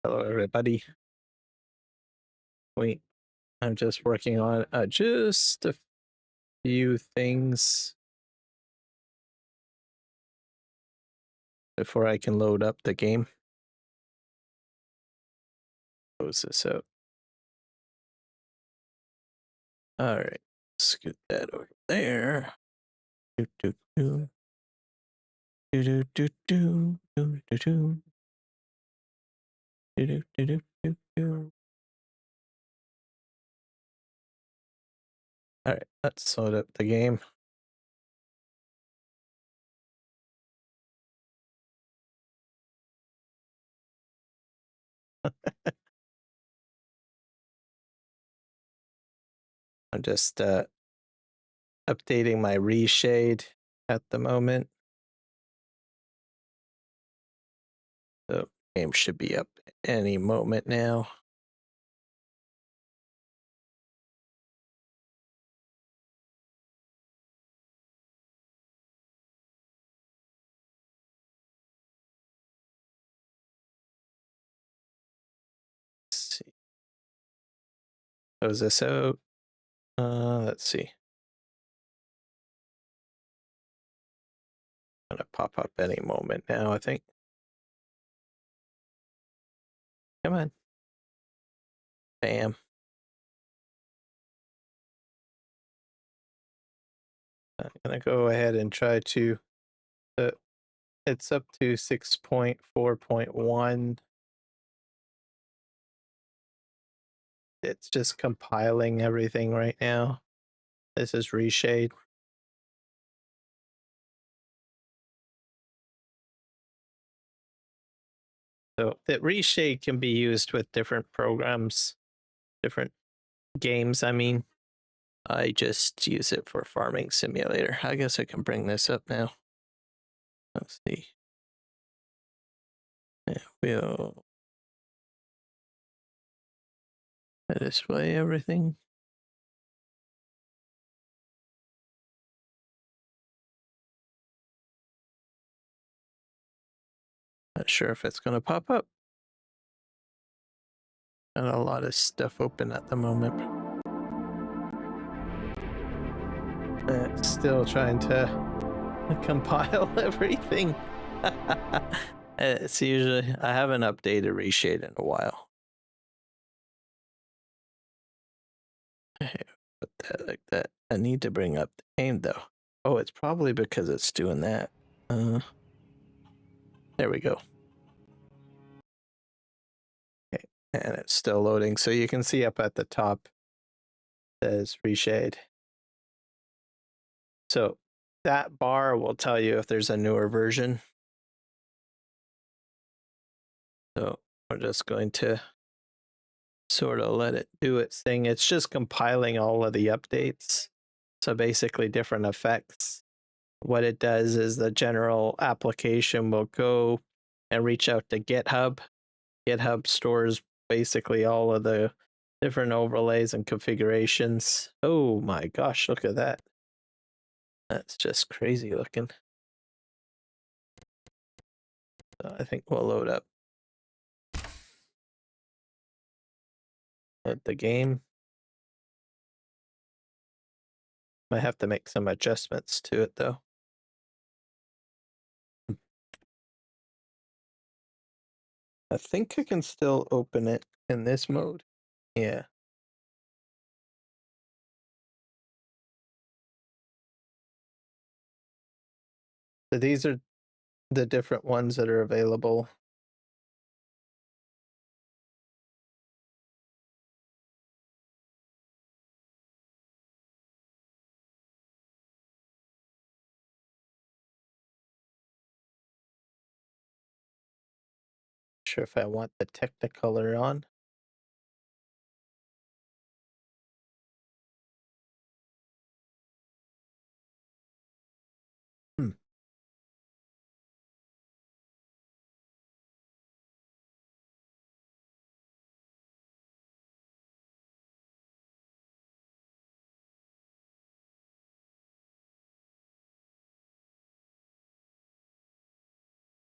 Hello, everybody. Wait, I'm just working on just a few things before I can load up the game. Close this out. All right, scoot that over there. Do do do do do do do do do do do do do do do. All right, let's load up the game. I'm just updating my reshade at the moment. The game should be up any moment now. Let's see. Close this out. Let's see. Gonna pop up any moment now, I think. Come on. Bam. I'm gonna go ahead and try to it's up to 6.4.1. It's just compiling everything right now. This is reshade. So the reshade can be used with different programs, different games, I mean. I just use it for Farming Simulator. I guess I can bring this up now. Let's see. Yeah, we'll display everything. Not sure if it's going to pop up. Got a lot of stuff open at the moment. Still trying to compile everything. It's usually, I haven't updated reshade in a while. Put that like that. I need to bring up the game though. Oh, it's probably because it's doing that. There we go. Okay, and it's still loading. So you can see up at the top says reshade. So that bar will tell you if there's a newer version. So we're just going to sort of let it do its thing. It's just compiling all of the updates. So basically different effects. What it does is the general application will go and reach out to GitHub. GitHub stores basically all of the different overlays and configurations. Oh my gosh, look at that. That's just crazy looking. So I think we'll load up the game. Might have to make some adjustments to it though. I think I can still open it in this mode. Yeah. So these are the different ones that are available. Sure if I want the Technicolor on.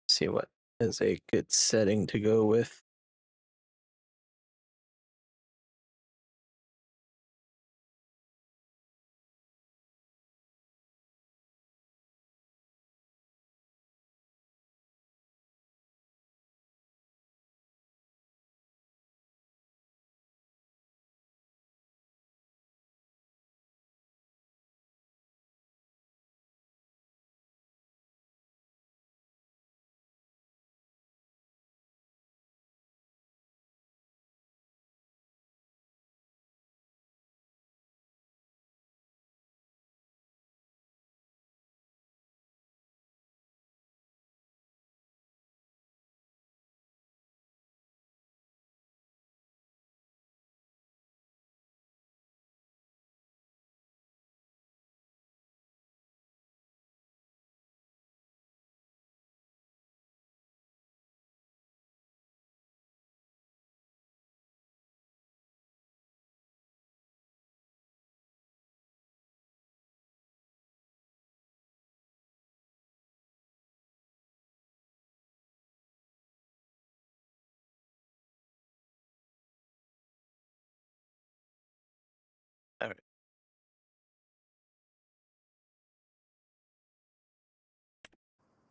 See what is a good setting to go with.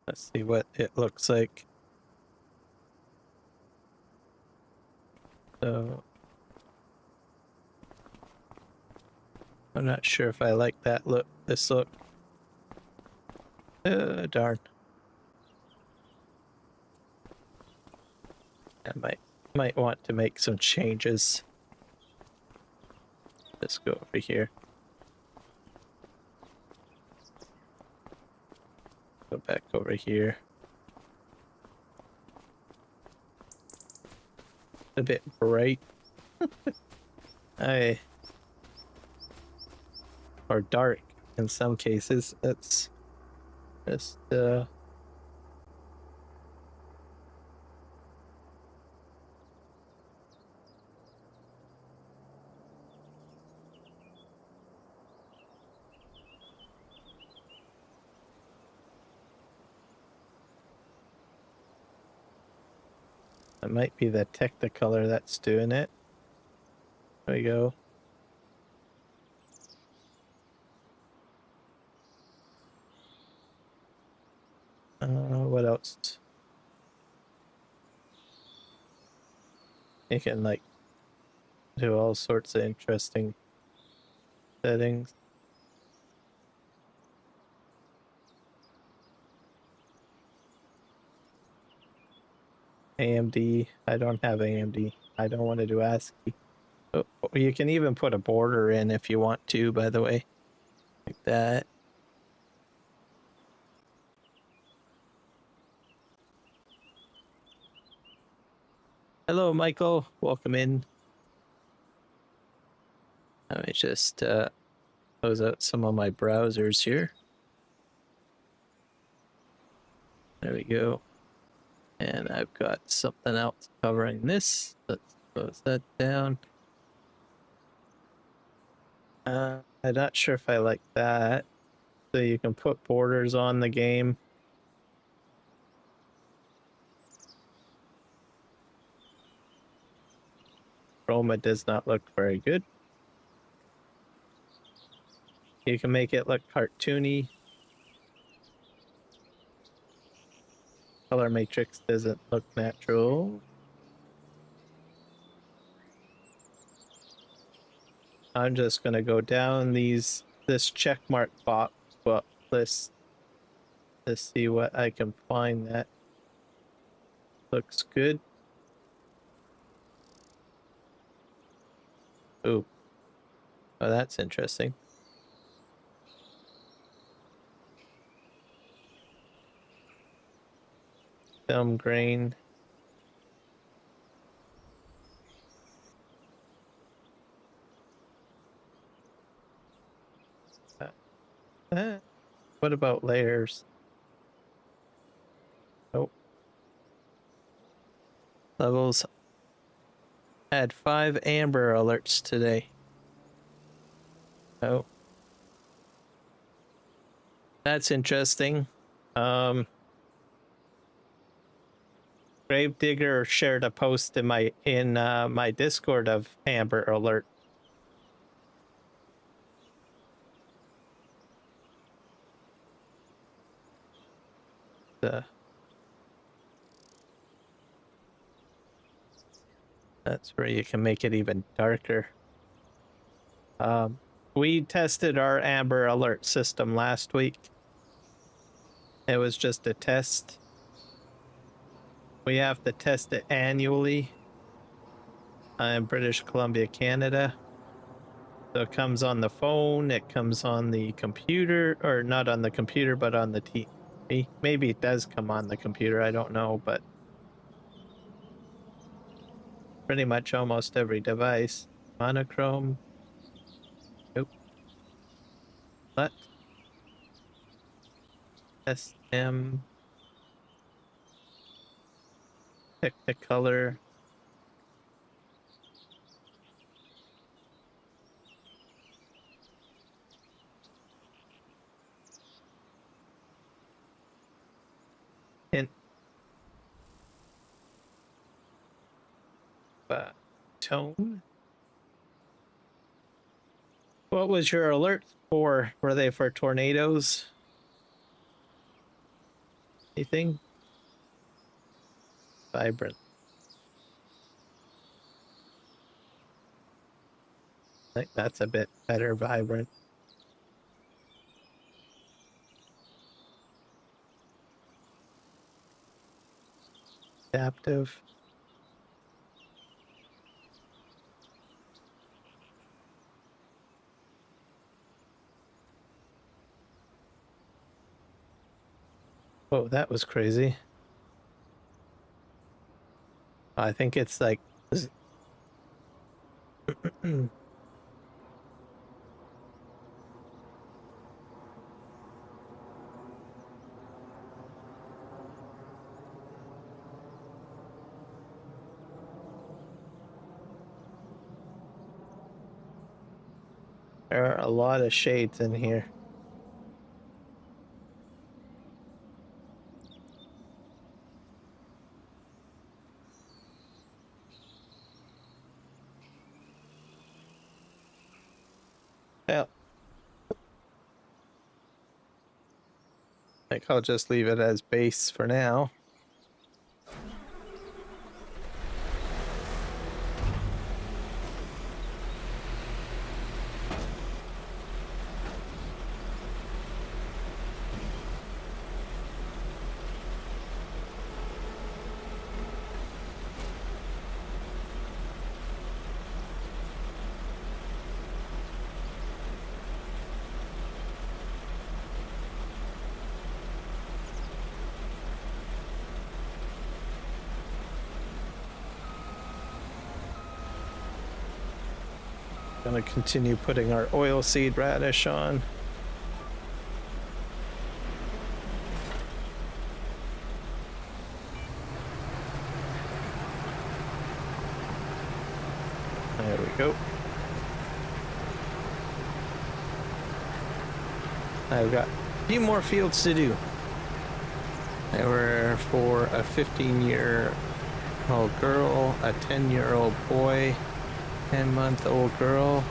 Let's see what it looks like. So I'm not sure if I like that look. This look. Darn. I might want to make some changes. Let's go over here. Go back over here. A bit bright. Or dark in some cases. That's just it might be the Technicolor that's doing it. There we go. What else? You can like do all sorts of interesting settings. AMD. I don't have AMD. I don't want to do ASCII. Oh, you can even put a border in if you want to, by the way. Like that. Hello, Michael. Welcome in. Let me just close out some of my browsers here. There we go. And I've got something else covering this. Let's close that down. I'm not sure if I like that. So you can put borders on the game. Chroma does not look very good. You can make it look cartoony. Color matrix doesn't look natural. I'm just gonna go down this check mark box list to see what I can find that looks good. Ooh. Oh, that's interesting. Film grain. What about layers? Nope. Levels. Had 5 amber alerts today. Oh. That's interesting. Gravedigger shared a post in my Discord of amber alert. That's where you can make it even darker. We tested our amber alert system last week. It was just a test. We have to test it annually in British Columbia, Canada. So it comes on the phone, it comes on the computer, or not on the computer, but on the TV. Maybe it does come on the computer, I don't know, but pretty much almost every device. Monochrome. Nope. What? SM. Technicolor. Hint. Tone. What was your alert for? Were they for tornadoes? Anything? Vibrant. I think that's a bit better vibrant. Adaptive. Oh, that was crazy. I think it's like there are a lot of shades in here. Yeah. I think I'll just leave it as base for now. Gonna continue putting our oilseed radish on. There we go. I've got a few more fields to do. They were for a 15-year-old girl, a 10-year-old boy, 10-month-old girl.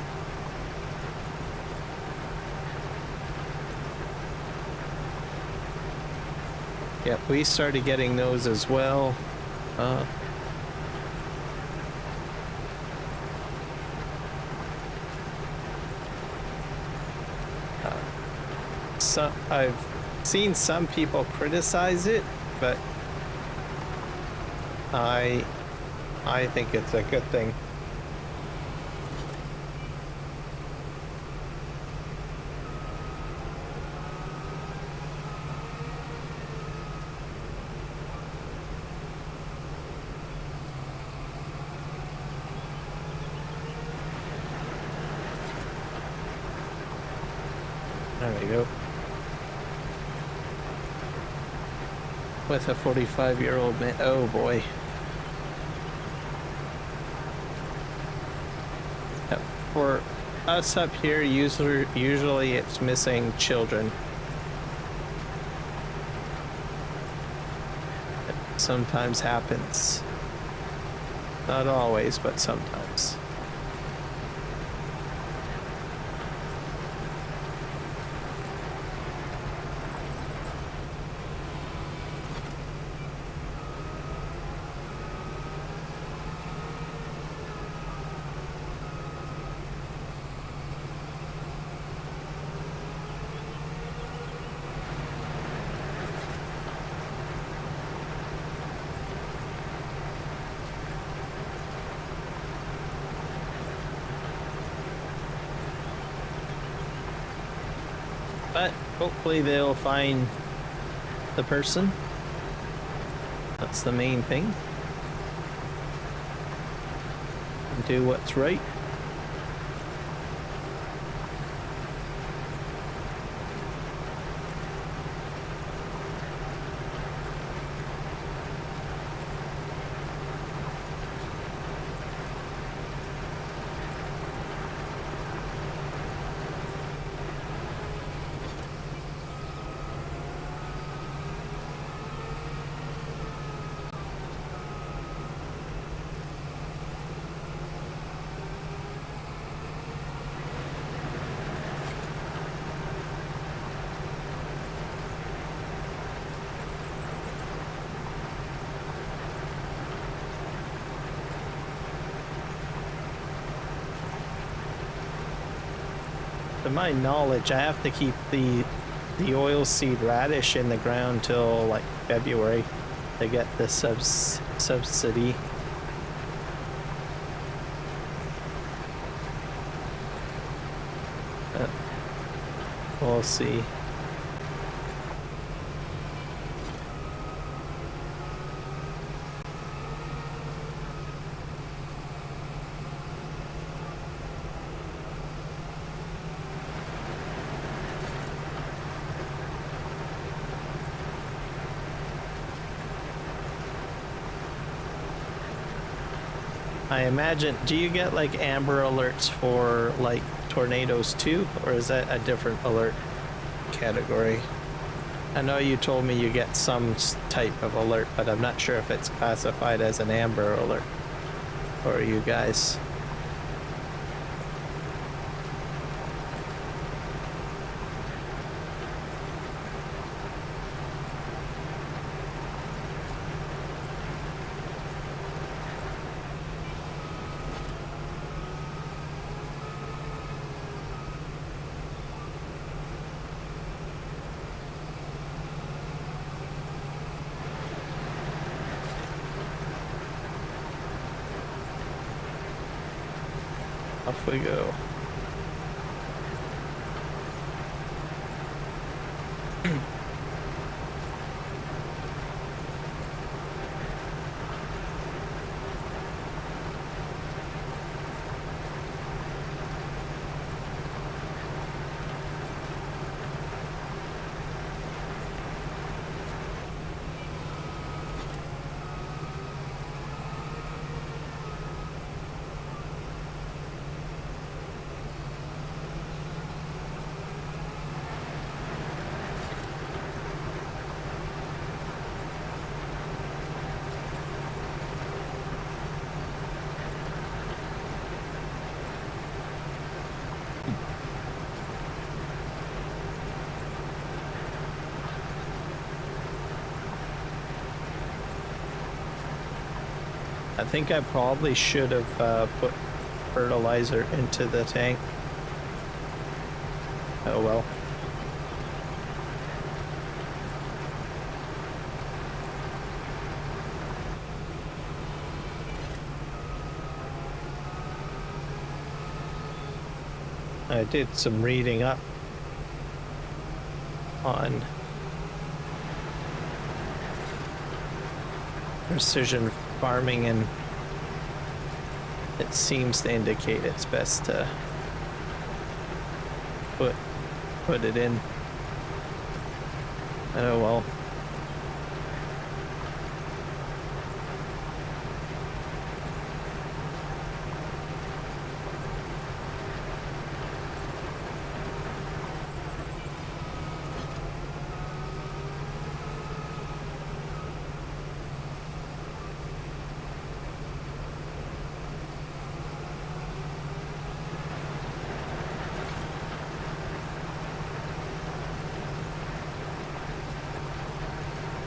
Yep, we started getting those as well. So I've seen some people criticize it, but I think it's a good thing. There we go. With a 45-year-old man. Oh boy. For us up here, usually it's missing children. It sometimes happens. Not always, but sometimes. But hopefully they'll find the person. That's the main thing. And do what's right. to my knowledge, I have to keep the oilseed radish in the ground till like February to get the subsidy. We'll see. I imagine, do you get like amber alerts for like tornadoes too, or is that a different alert category? I know you told me you get some type of alert, but I'm not sure if it's classified as an amber alert for you guys. Off we go. I think I probably should have put fertilizer into the tank. Oh well. I did some reading up on precision farming, and it seems to indicate it's best to put it in. Oh well.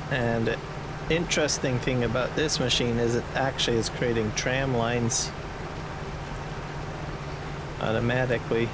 And interesting thing about this machine is it actually is creating tram lines automatically.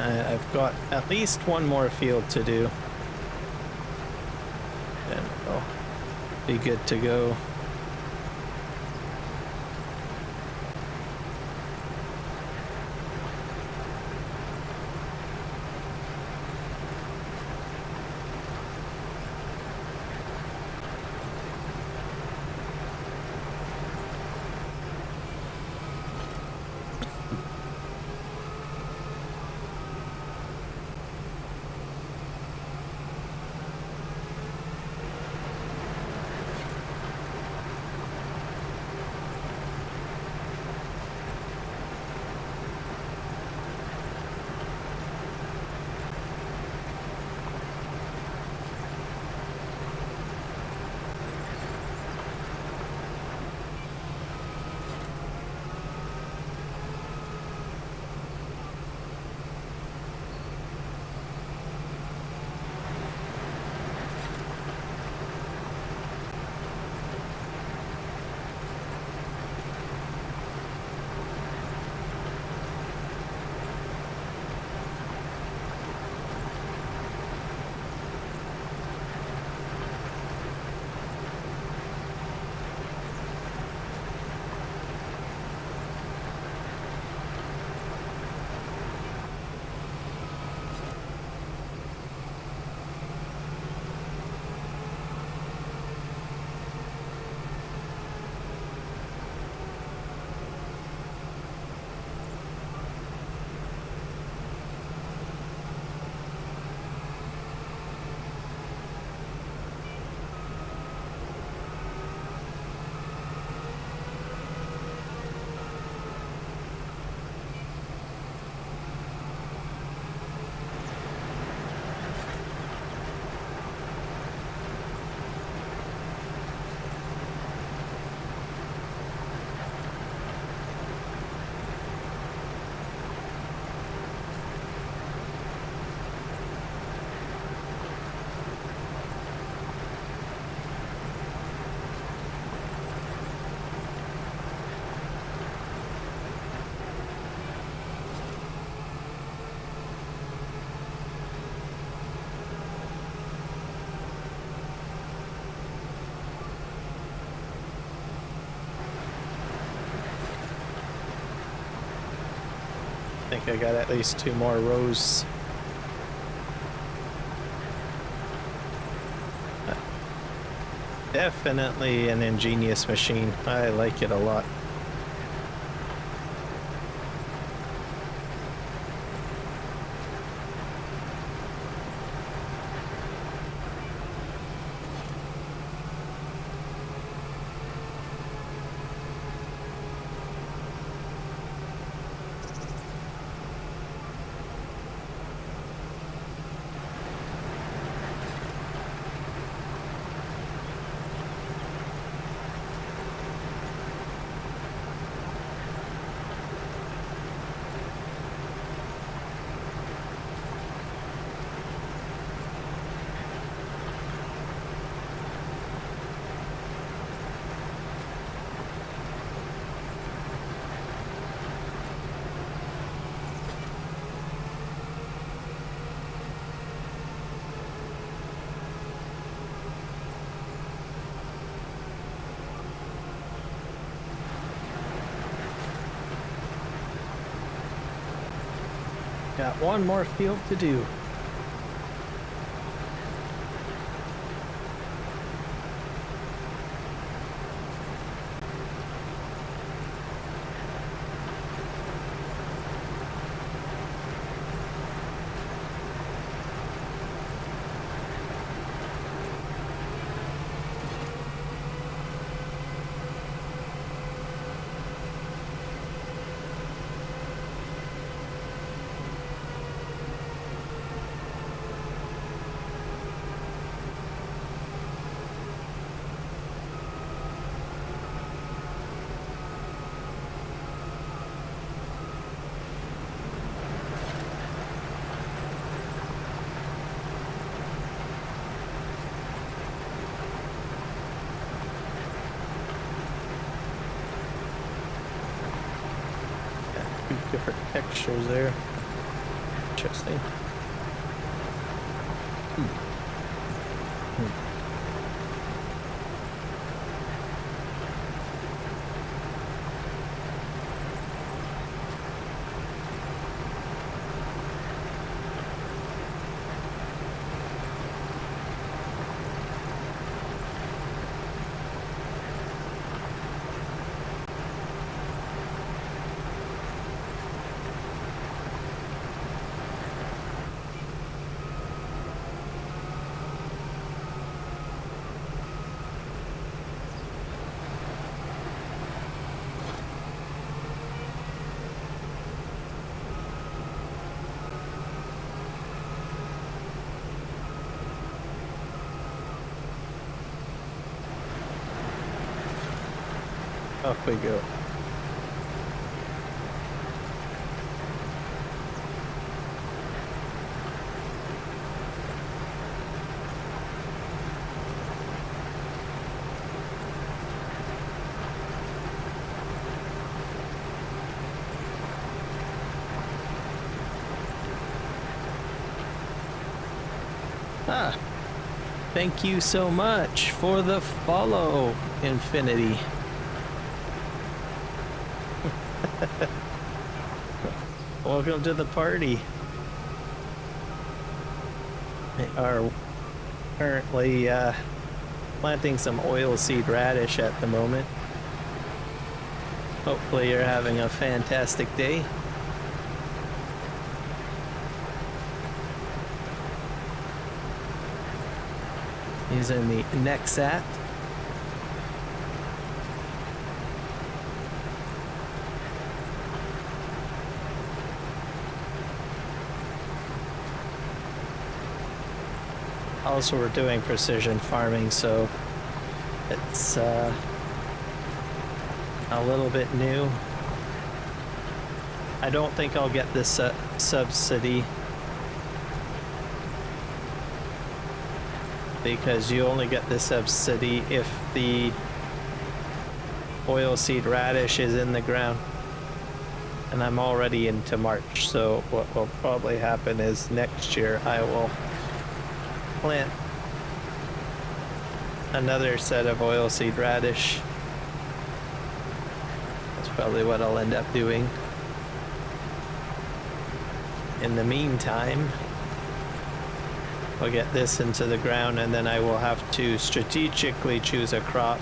I've got at least one more field to do, and I'll be good to go. I got at least 2 more rows. Definitely an ingenious machine. I like it a lot. Got 1 more field to do. Different textures there. Interesting. Off we go. Ah, thank you so much for the follow, Infinity. Welcome to the party. We are currently planting some oilseed radish at the moment. Hopefully you're having a fantastic day. Using the Nexat. Also, we're doing precision farming, so it's a little bit new. I don't think I'll get this subsidy because you only get the subsidy if the oilseed radish is in the ground. And I'm already into March, so what will probably happen is next year I will plant another set of oilseed radish. That's probably what I'll end up doing. in the meantime, we'll get this into the ground, and then I will have to strategically choose a crop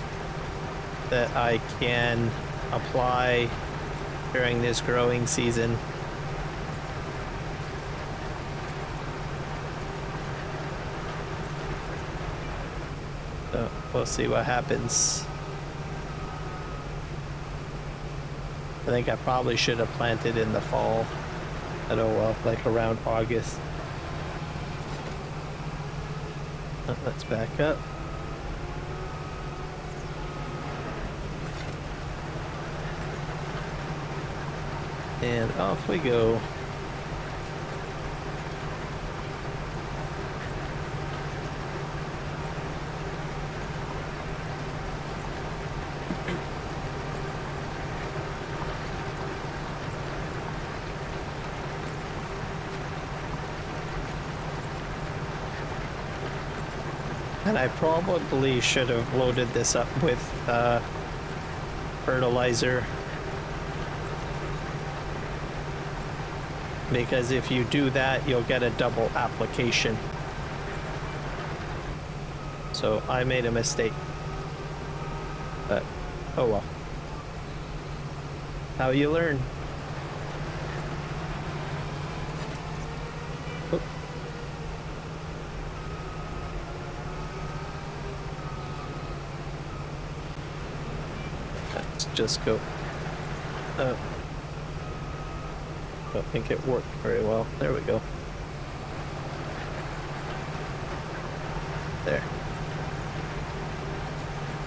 that I can apply during this growing season. So we'll see what happens. I think I probably should have planted in the fall. I don't know, like around August. Let's back up. And off we go. And I probably should have loaded this up with fertilizer, because if you do that, you'll get a double application. So I made a mistake, but oh well. How you learn. Oop. Let's just go. I don't think it worked very well. There we go. There.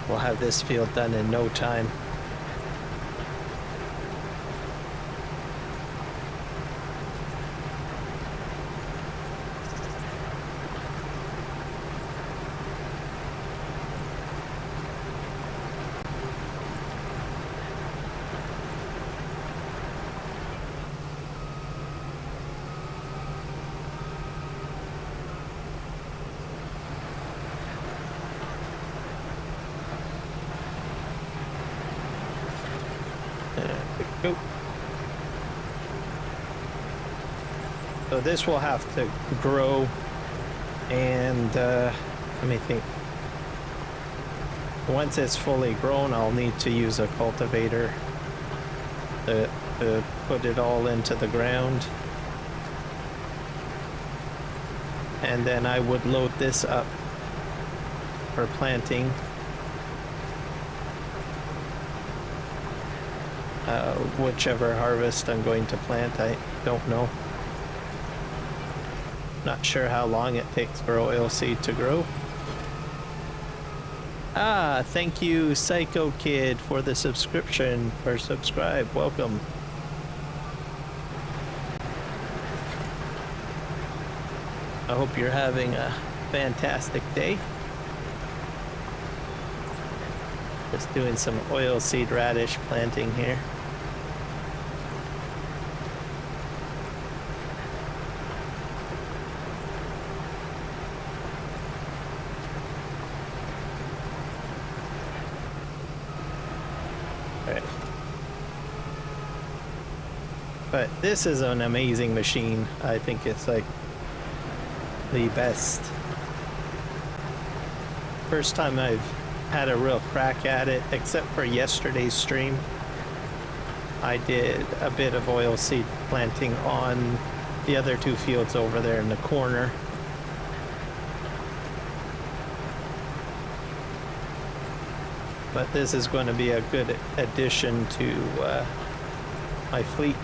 We'll have this field done in no time. Go. So this will have to grow, and let me think. Once it's fully grown, I'll need to use a cultivator to put it all into the ground. And then I would load this up for planting. Whichever harvest I'm going to plant, I don't know. Not sure how long it takes for oilseed to grow. Ah, thank you, Psycho Kid, for the subscription, or subscribe. Welcome. I hope you're having a fantastic day. Just doing some oilseed radish planting here. Alright. But this is an amazing machine. I think it's like the best. First time I've had a real crack at it, except for yesterday's stream. I did a bit of oilseed planting on the other two fields over there in the corner. But this is going to be a good addition to my fleet.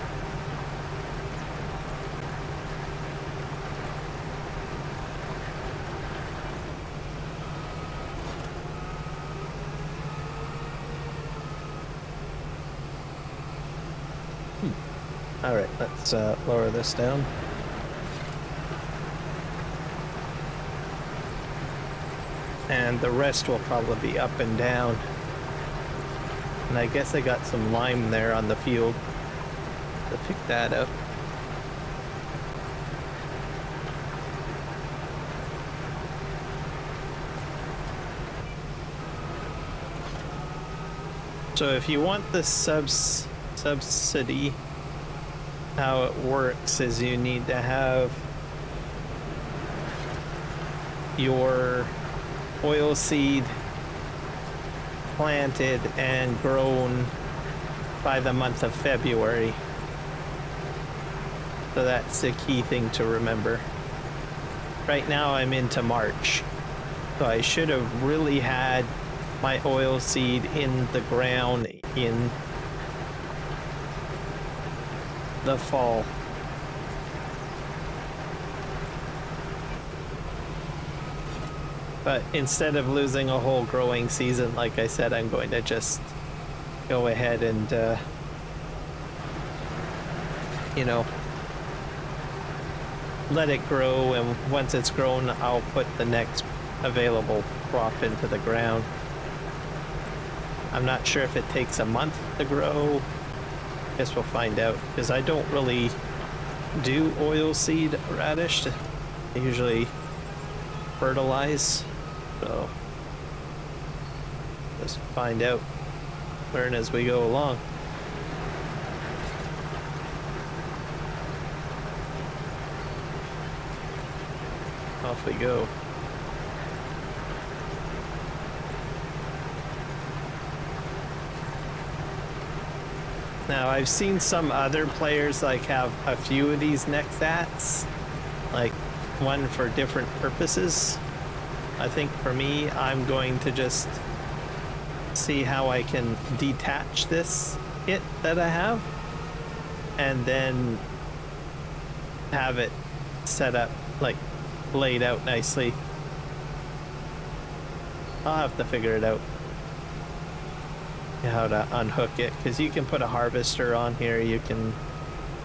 All right, let's lower this down. And the rest will probably be up and down. And I guess I got some lime there on the field to pick that up. So if you want the subsidy, how it works is you need to have your oilseed planted and grown by the month of February. So that's the key thing to remember. Right now I'm into March, so I should have really had my oilseed in the ground in the fall. But instead of losing a whole growing season, like I said, I'm going to just go ahead and, you know, let it grow, and once it's grown, I'll put the next available crop into the ground. I'm not sure if it takes a month to grow. Guess we'll find out, because I don't really do oilseed radish. I usually fertilize, so just find out, learn as we go along. Off we go. Now I've seen some other players like have a few of these Nexats, like one for different purposes. I think for me, I'm going to just see how I can detach this kit that I have and then have it set up, like laid out nicely. I'll have to figure it out how to unhook it, because you can put a harvester on here, you can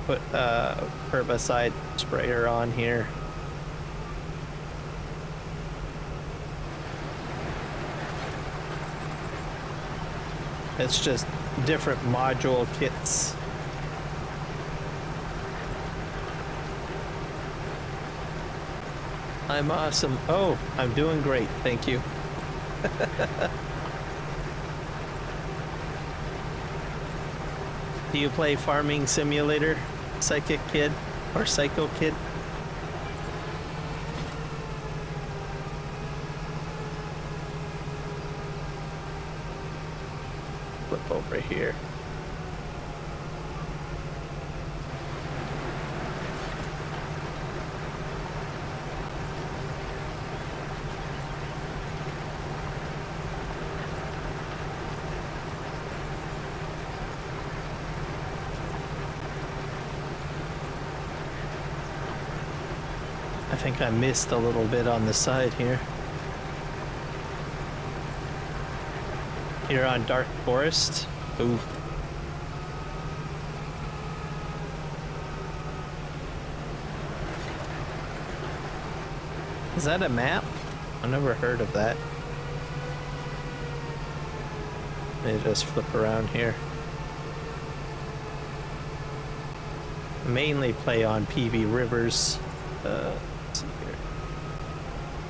put a herbicide sprayer on here. It's just different module kits. I'm awesome. Oh, I'm doing great, thank you. Do you play Farming Simulator, Psychic Kid, or Psycho Kid? Flip over here. I think I missed a little bit on the side here. You're on Dark Forest. Ooh. Is that a map? I never heard of that. Let me just flip around here. I mainly play on PVRivers. Let's see here.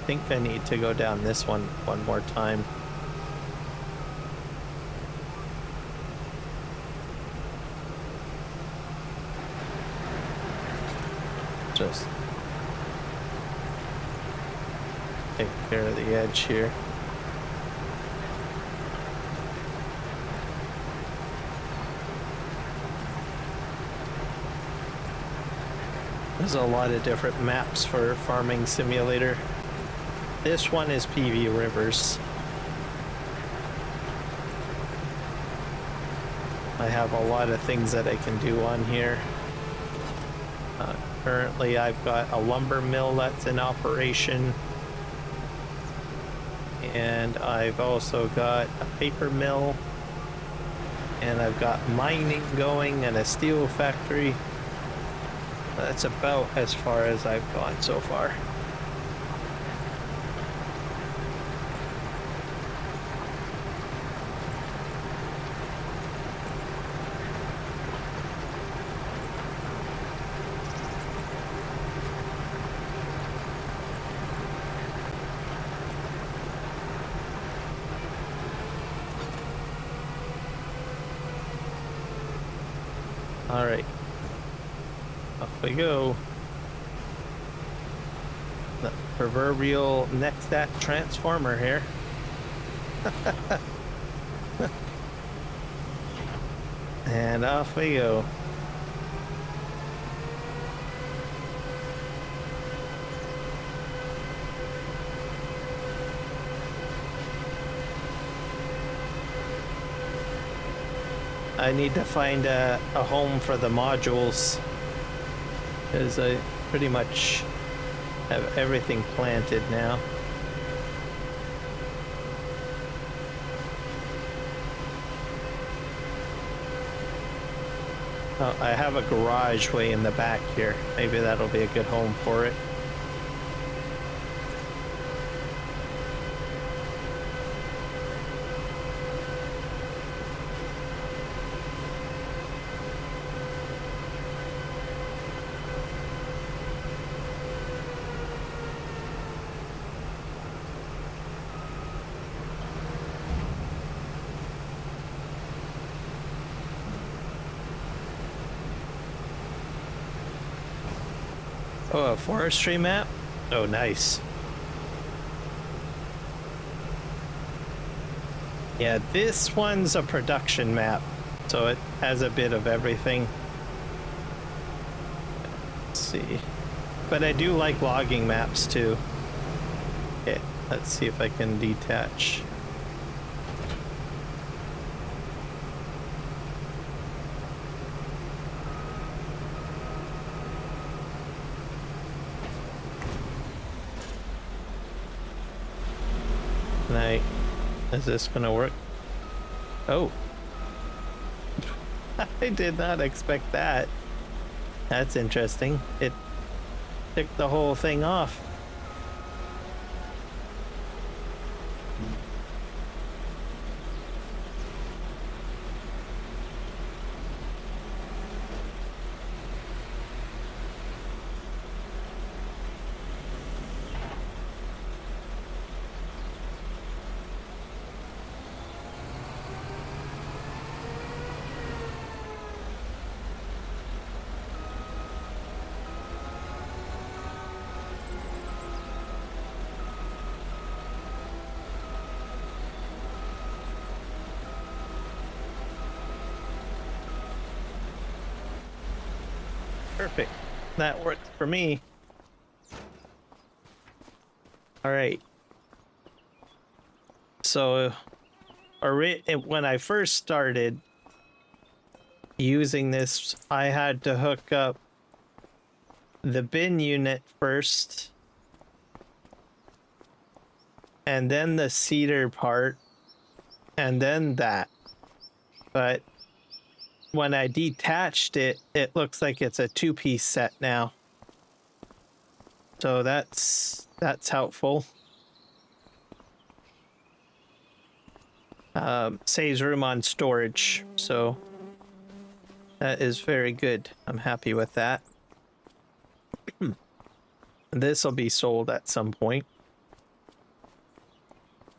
I think I need to go down this one more time. Just take care of the edge here. There's a lot of different maps for Farming Simulator. This one is PVRivers. I have a lot of things that I can do on here. Currently I've got a lumber mill that's in operation, and I've also got a paper mill, and I've got mining going and a steel factory. That's about as far as I've gone so far. All right. we go. The proverbial Nexat transformer here. And off we go. I need to find a home for the modules, because I pretty much have everything planted now. Oh, I have a garage way in the back here. Maybe that'll be a good home for it. Oh, a forestry map? Oh, nice. Yeah, this one's a production map, so it has a bit of everything. Let's see. But I do like logging maps too. Okay, let's see if I can detach. Is this gonna work? Oh. I did not expect that. That's interesting. It took the whole thing off. Perfect. That works for me. All right. So, when I first started using this, I had to hook up the bin unit first, and then the cedar part, and then that. But when I detached it, it looks like it's a two-piece set now. So that's helpful. Saves room on storage, so that is very good. I'm happy with that. This will be sold at some point.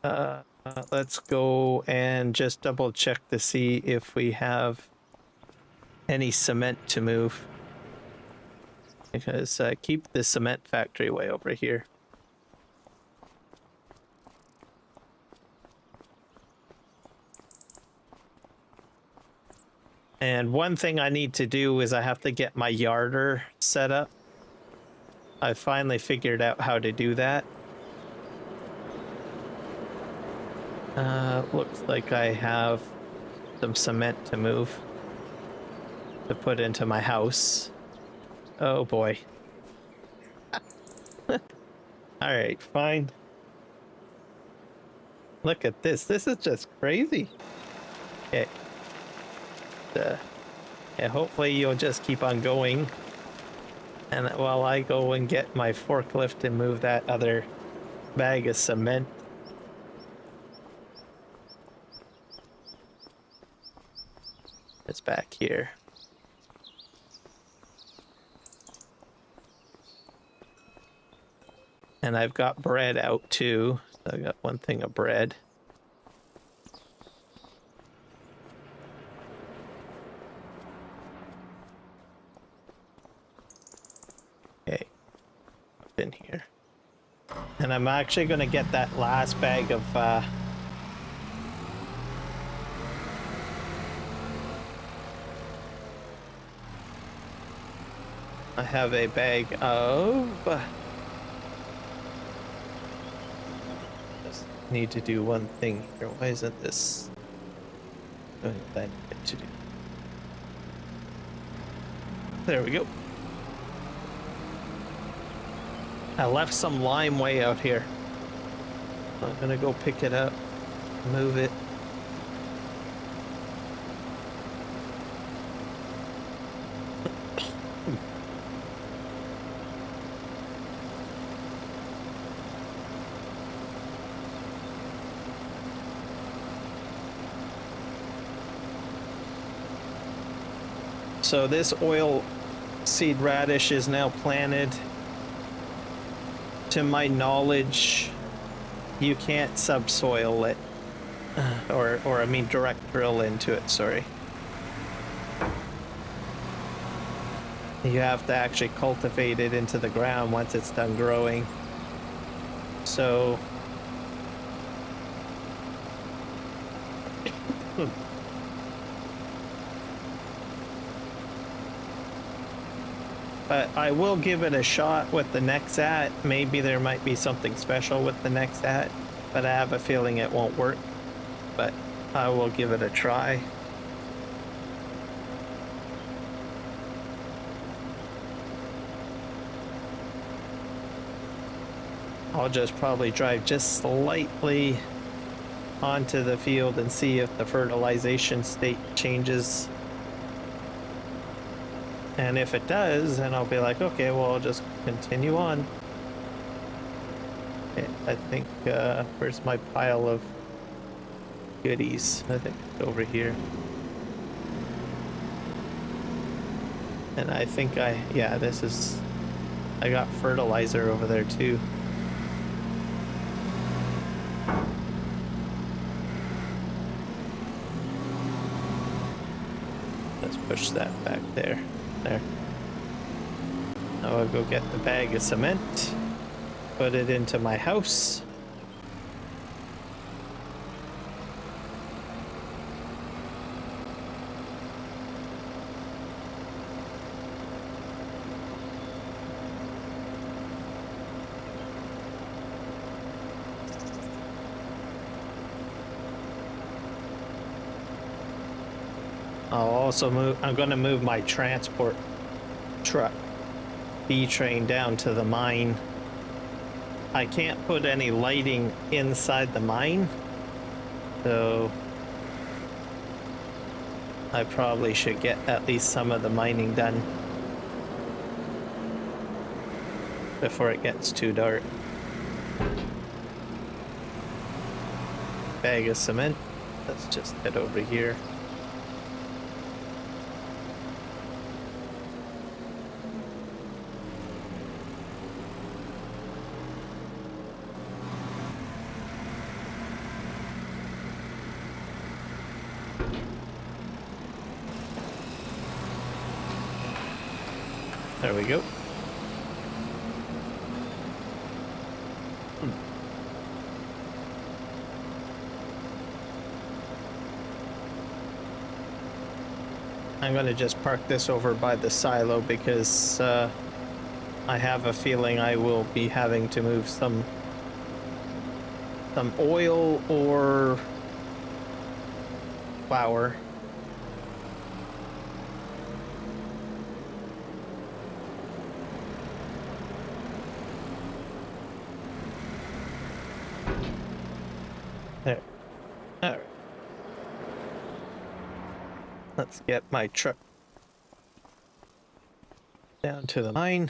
Let's go and just double check to see if we have any cement to move, because keep the cement factory way over here. And one thing I need to do is I have to get my yarder set up. I finally figured out how to do that. Looks like I have some cement to move to put into my house. Oh boy. All right, fine. Look at this. This is just crazy. Okay. Yeah, hopefully you'll just keep on going. And while I go and get my forklift and move that other bag of cement. It's back here. And I've got bread out too. So I got one thing of bread. And I'm actually going to get that last bag of I have a bag of just need to do one thing here. Why isn't this doing what I need to do? There we go. I left some lime way out here. I'm gonna go pick it up, move it. So this oil seed radish is now planted. To my knowledge, you can't subsoil it, or I mean direct drill into it, sorry. You have to actually cultivate it into the ground once it's done growing. So but I will give it a shot with the Nexat. Maybe there might be something special with the Nexat, but I have a feeling it won't work. But I will give it a try. I'll just probably drive just slightly onto the field and see if the fertilization state changes. And if it does, then I'll be like, okay, well, I'll just continue on. Okay, I think, where's my pile of goodies? I think it's over here. And I think yeah, this is, I got fertilizer over there too. Let's push that back there. There. Now I'll go get the bag of cement, put it into my house. I'll also I'm going to move my transport truck B-train down to the mine. I can't put any lighting inside the mine, so I probably should get at least some of the mining done before it gets too dark. Bag of cement. Let's just head over here. There we go. I'm going to just park this over by the silo because I have a feeling I will be having to move some oil or flour. There. All right. Let's get my truck down to the mine.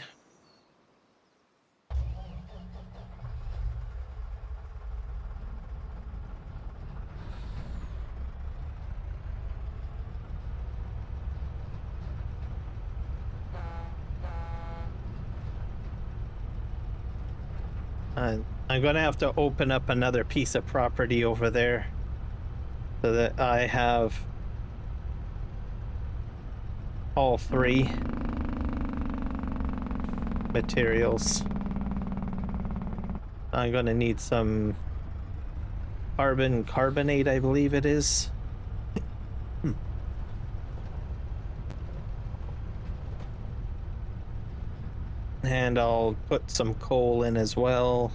And I'm going to have to open up another piece of property over there so that I have all three materials. I'm gonna need some carbon carbonate, I believe it is. And I'll put some coal in as well.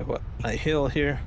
Go up my hill here.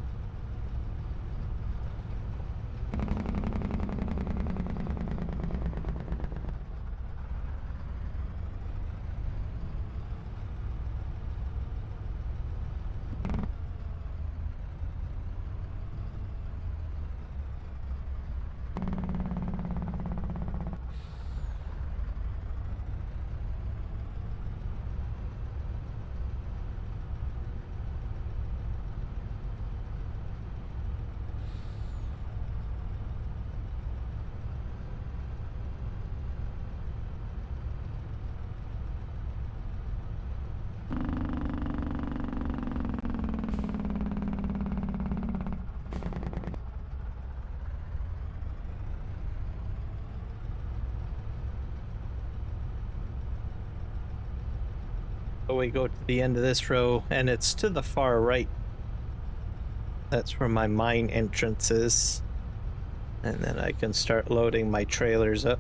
So we go to the end of this row, and it's to the far right. That's where my mine entrance is. And then I can start loading my trailers up.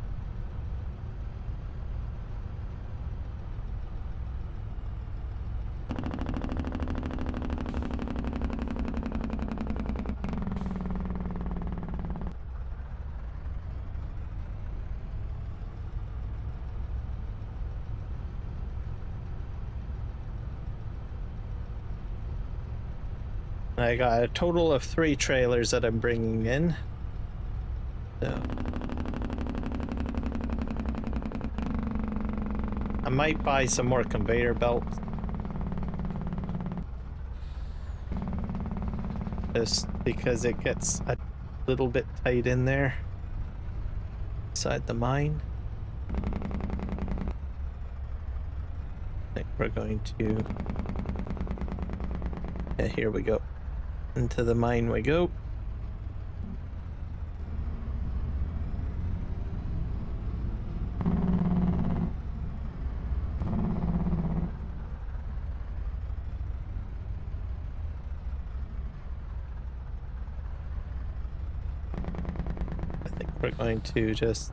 I got a total of 3 trailers that I'm bringing in. So I might buy some more conveyor belts. Just because it gets a little bit tight in there. Inside the mine. I think we're going to... Yeah, here we go. Into the mine we go. I think we're going to just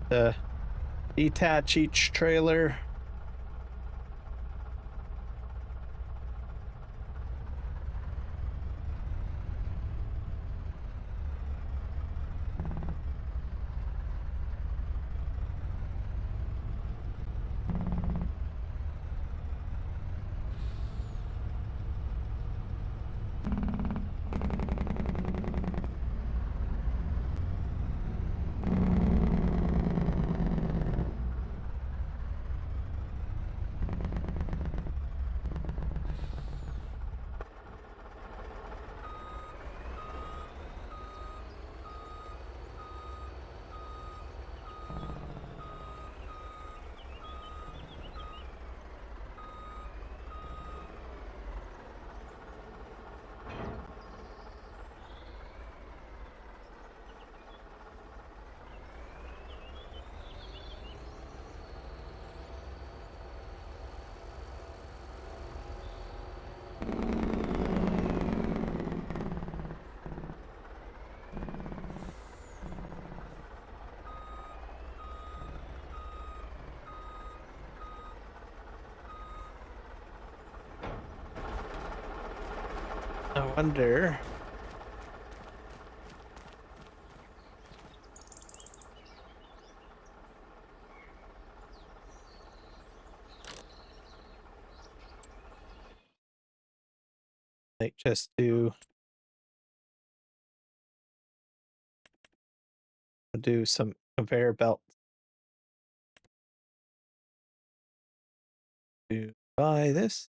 detach each trailer. I wonder... Like, just do some conveyor belt. To buy this.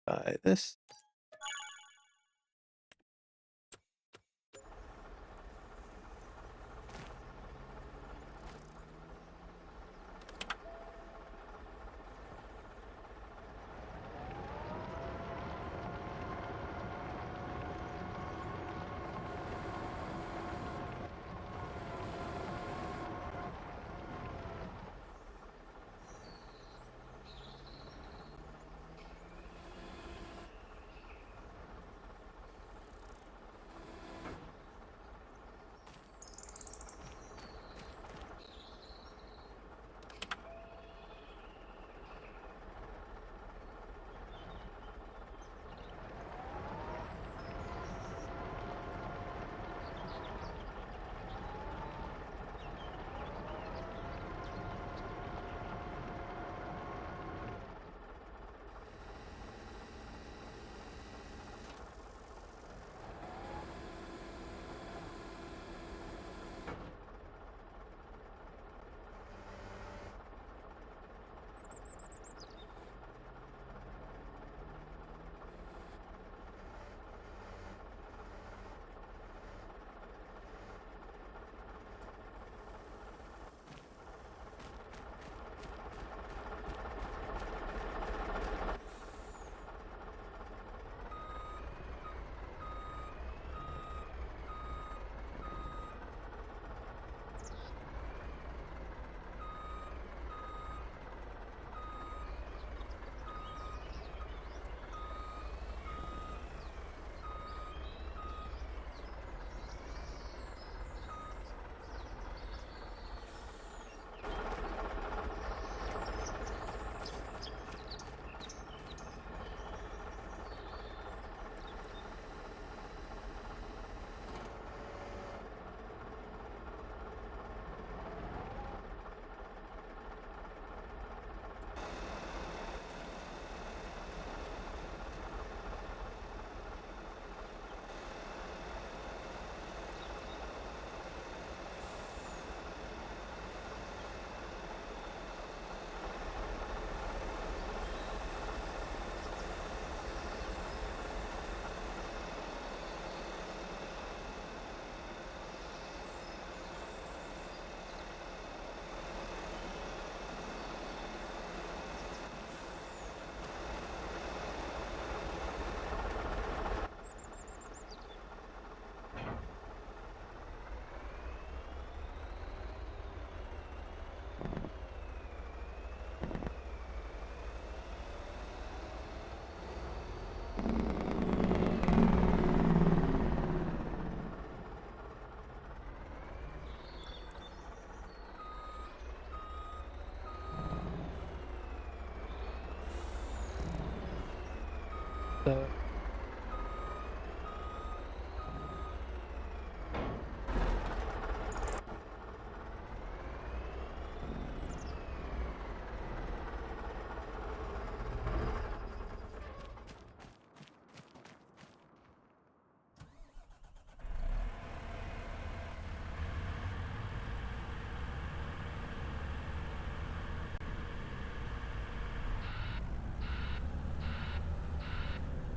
Buy this.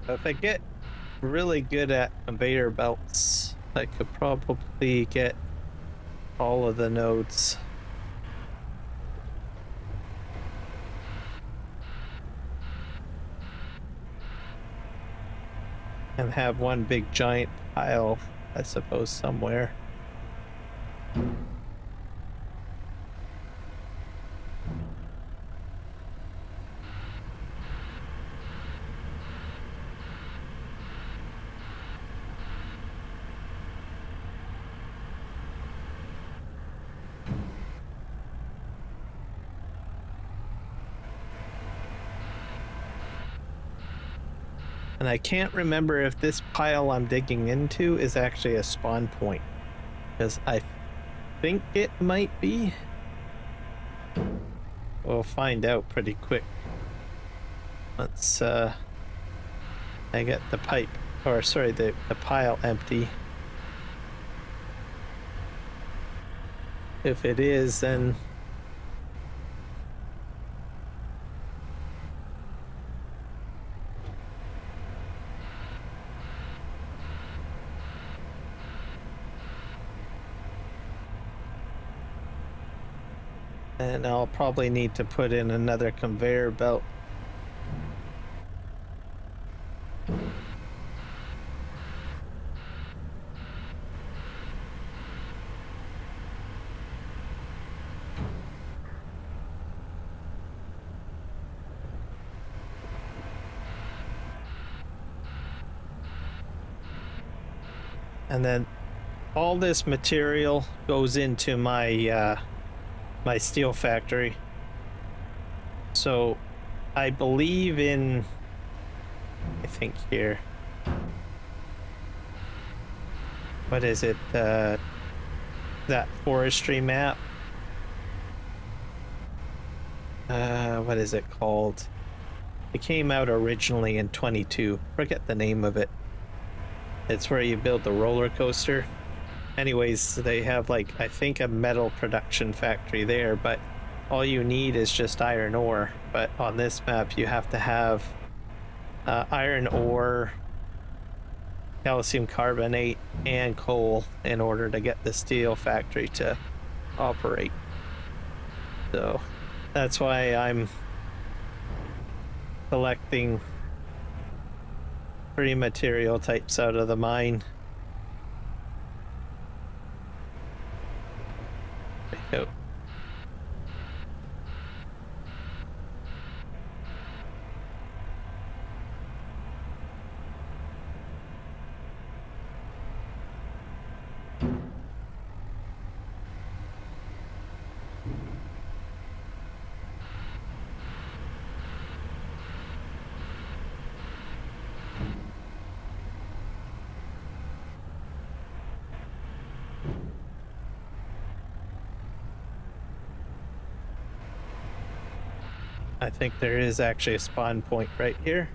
So if I get really good at conveyor belts, I could probably get all of the nodes. And have one big giant pile, I suppose, somewhere. And I can't remember if this pile I'm digging into is actually a spawn point, because I think it might be. We'll find out pretty quick. Let's I get the pipe, or sorry, the pile empty. If it is, then and I'll probably need to put in another conveyor belt. And then all this material goes into my my steel factory. So I believe in, I think here, what is it, that forestry map, what is it called? It came out originally in 22. Forget the name of it. It's where you build the roller coaster. Anyways, they have, like, I think a metal production factory there, but all you need is just iron ore. But on this map you have to have iron ore, calcium carbonate, and coal in order to get the steel factory to operate. So that's why I'm collecting 3 material types out of the mine. There we go. I think there is actually a spawn point right here.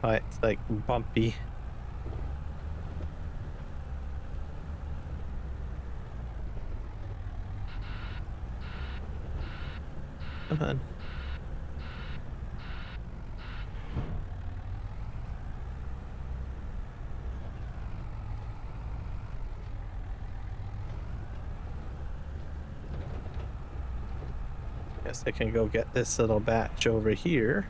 Oh, it's like bumpy. Come on. Guess I can go get this little batch over here.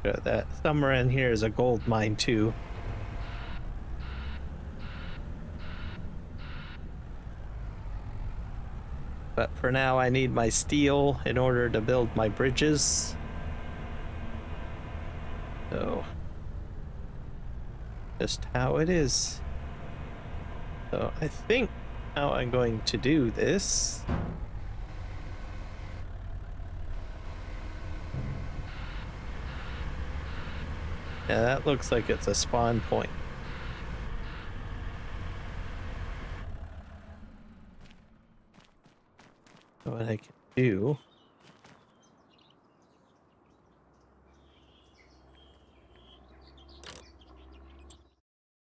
That somewhere in here is a gold mine too. But for now, I need my steel in order to build my bridges. So, just how it is. So, I think how I'm going to do this. Yeah, that looks like it's a spawn point. So what I can do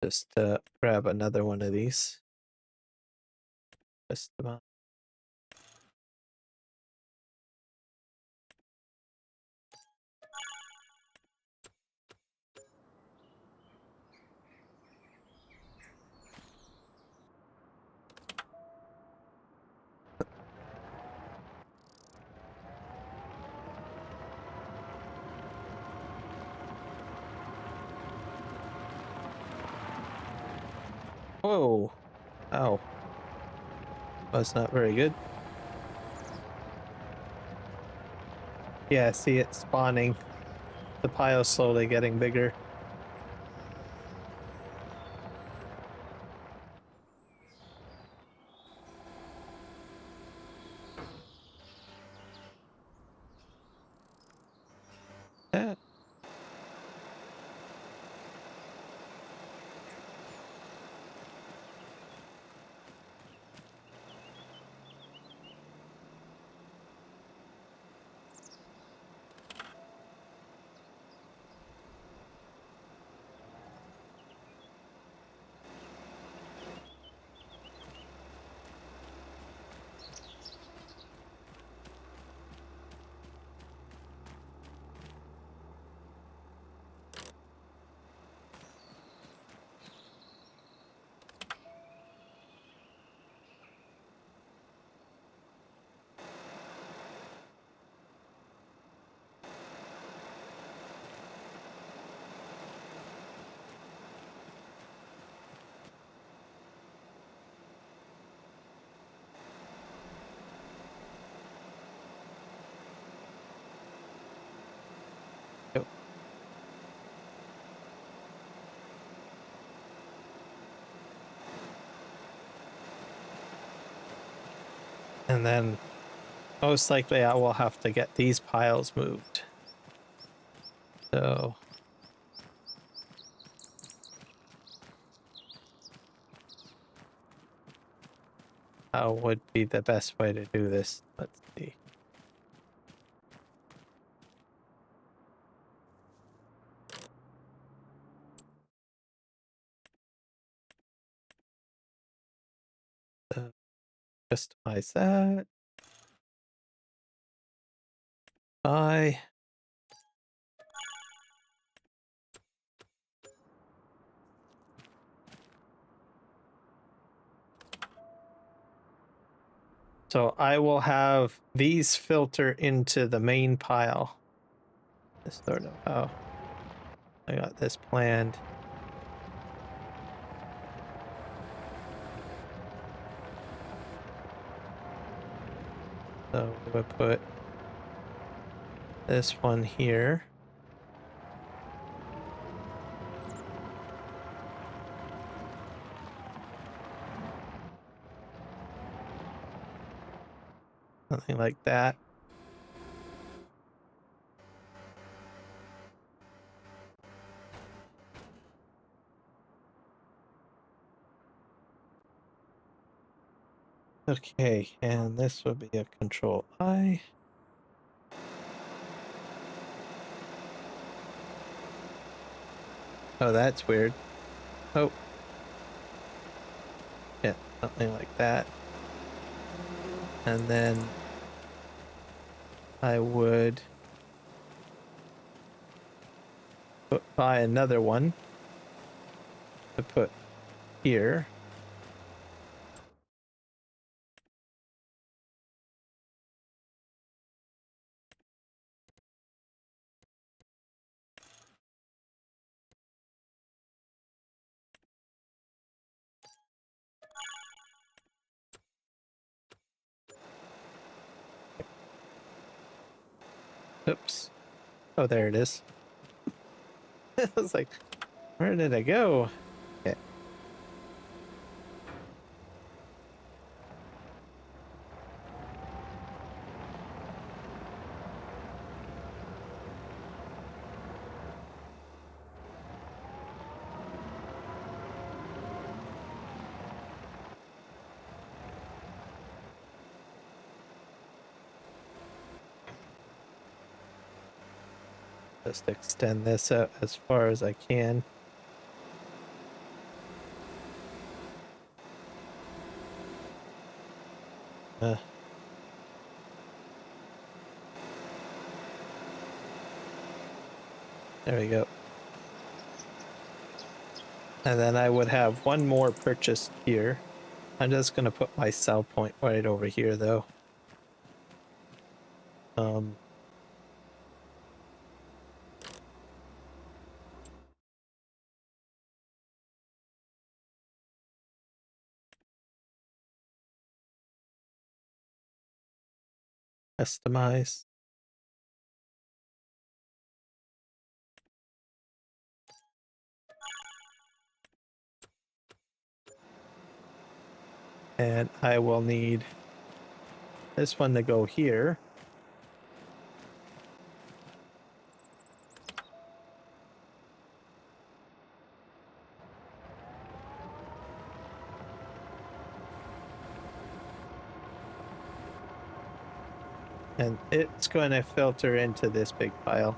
just grab another one of these. Just about. Whoa. Ow. That's not very good. Yeah, see it spawning. The pile's slowly getting bigger. Yeah. Yep. And then most likely I will have to get these piles moved. So how would be the best way to do this? Let's see. So customize that. Buy. So I will have these filter into the main pile. That's sort of how I got this planned. So we would put this one here. Something like that. Okay, and this would be a control I. Oh, that's weird. Oh. Yeah, something like that. And then I would buy another one to put here. Oops. Oh, there it is. I was like, where did it go? Okay. Just extend this out as far as I can. Uh, there we go. And then I would have one more purchased here. I'm just going to put my sell point right over here, though. Customize. And I will need this one to go here. And it's going to filter into this big pile.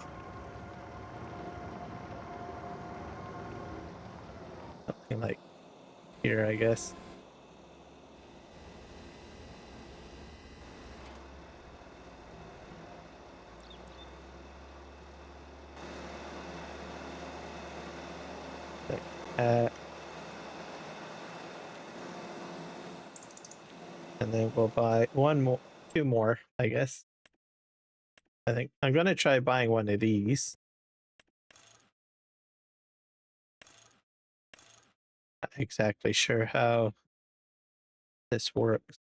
Something like here, I guess. Like that. And then we'll buy two more, I guess. I think I'm going to try buying one of these. Not exactly sure how this works.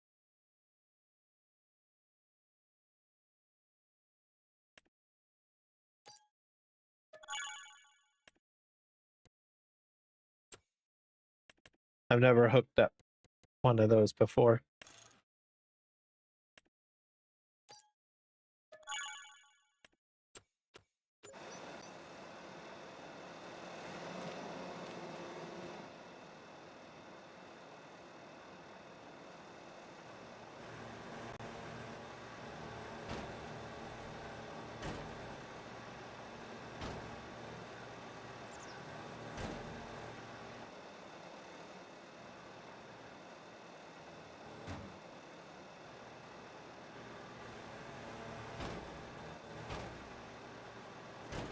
I've never hooked up one of those before.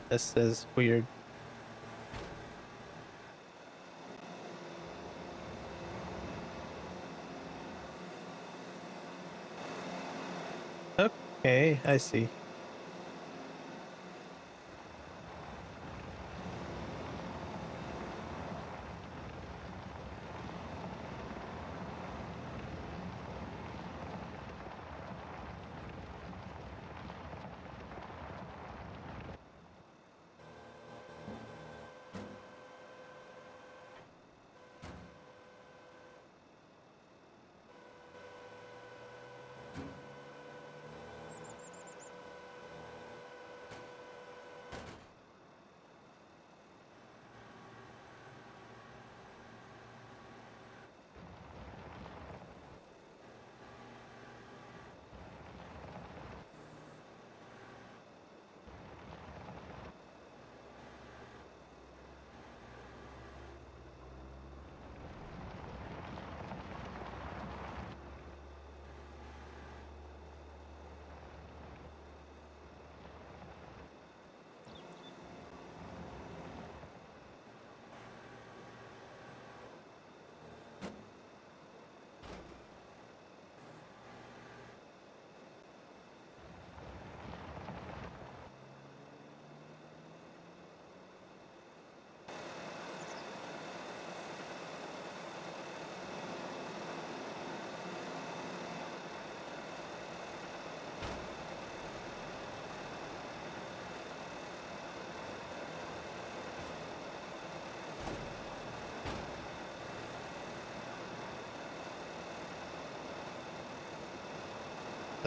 This is weird. Okay, I see.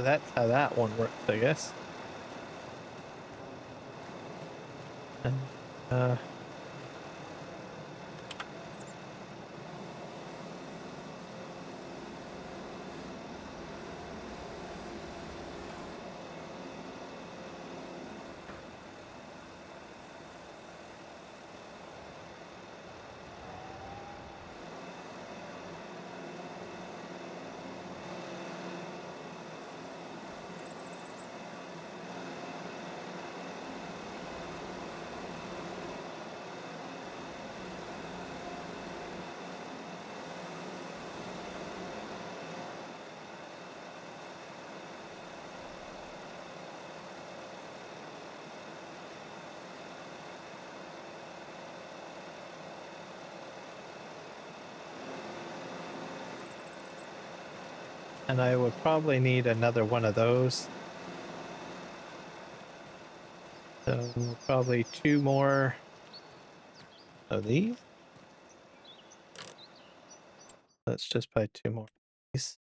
So that's how that one works, I guess. And, and I would probably need another one of those. So probably 2 more of these. Let's just buy 2 more of these.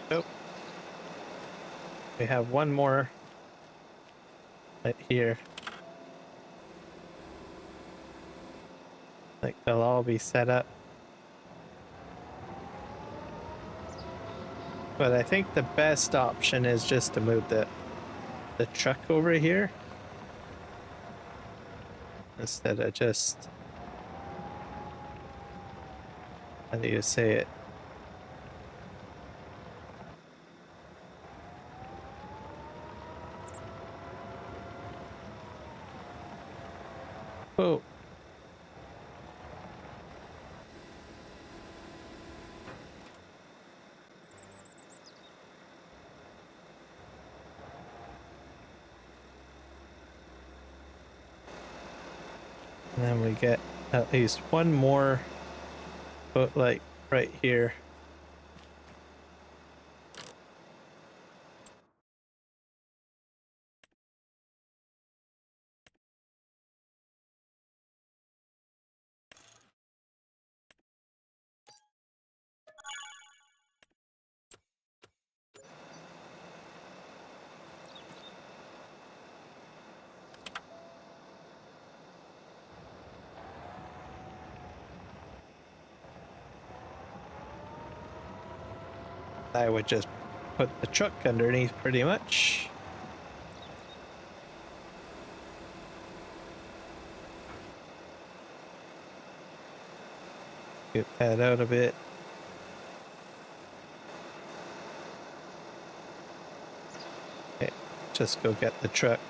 Nope. We have one more right here. Like they'll all be set up. But I think the best option is just to move the truck over here instead of just, how do you say it? Oh. And then we get at least one more foot like right here. I would just put the truck underneath pretty much. Get that out a bit. Okay, just go get the truck.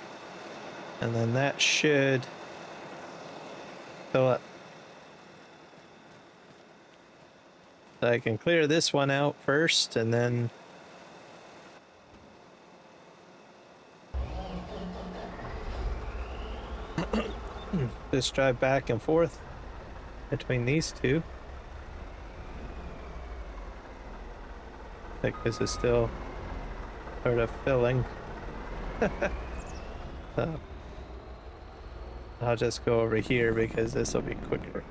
And then that should fill up. So I can clear this one out first and then just drive back and forth between these two. I think this is still sort of filling. So I'll just go over here because this will be quicker.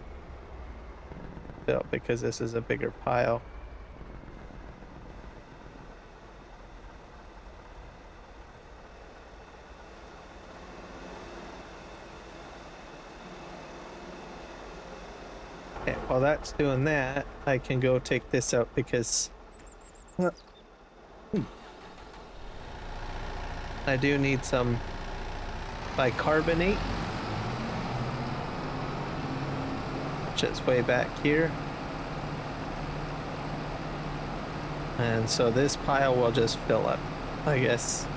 Because this is a bigger pile. Okay, while that's doing that, I can go take this out because I do need some bicarbonate notch its way back here. And so this pile will just fill up, I guess.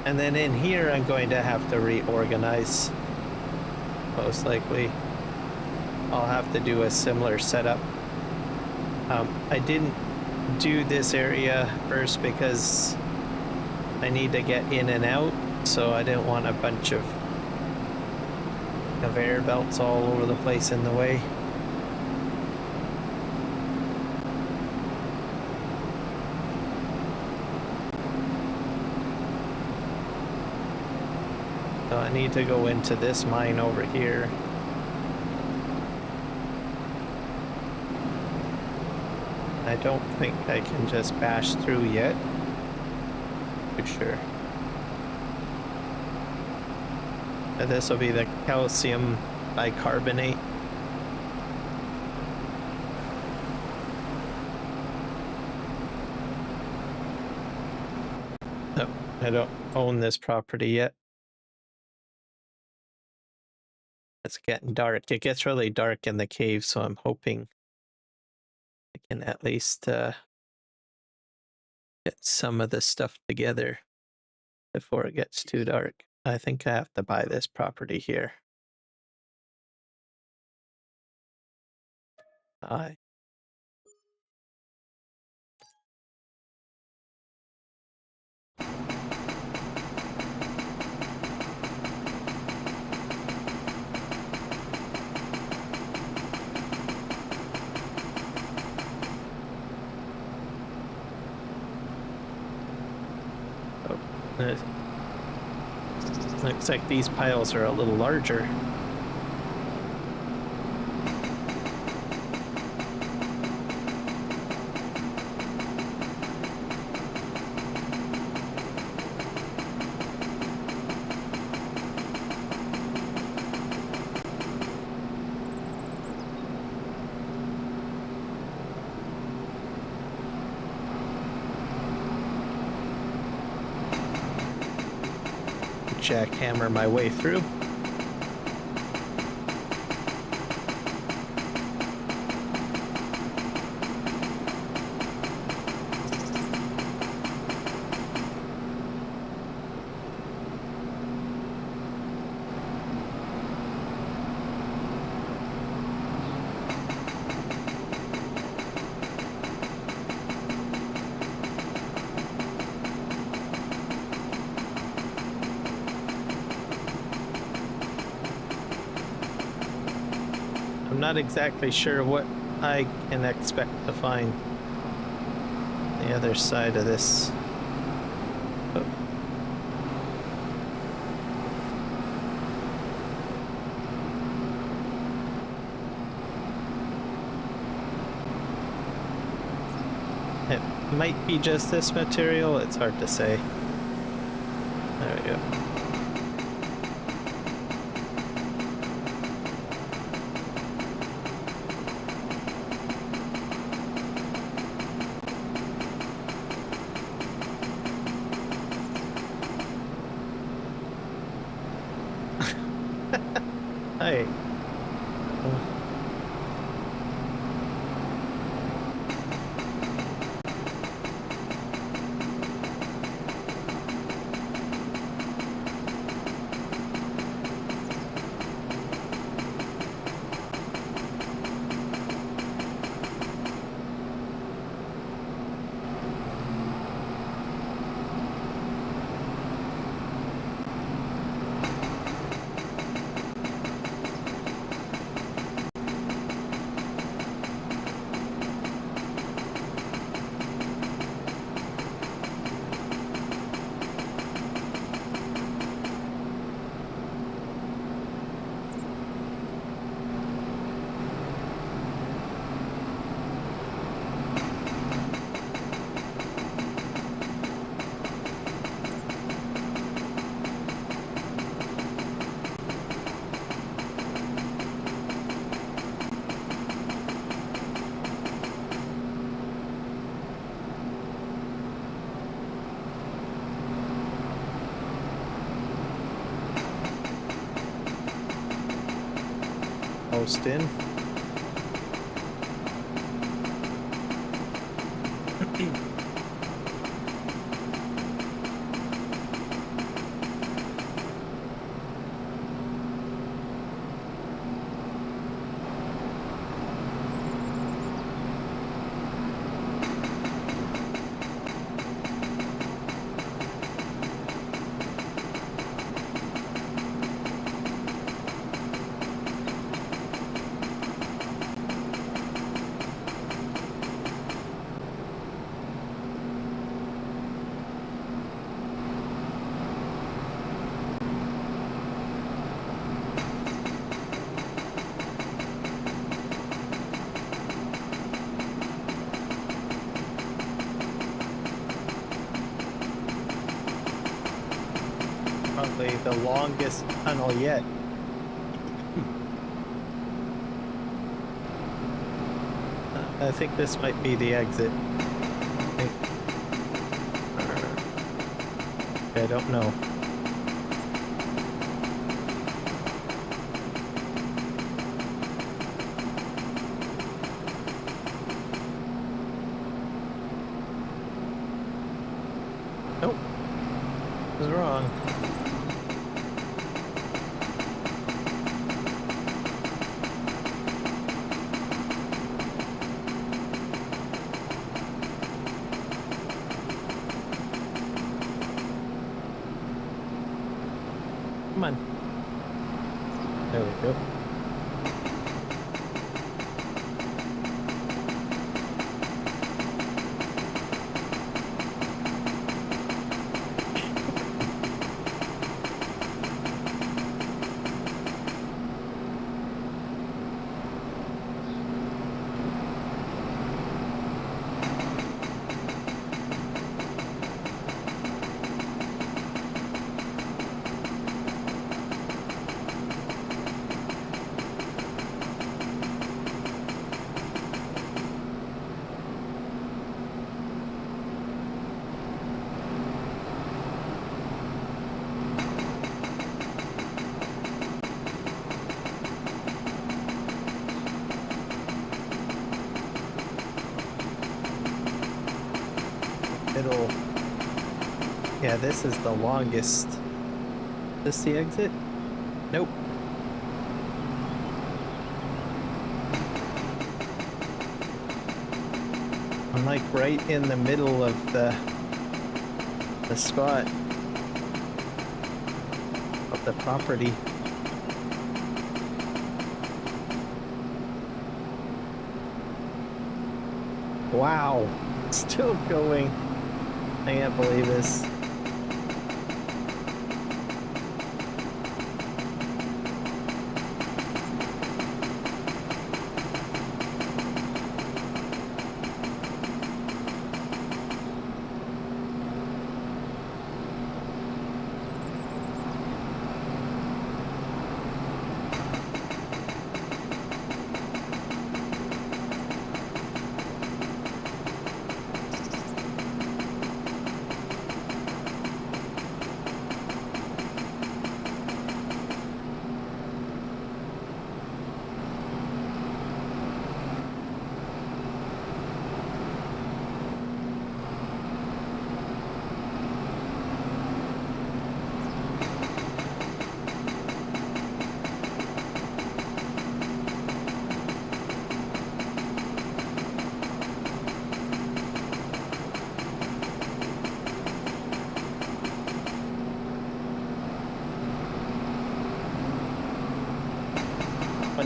And then in here, I'm going to have to reorganize. Most likely, I'll have to do a similar setup. I didn't do this area first because I need to get in and out, so I didn't want a bunch of conveyor belts all over the place in the way. So I need to go into this mine over here. I don't think I can just bash through yet. For sure. And this will be the calcium bicarbonate. Oh, I don't own this property yet. It's getting dark. It gets really dark in the cave, so I'm hoping I can at least get some of this stuff together before it gets too dark. I think I have to buy this property here. Buy. Looks like these piles are a little larger. Jackhammer my way through. I'm not exactly sure what I can expect to find the other side of this. Oh. It might be just this material, it's hard to say. There we go. Hey. almost in. Probably the longest tunnel yet. I think this might be the exit. I don't know. Nope. I was wrong. Come on. There we go. It'll... Yeah, this is the longest. Is this the exit? Nope. I'm like right in the middle of the spot of the property. Wow, still going. I can't believe this.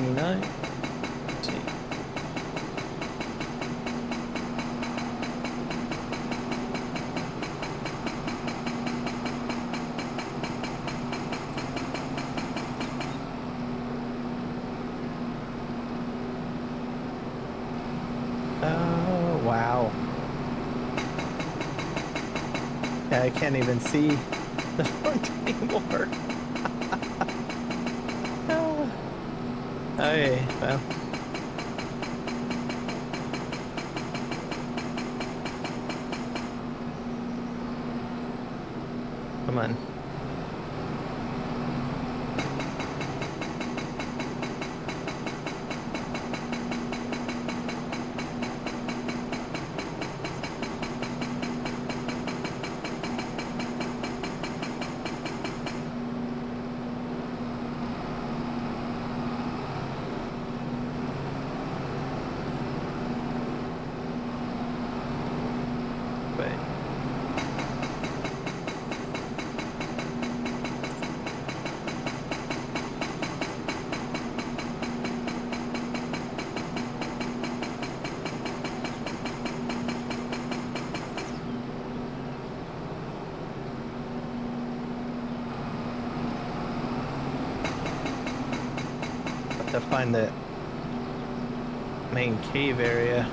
Let's see. Oh, wow. Yeah, I can't even see the front anymore. Okay, well. Come on. to find the main cave area.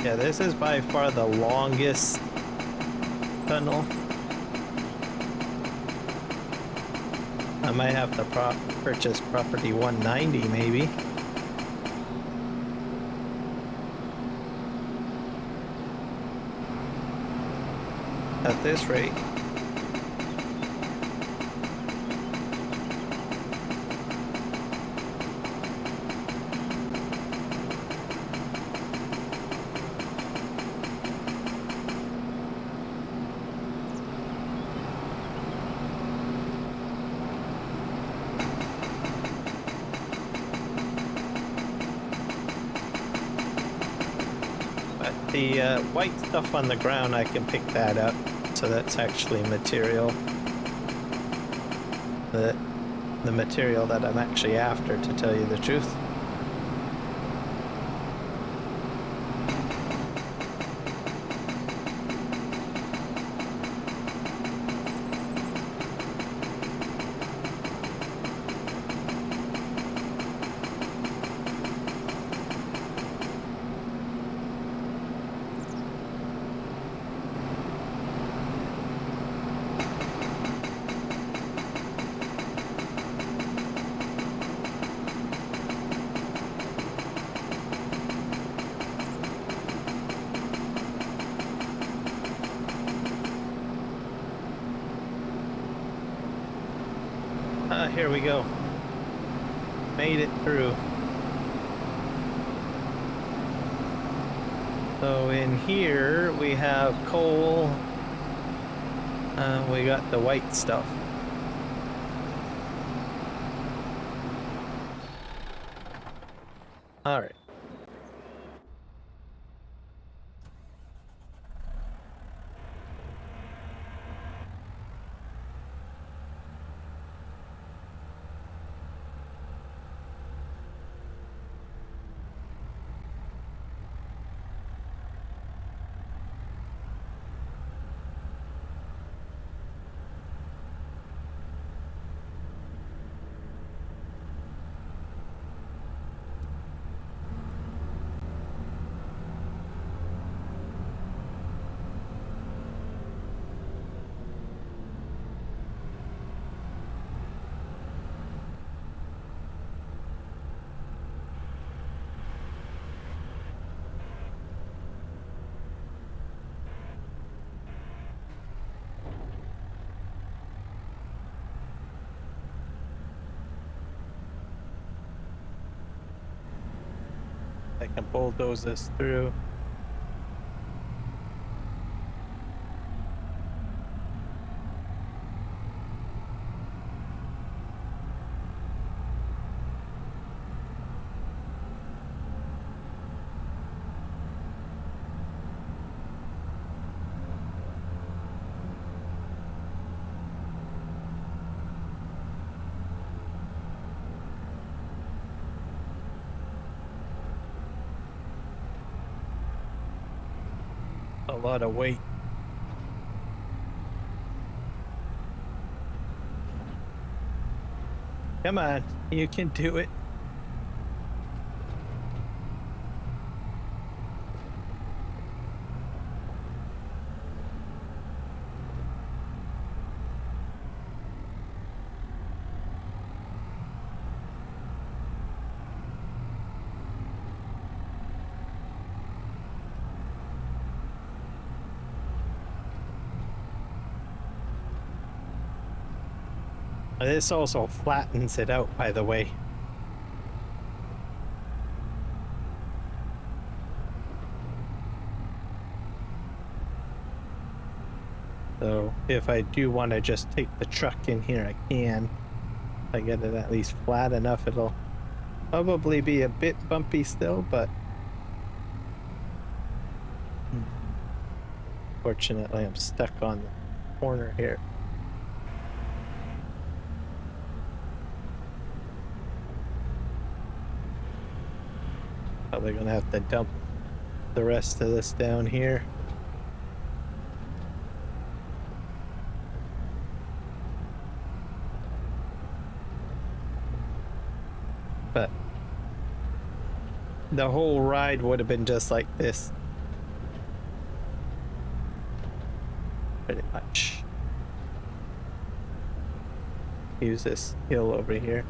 Yeah, this is by far the longest tunnel. I might have to purchase property 190 maybe. At this rate. The white stuff on the ground, I can pick that up, so that's actually material. The material that I'm actually after, to tell you the truth. Here we go. Made it through. So in here we have coal. We got the white stuff. All right. I can bulldoze this through. A lot of weight. Come on, you can do it. This also flattens it out, by the way. So if I do want to just take the truck in here, I can. If I get it at least flat enough, it'll Probably be a bit bumpy still, but fortunately I'm stuck on the corner here. Probably gonna have to dump the rest of this down here. But the whole ride would have been just like this. Pretty much. Use this hill over here.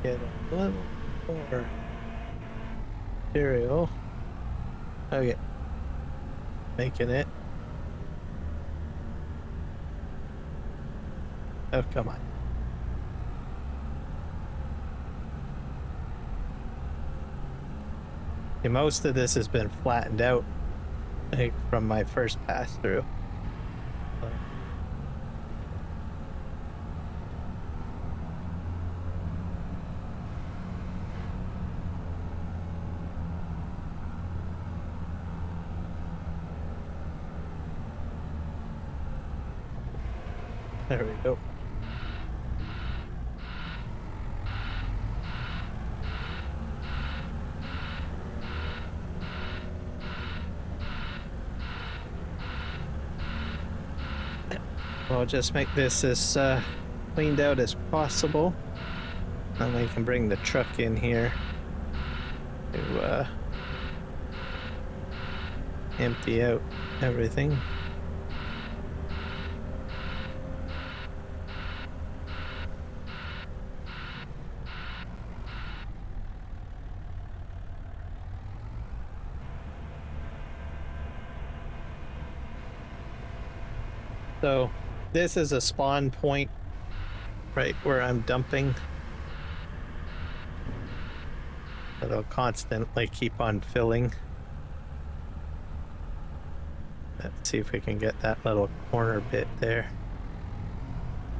get a little more material. Okay. Making it. Oh, come on. See, most of this has been flattened out, like, from my first pass through. There we go. I'll just make this as cleaned out as possible. Then we can bring the truck in here to empty out everything. So this is a spawn point right where I'm dumping. It'll constantly keep on filling. Let's see if we can get that little corner bit there.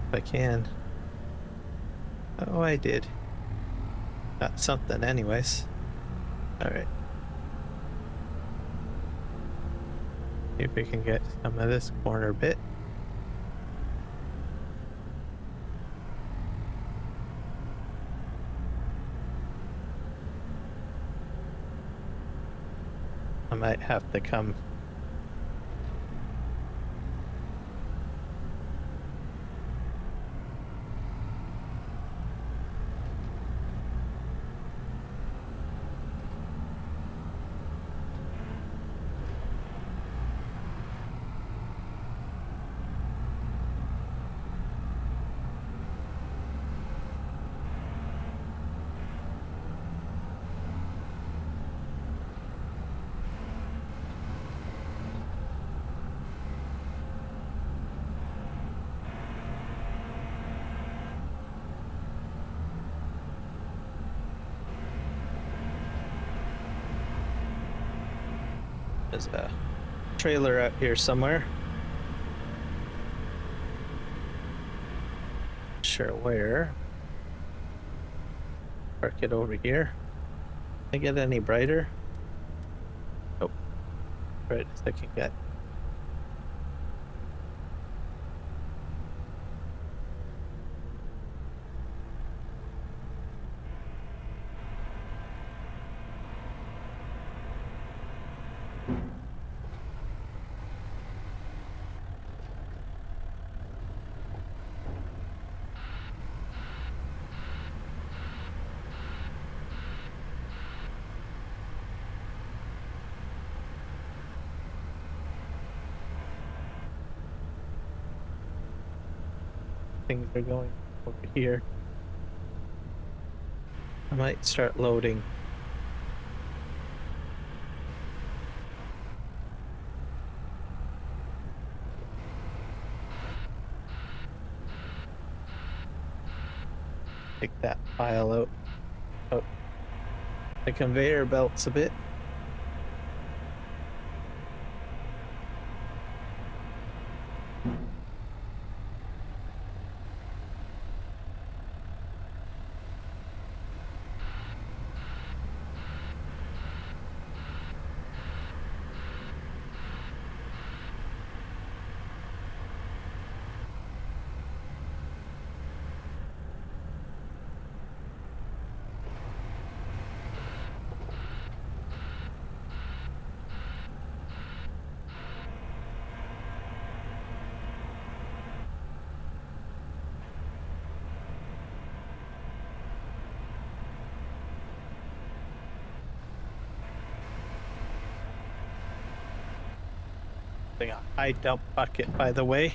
If I can. Oh, I did. Got something anyways. Alright. See if we can get some of this corner bit. I might have to come There's a trailer out here somewhere. Not sure where. Park it over here. Can I get any brighter? Oh, right as I can get. Things are going over here. I might start loading. Take that pile out. Oh, the conveyor belt's a bit. A high dump bucket, by the way.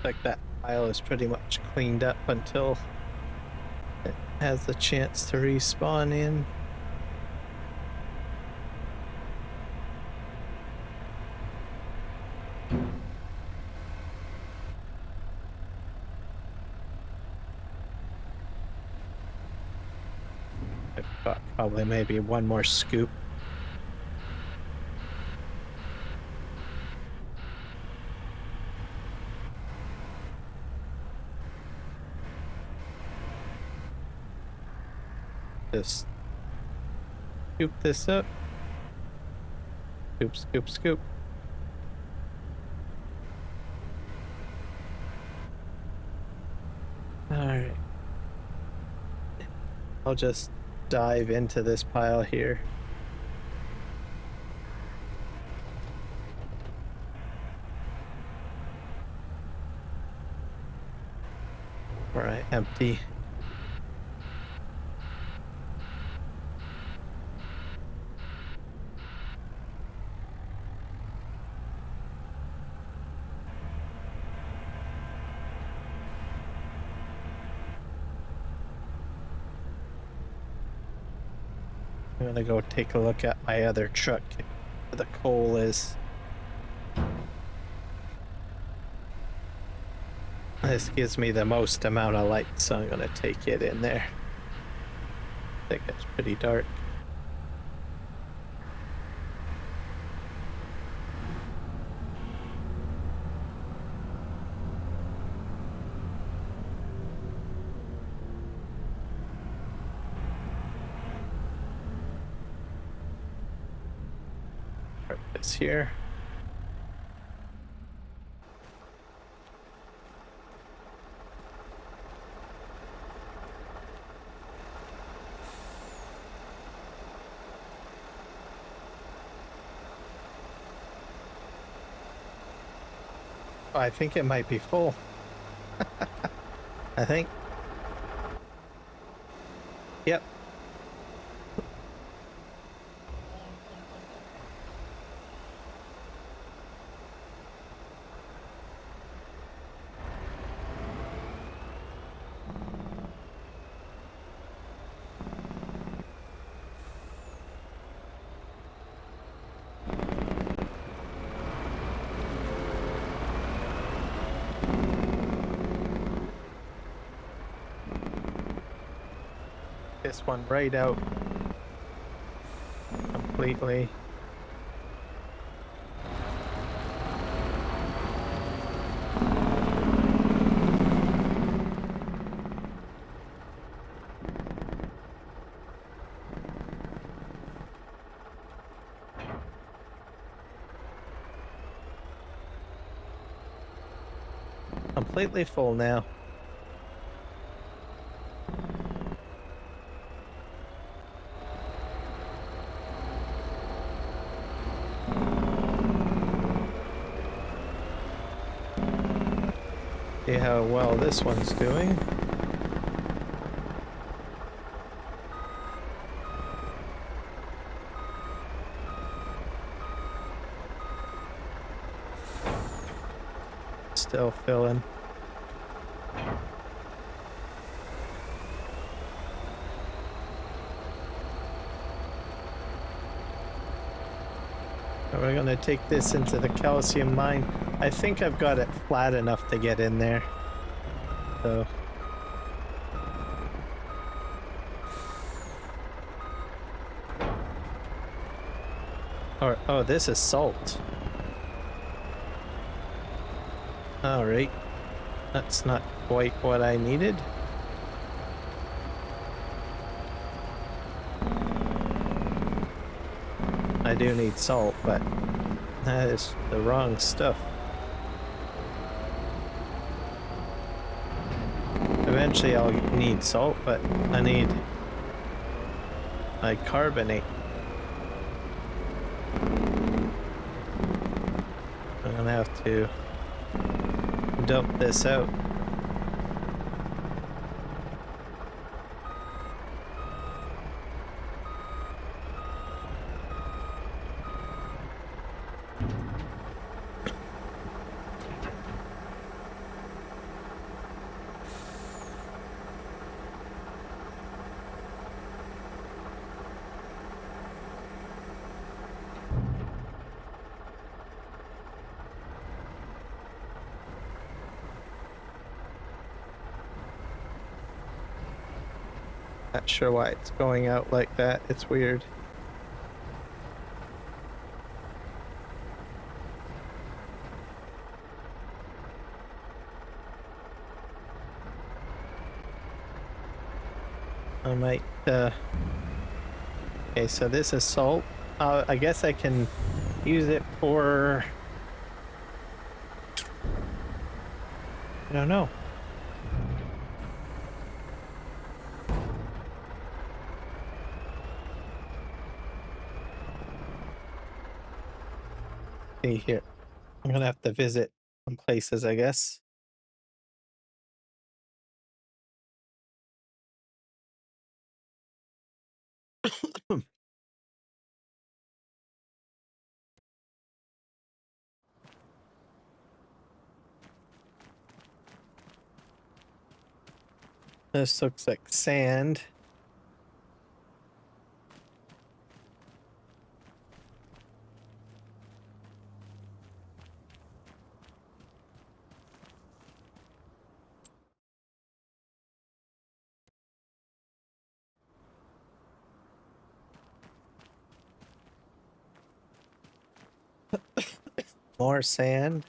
Like that pile is pretty much cleaned up until it has the chance to respawn in. I've got probably maybe one more scoop. Just scoop this up. Scoop, scoop, scoop. Alright. I'll just dive into this pile here. Where I empty. I'm gonna go take a look at my other truck where the coal is. This gives me the most amount of light, so I'm gonna take it in there. I think it's pretty dark. Park this here. Oh, I think it might be full. I think. Yep. This one right out completely. Completely full now. See how well this one's doing. Still filling. We're gonna take this into the calcium mine. I think I've got it flat enough to get in there. So. Or, oh, this is salt. Alright. That's not quite what I needed. I do need salt, but that is the wrong stuff. Eventually I'll need salt, but I need my carbonate. I'm gonna have to dump this out. Not sure why it's going out like that. It's weird. I might, okay, so this is salt. I guess I can use it for, I don't know. See here. I'm gonna have to visit some places, I guess. This looks like sand. More sand.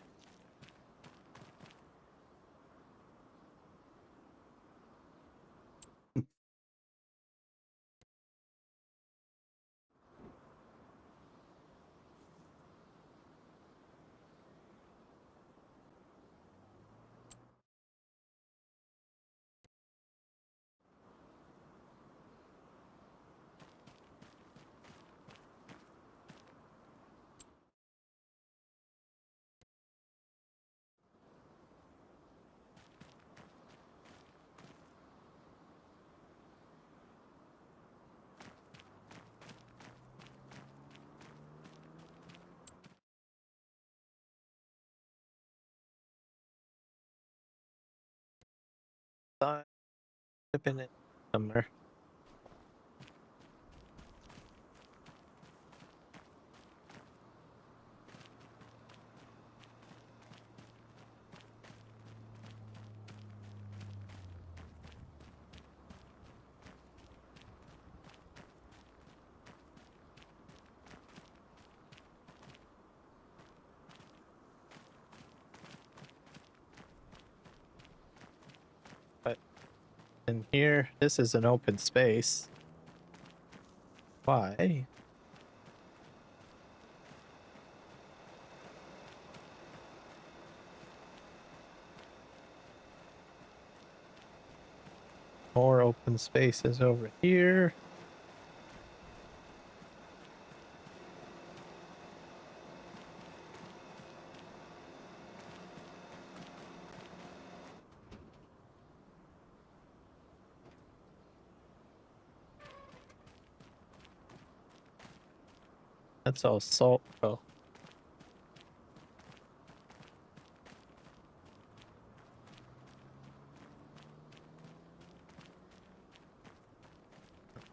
Thought I've been in somewhere. But in here, this is an open space. Why? More open spaces over here. That's all salt. Oh,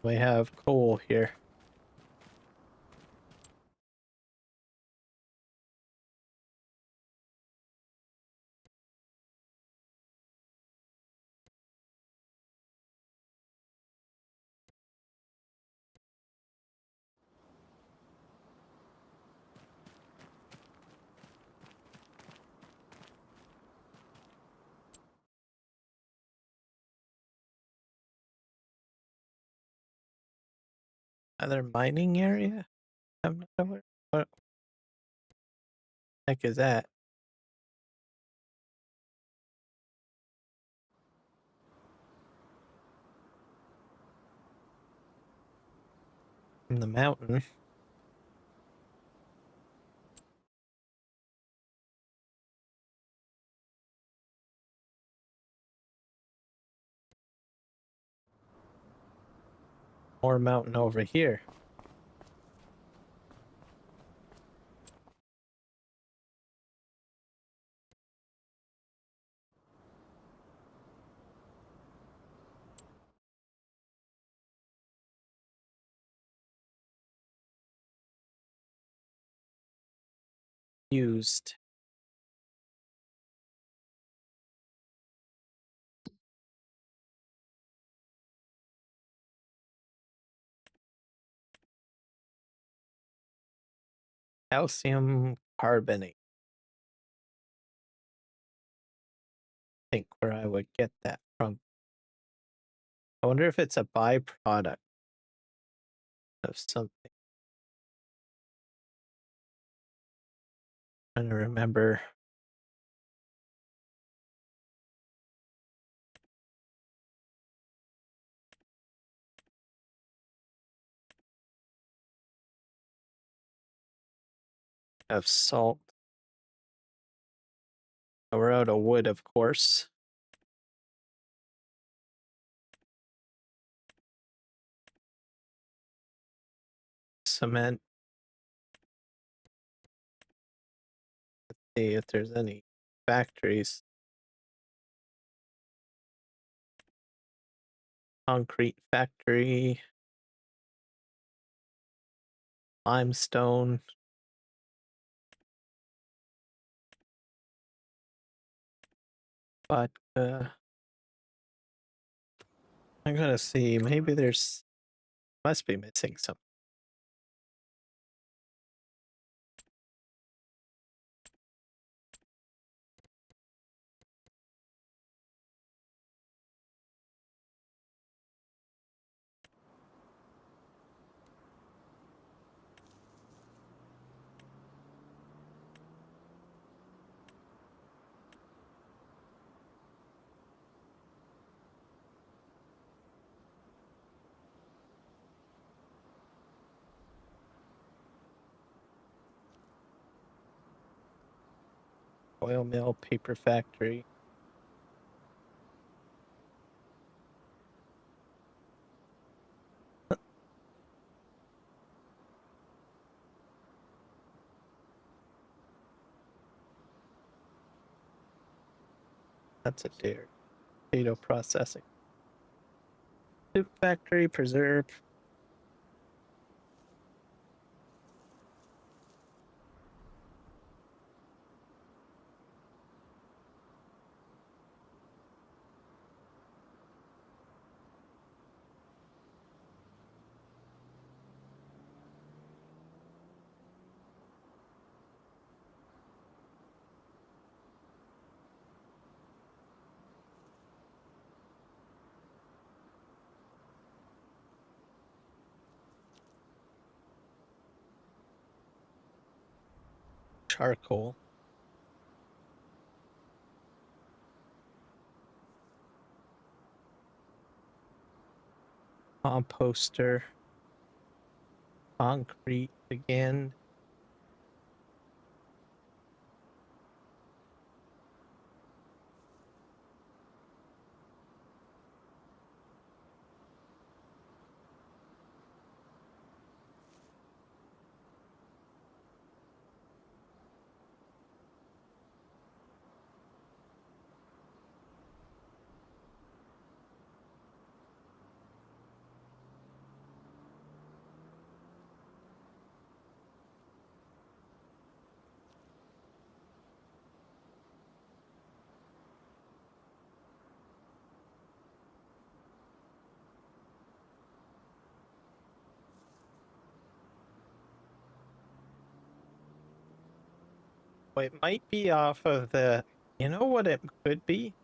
we have coal here. Other mining area? I'm not aware. What the heck is that? In the mountain. More mountain over here. Used. calcium carbonate. I think where I would get that from. I wonder if it's a byproduct of something. I'm trying to remember. Of salt. We're out of wood, of course. Cement. Let's see if there's any factories. Concrete factory. Limestone. But I gotta see. Maybe there's must be missing something. Oil mill, paper factory. That's a dairy. Potato processing. Soup factory, preserve. Charcoal. Composter. Concrete again. Well, it might be off of the. You know what it could be?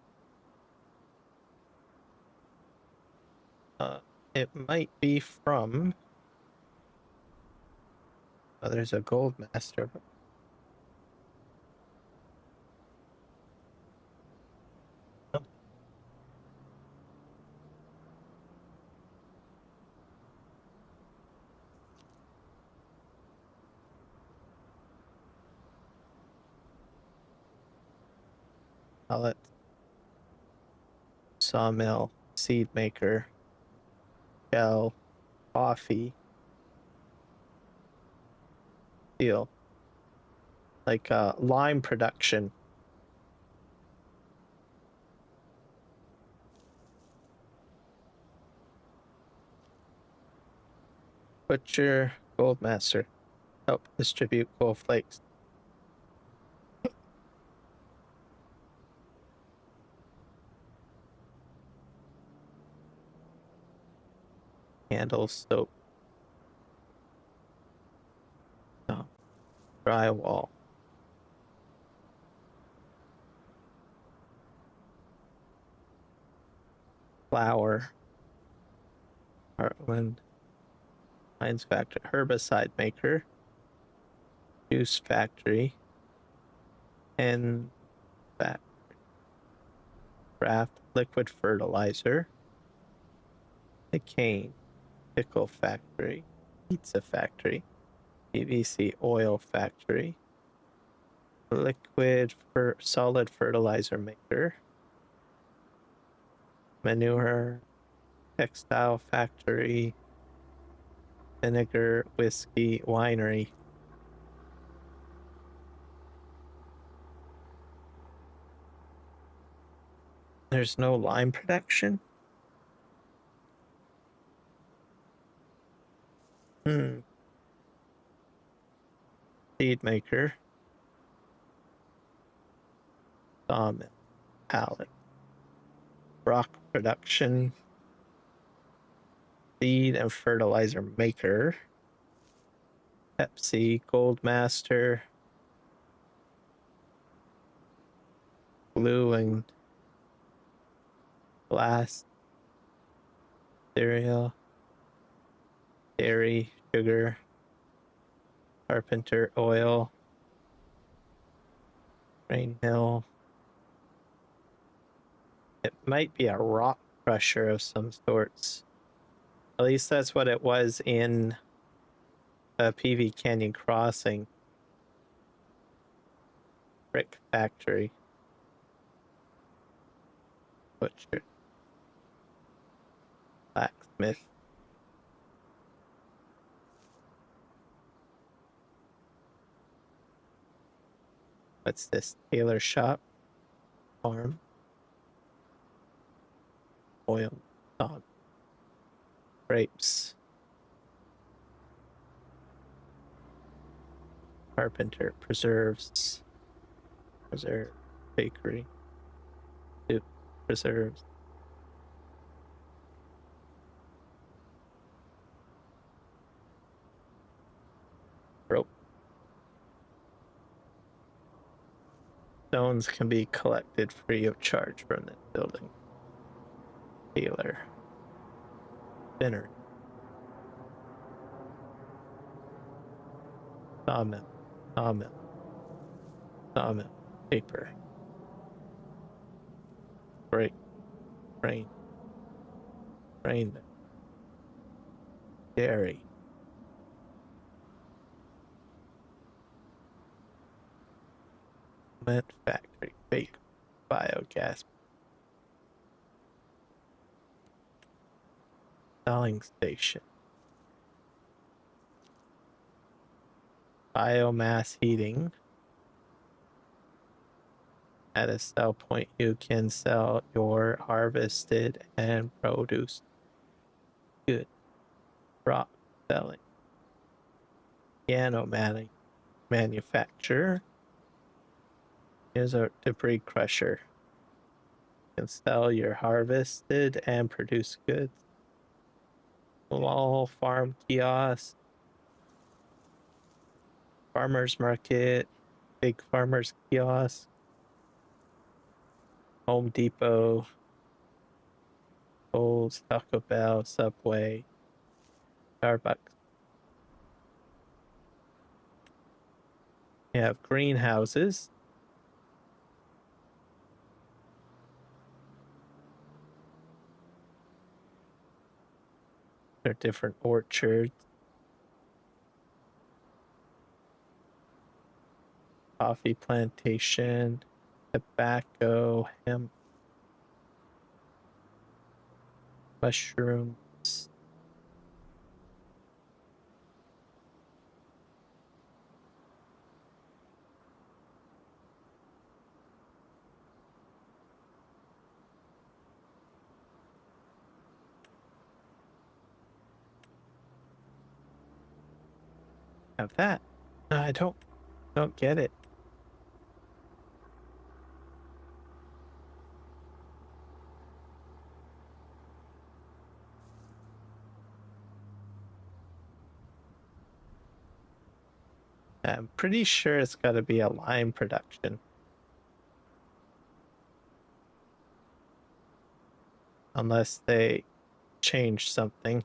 It might be from. Oh, there's a gold master. Pellet. Sawmill. Seed maker. Shell. Coffee. Steel. Like lime production. Butcher. Gold master. Help distribute gold flakes. Candles, soap. Oh, drywall, flour, Heartland, Mines Factory, herbicide maker, juice factory, and factory, craft liquid fertilizer, the cane, pickle factory, pizza factory, PVC oil factory, liquid for solid fertilizer maker, manure, textile factory, vinegar, whiskey, winery. There's no lime production? Seed maker. Sawmill. Pallet. Rock production. Seed and fertilizer maker. Pepsi. Gold master. Glue and glass. Cereal. Dairy. Sugar. Carpenter oil. Grain mill. It might be a rock crusher of some sorts. At least that's what it was in PV Canyon Crossing. Brick factory. Butcher. Blacksmith. What's this? Tailor shop. Farm. Oil. Dog. Grapes. Carpenter. Preserves. Preserve. Bakery. Soup. Preserves. Rope. Stones can be collected free of charge from this building. Tailor. Spinner. Sawmill. Sawmill. Sawmill. Paper. Grain. Grain. Grain. Dairy. Cement factory. Bake. Biogas. Selling station. Biomass heating. At a sell point, you can sell your harvested and produce good crop selling. Piano manufacturer is a debris crusher. You can sell your harvested and produce goods. Small farm kiosk. Farmers market. Big farmers kiosk. Home Depot. Kohl's, Taco Bell, Subway, Starbucks. You have greenhouses. There are different orchards. Coffee plantation, tobacco, hemp, mushrooms. Have that. I don't get it. I'm pretty sure it's got to be a lime production. Unless they change something.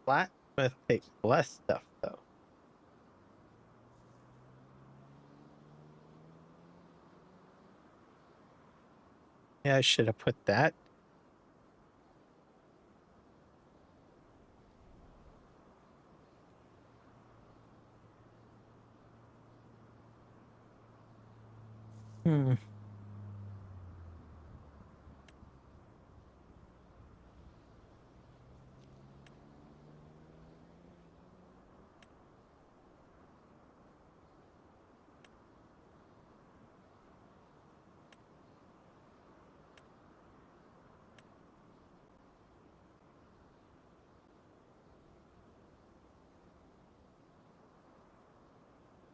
Blacksmith takes less stuff though. Yeah, I should have put that. Hmm.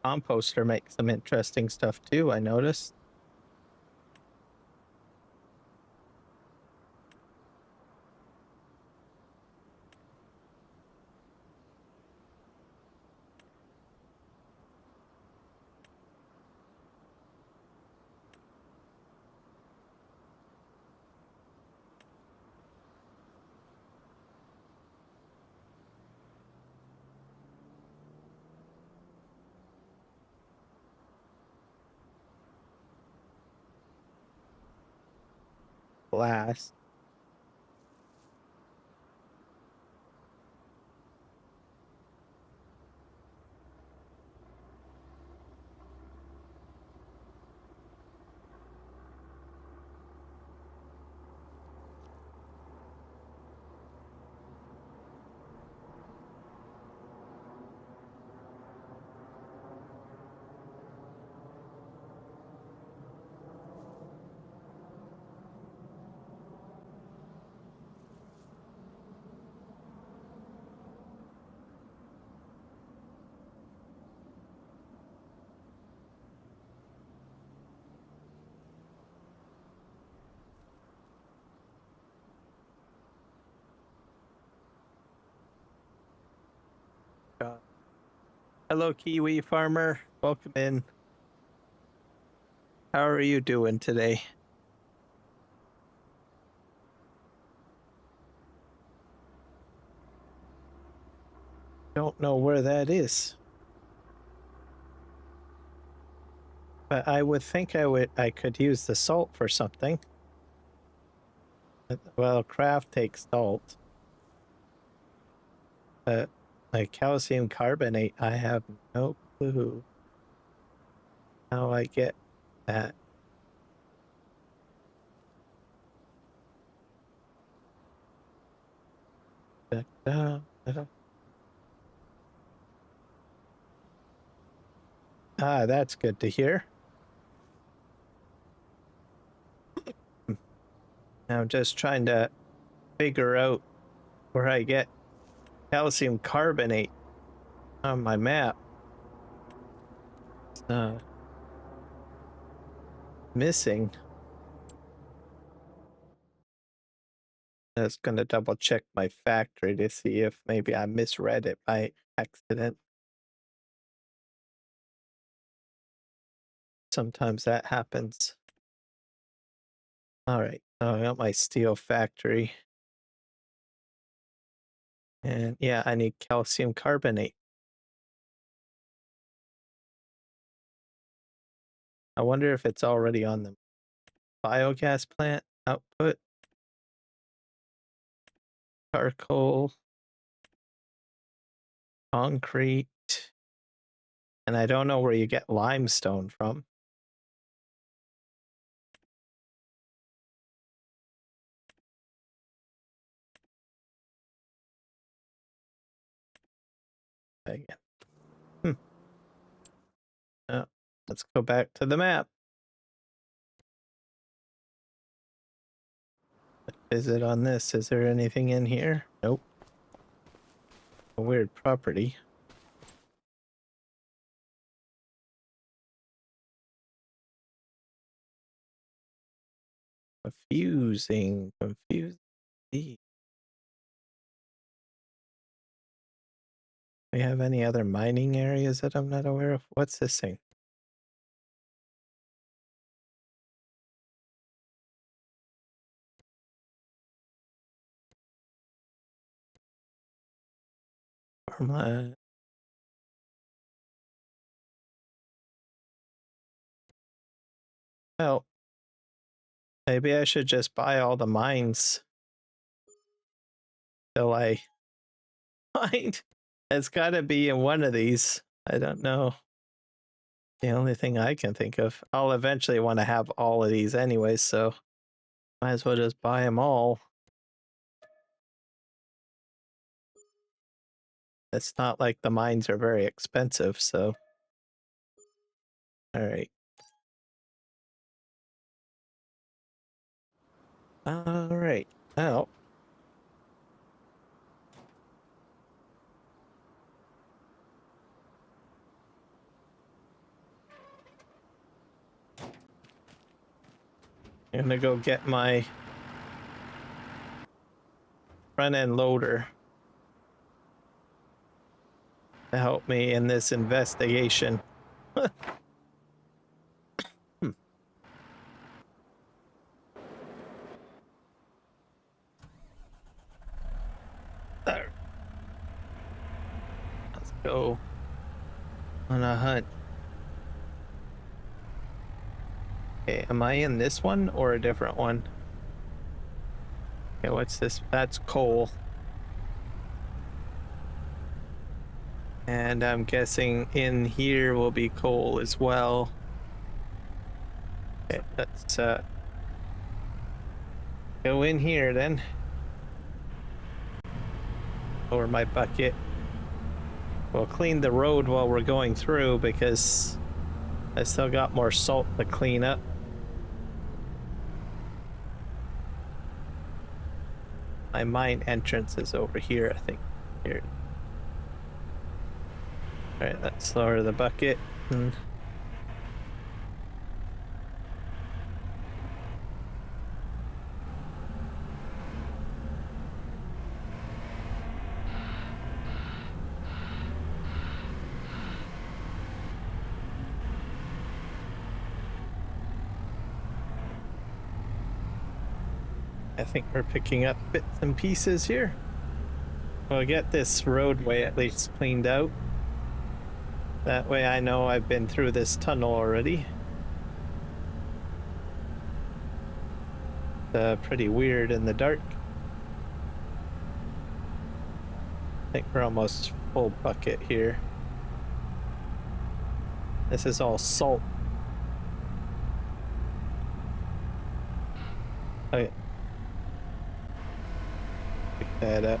Composter makes some interesting stuff too, I noticed. Glass. Hello, Kiwi farmer. Welcome in. How are you doing today? Don't know where that is. But I would think I could use the salt for something. Well, craft takes salt. But like calcium carbonate, I have no clue how I get that. Ah, that's good to hear. I'm just trying to figure out where I get calcium carbonate on my map. It's missing. I was gonna double check my factory to see if maybe I misread it by accident. Sometimes that happens. All right, so I got my steel factory. And yeah, I need calcium carbonate. I wonder if it's already on the biogas plant output. Charcoal. Concrete. And I don't know where you get limestone from. again. Oh, let's go back to the map. Visit on this. Is there anything in here? Nope. A weird property. Confusing. We have any other mining areas that I'm not aware of? What's this thing? Farmland. Well, maybe I should just buy all the mines till I find. It's got to be in one of these. I don't know. The only thing I can think of. I'll eventually want to have all of these anyway, so might as well just buy them all. It's not like the mines are very expensive, so. Alright. Alright. Now. I'm gonna go get my front end loader to help me in this investigation. There. Let's go on a hunt. Okay, am I in this one or a different one? Okay, what's this? That's coal. And I'm guessing in here will be coal as well. Okay, let's go in here then. Over my bucket. We'll clean the road while we're going through because I still got more salt to clean up. My mine entrance is over here, I think. Here. Alright, let's lower the bucket. I think we're picking up bits and pieces here. We'll get this roadway at least cleaned out. That way I know I've been through this tunnel already. Pretty weird in the dark. I think we're almost full bucket here. This is all salt. Okay. Pick that up.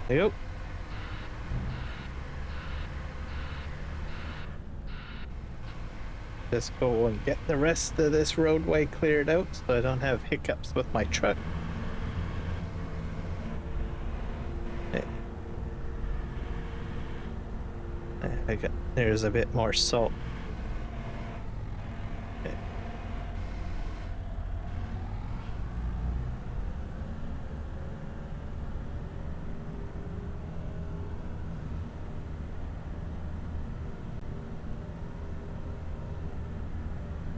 Yep. Just go and get the rest of this roadway cleared out so I don't have hiccups with my truck. There's a bit more salt. Okay.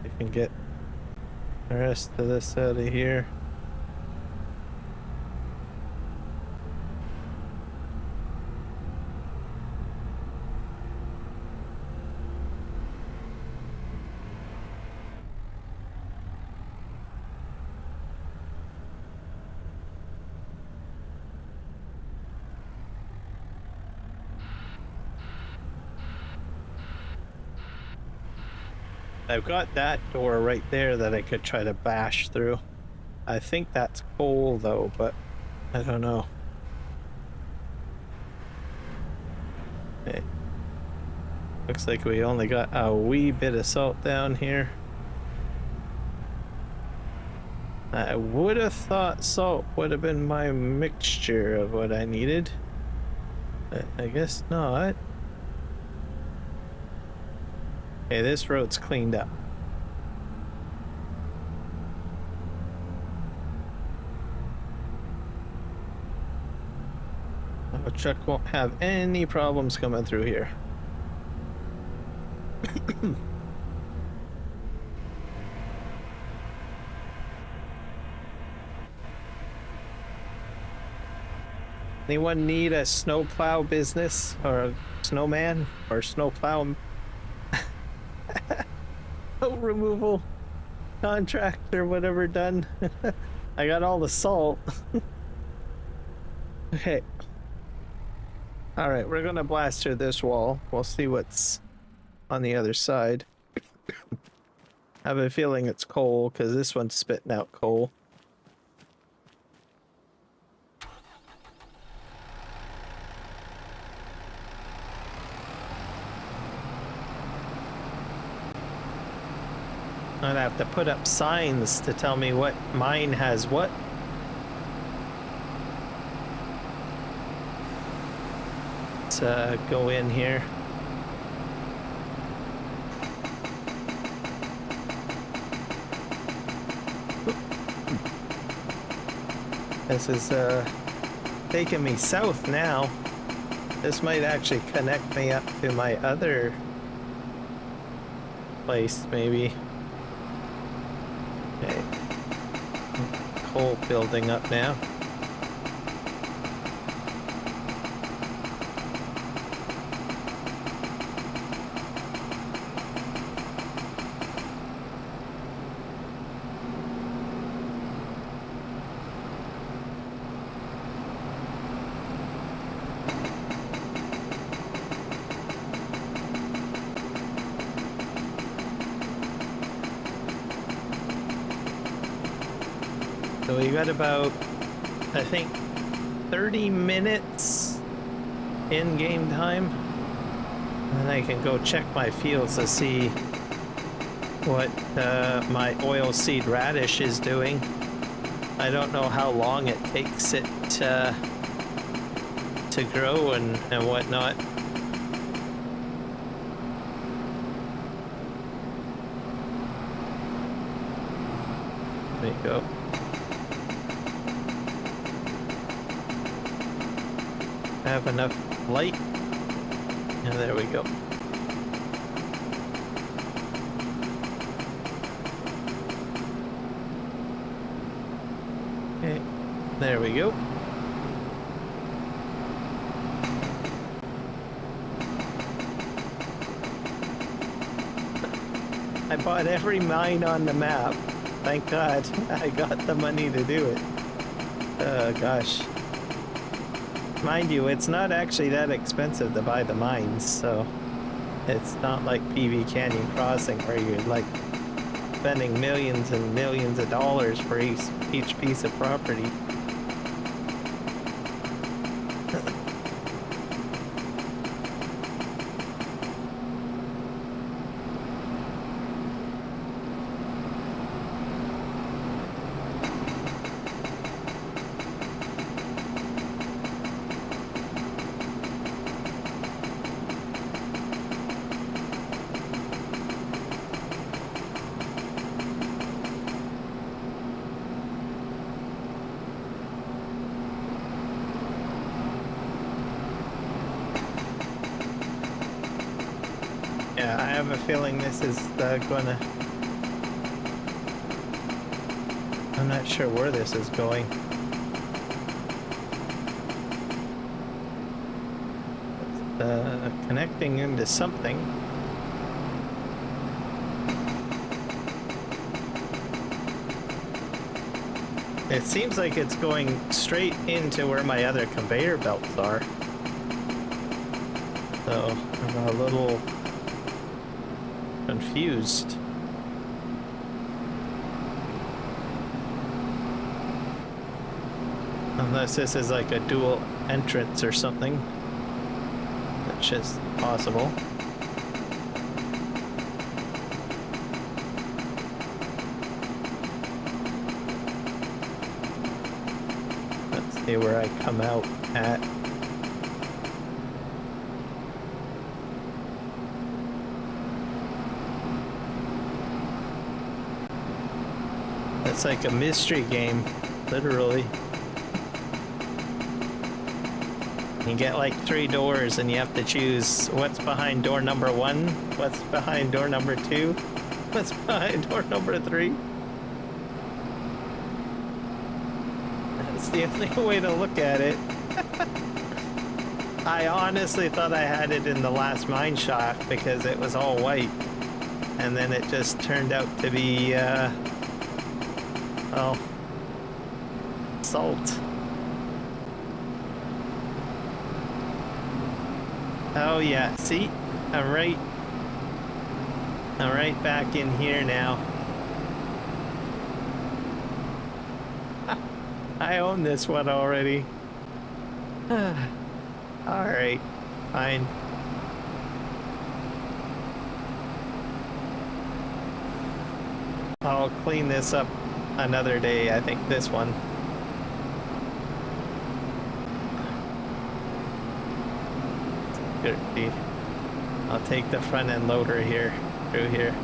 I can get the rest of this out of here. I've got that door right there that I could try to bash through. I think that's coal though, but I don't know. Okay. Looks like we only got a wee bit of salt down here. I would have thought salt would have been my mixture of what I needed. But I guess not. Okay, this road's cleaned up. The truck won't have any problems coming through here. Anyone need a snowplow business or a snowman or snowplow snow removal contract or whatever done? I got all the salt. Okay. All right, we're gonna blast through this wall. We'll see what's on the other side. I have a feeling it's coal because this one's spitting out coal. I'd have to put up signs to tell me what mine has what. Let's go in here. This is taking me south now. This might actually connect me up to my other place, maybe. Okay. Coal building up now. So we got about, I think, 30 minutes in game time. And I can go check my fields to see what my oilseed radish is doing. I don't know how long it takes it to grow and whatnot. There you go. Have enough light, and there we go. Okay, there we go. I bought every mine on the map. Thank God I got the money to do it. Oh gosh. Mind you, it's not actually that expensive to buy the mines, so it's not like PV Canyon Crossing where you're like spending millions and millions of dollars for each piece of property. Yeah, I have a feeling this is gonna... I'm not sure where this is going. It's connecting into something. It seems like it's going straight into where my other conveyor belts are. So I'm a little confused. Unless this is like a dual entrance or something, which is possible. Let's see where I come out at. It's like a mystery game, literally. You get like 3 doors and you have to choose what's behind door number 1, what's behind door number 2, what's behind door number 3. That's the only way to look at it. I honestly thought I had it in the last mine shaft because it was all white. And then it just turned out to be, well, salt. Oh yeah, see? I'm right back in here now. I own this one already. Alright, fine. I'll clean this up another day, I think this one. I'll take the front end loader here, through here.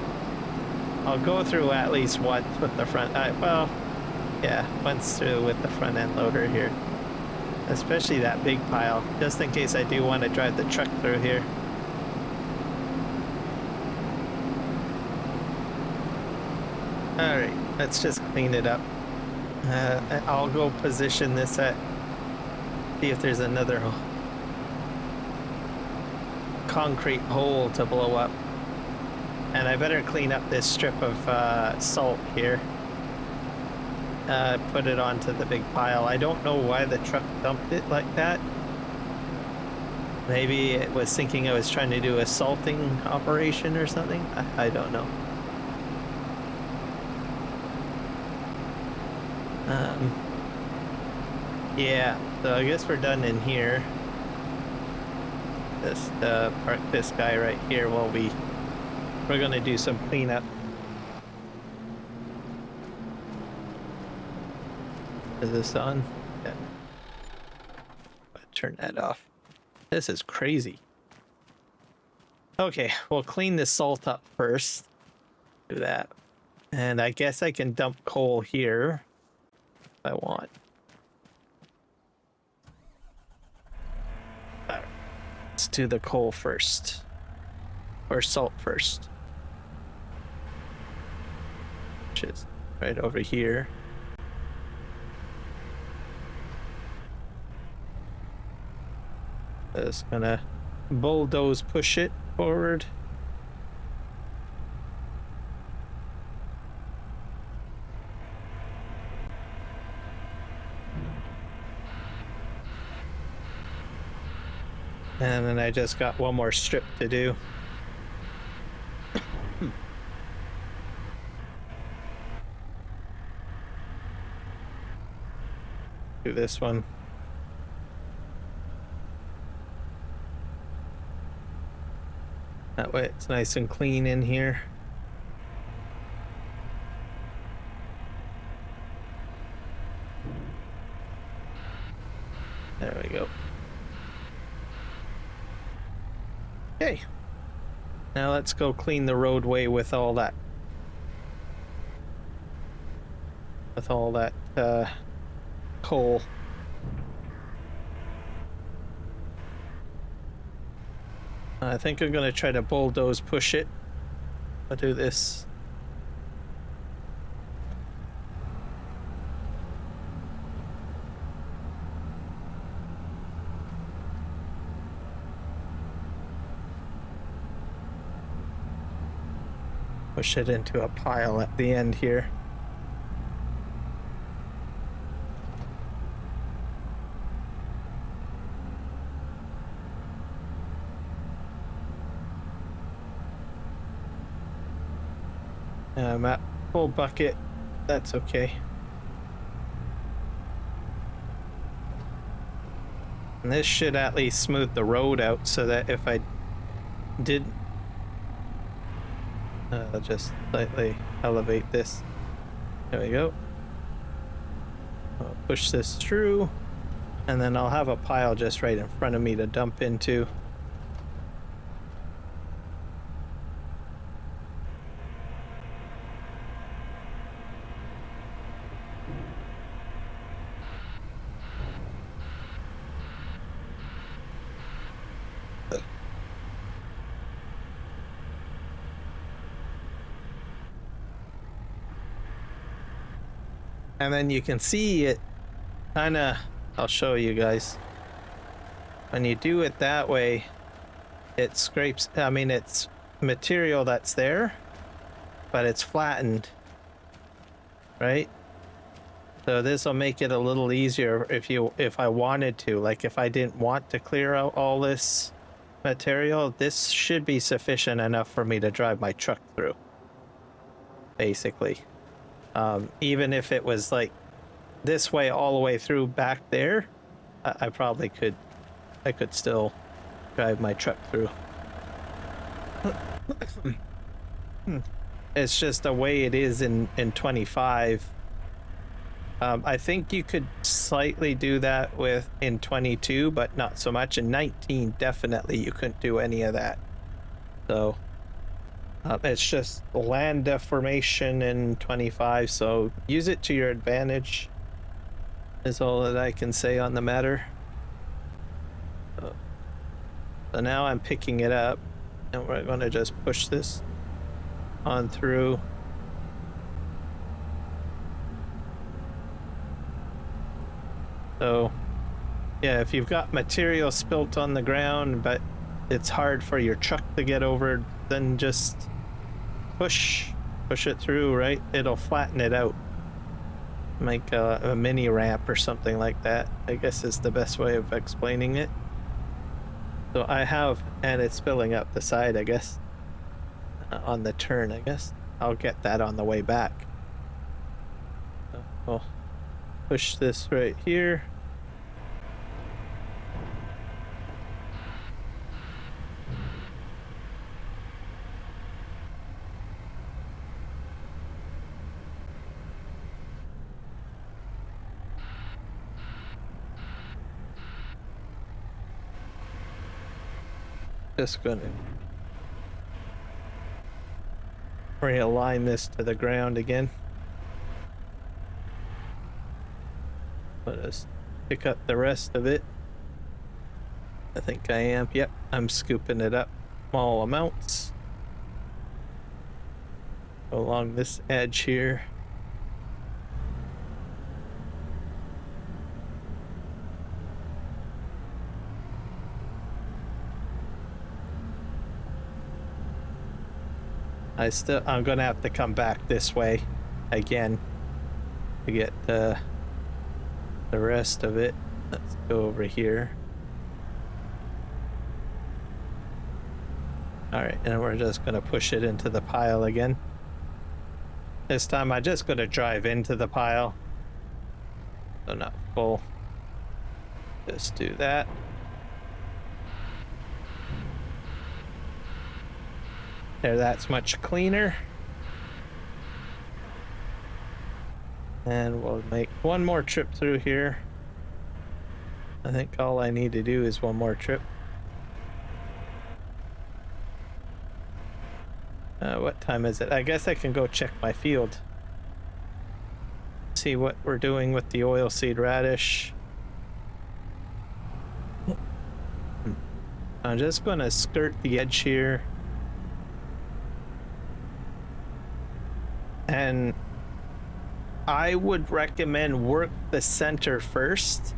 I'll go through at least once with the front, well, yeah, once through with the front end loader here. Especially that big pile, just in case I do want to drive the truck through here. Alright, let's just clean it up. I'll go position this at, see if there's another concrete hole to blow up. And I better clean up this strip of salt here. Put it onto the big pile. I don't know why the truck dumped it like that. Maybe it was thinking I was trying to do a salting operation or something. I don't know. Yeah, so I guess we're done in here. Just park this guy right here while we're gonna do some cleanup. Is this on? Yeah. Turn that off. This is crazy. Okay, we'll clean this salt up first. Do that. And I guess I can dump coal here if I want. Let's do the coal first. Or salt first. Which is right over here. Just gonna bulldoze push it forward. And then I just got one more strip to do. Do this one. That way it's nice and clean in here. There we go. Okay. Now let's go clean the roadway with all that. With all that coal. I think I'm gonna try to bulldoze push it. I'll do this. Push it into a pile at the end here. I'm at full bucket. That's okay. And this should at least smooth the road out so that if I did just slightly elevate this. There we go. I'll push this through, and then I'll have a pile just right in front of me to dump into. And then you can see it kind of, I'll show you guys. When you do it that way, it scrapes, I mean, it's material that's there, but it's flattened, right? So this will make it a little easier if I wanted to. Like if I didn't want to clear out all this material, this should be sufficient enough for me to drive my truck through, basically. Even if it was like this way all the way through back there, I probably could, I could still drive my truck through. It's just the way it is in 25. I think you could slightly do that in 22, but not so much. In 19, definitely you couldn't do any of that. So it's just land deformation in 25, so use it to your advantage is all that I can say on the matter. So now I'm picking it up, and we're going to just push this on through. So yeah, if you've got material spilt on the ground but it's hard for your truck to get over, then just push it through, right? It'll flatten it out, make a mini ramp or something like that, I guess is the best way of explaining it. So I have, and it's spilling up the side, I guess, on the turn, I guess. I'll get that on the way back. So we'll push this right here. Just gonna realign this to the ground again. Let us pick up the rest of it. I think I am. Yep, I'm scooping it up small amounts along this edge here. I'm gonna have to come back this way again to get the rest of it. Let's go over here. All right, and we're just gonna push it into the pile again. This time I'm just gonna drive into the pile, so not full. Just do that. There, that's much cleaner. And we'll make one more trip through here. I think all I need to do is one more trip. What time is it? I guess I can go check my field. See what we're doing with the oilseed radish. I'm just going to skirt the edge here. And I would recommend work the center first.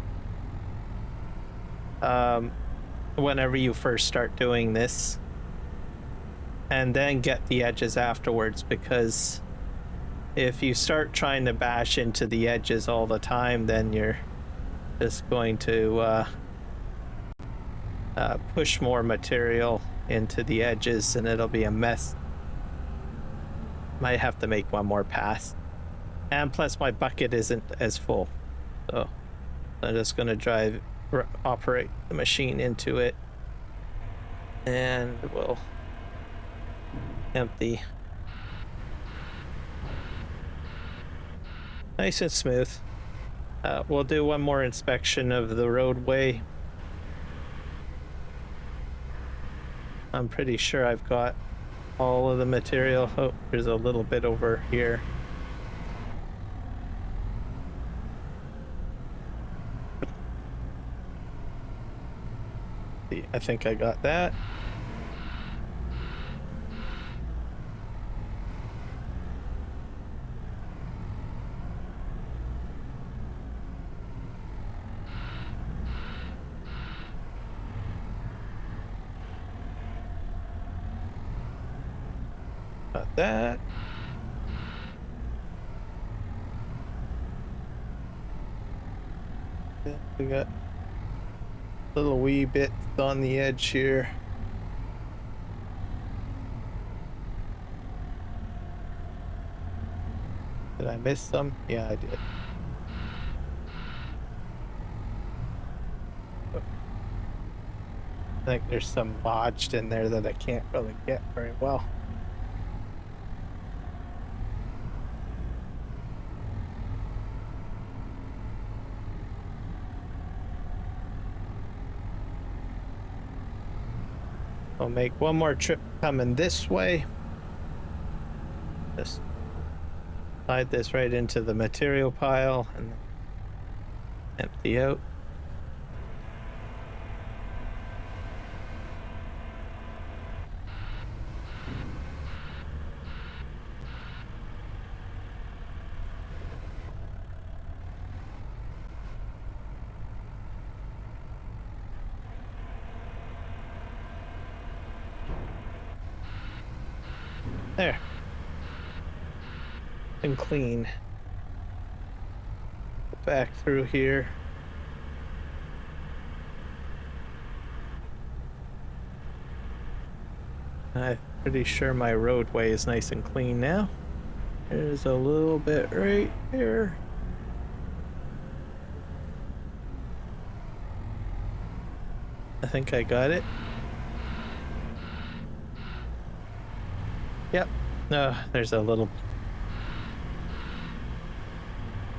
Whenever you first start doing this. And then get the edges afterwards, because if you start trying to bash into the edges all the time, then you're just going to push more material into the edges and it'll be a mess. Might have to make one more pass. And plus my bucket isn't as full. So I'm just gonna drive operate the machine into it, and we'll empty. Nice and smooth. We'll do one more inspection of the roadway. I'm pretty sure I've got all of the material. Oh, there's a little bit over here. I think I got that. Got that. We got little wee bits on the edge here. Did I miss some? Yeah, I did. I think there's some lodged in there that I can't really get very well. I'll make one more trip coming this way. Just slide this right into the material pile and empty out. There. And clean. Back through here. I'm pretty sure my roadway is nice and clean now. There's a little bit right here. I think I got it. Yep. No, there's a little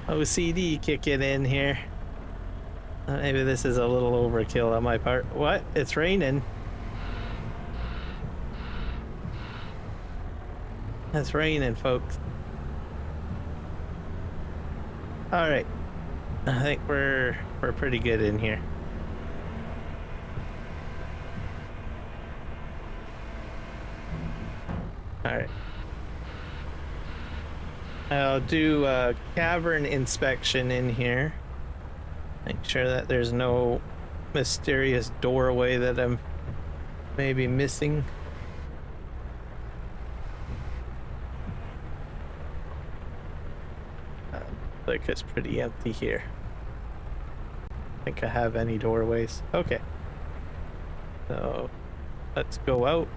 OCD kicking in here. Maybe this is a little overkill on my part. What? It's raining. It's raining, folks. All right. I think we're pretty good in here. All right. I'll do a cavern inspection in here. Make sure that there's no mysterious doorway that I'm maybe missing. Like it's pretty empty here. I think I have any doorways. Okay. So let's go out.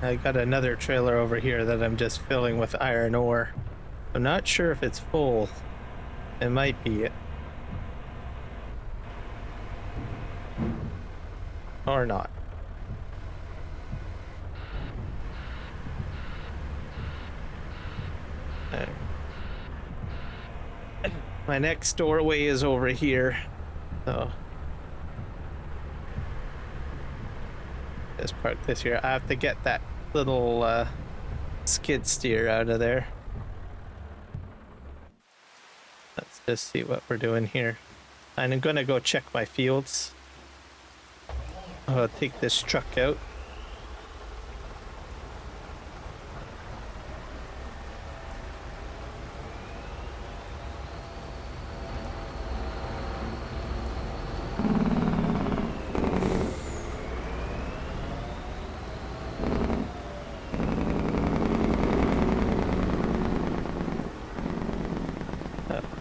I got another trailer over here that I'm just filling with iron ore. I'm not sure if it's full. It might be it. Or not. My next doorway is over here. So just park this here. I have to get that little skid steer out of there. Let's just see what we're doing here. I'm gonna go check my fields. I'll take this truck out.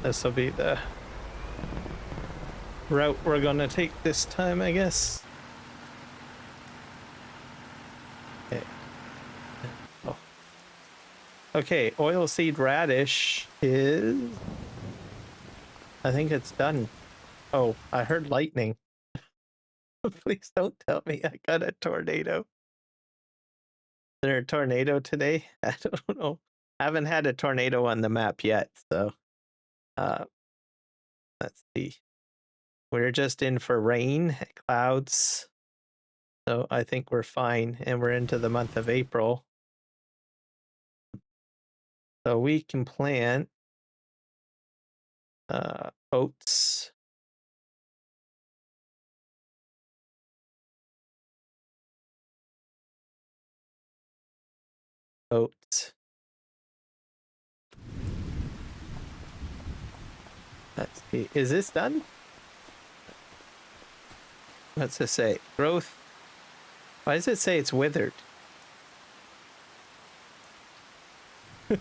This will be the route we're gonna take this time, I guess. Okay. Oh. Okay, oilseed radish is... I think it's done. Oh, I heard lightning. Please don't tell me I got a tornado. Is there a tornado today? I don't know. I haven't had a tornado on the map yet, so let's see. We're just in for rain, clouds. So I think we're fine, and we're into the month of April. So we can plant oats. Oats. Let's see. Is this done? What's this say? Growth. Why does it say it's withered? I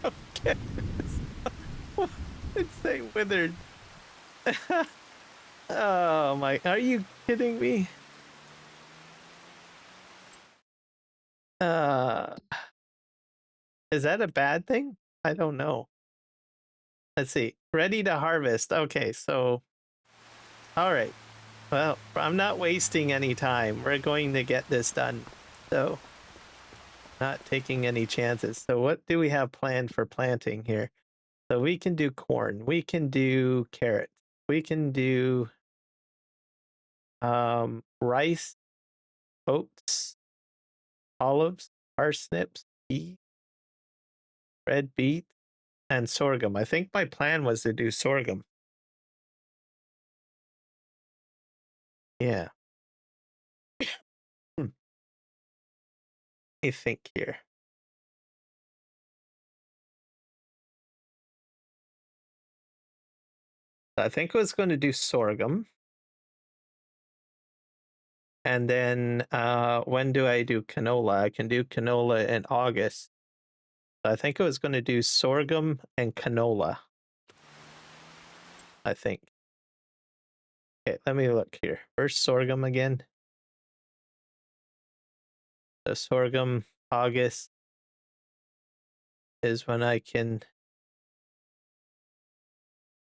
don't get this. Why did it say withered? Oh my, are you kidding me? Is that a bad thing? I don't know. Let's see. Ready to harvest. Okay, so all right. Well, I'm not wasting any time. We're going to get this done. So not taking any chances. So what do we have planned for planting here? So we can do corn. We can do carrots. We can do rice, oats, olives, parsnips, peas, red beet, and sorghum. I think my plan was to do sorghum. Yeah. I think here. I think I was going to do sorghum. And then when do I do canola? I can do canola in August. So I think I was going to do sorghum and canola. I think. Okay, let me look here. Where's sorghum again? The sorghum, August is when I can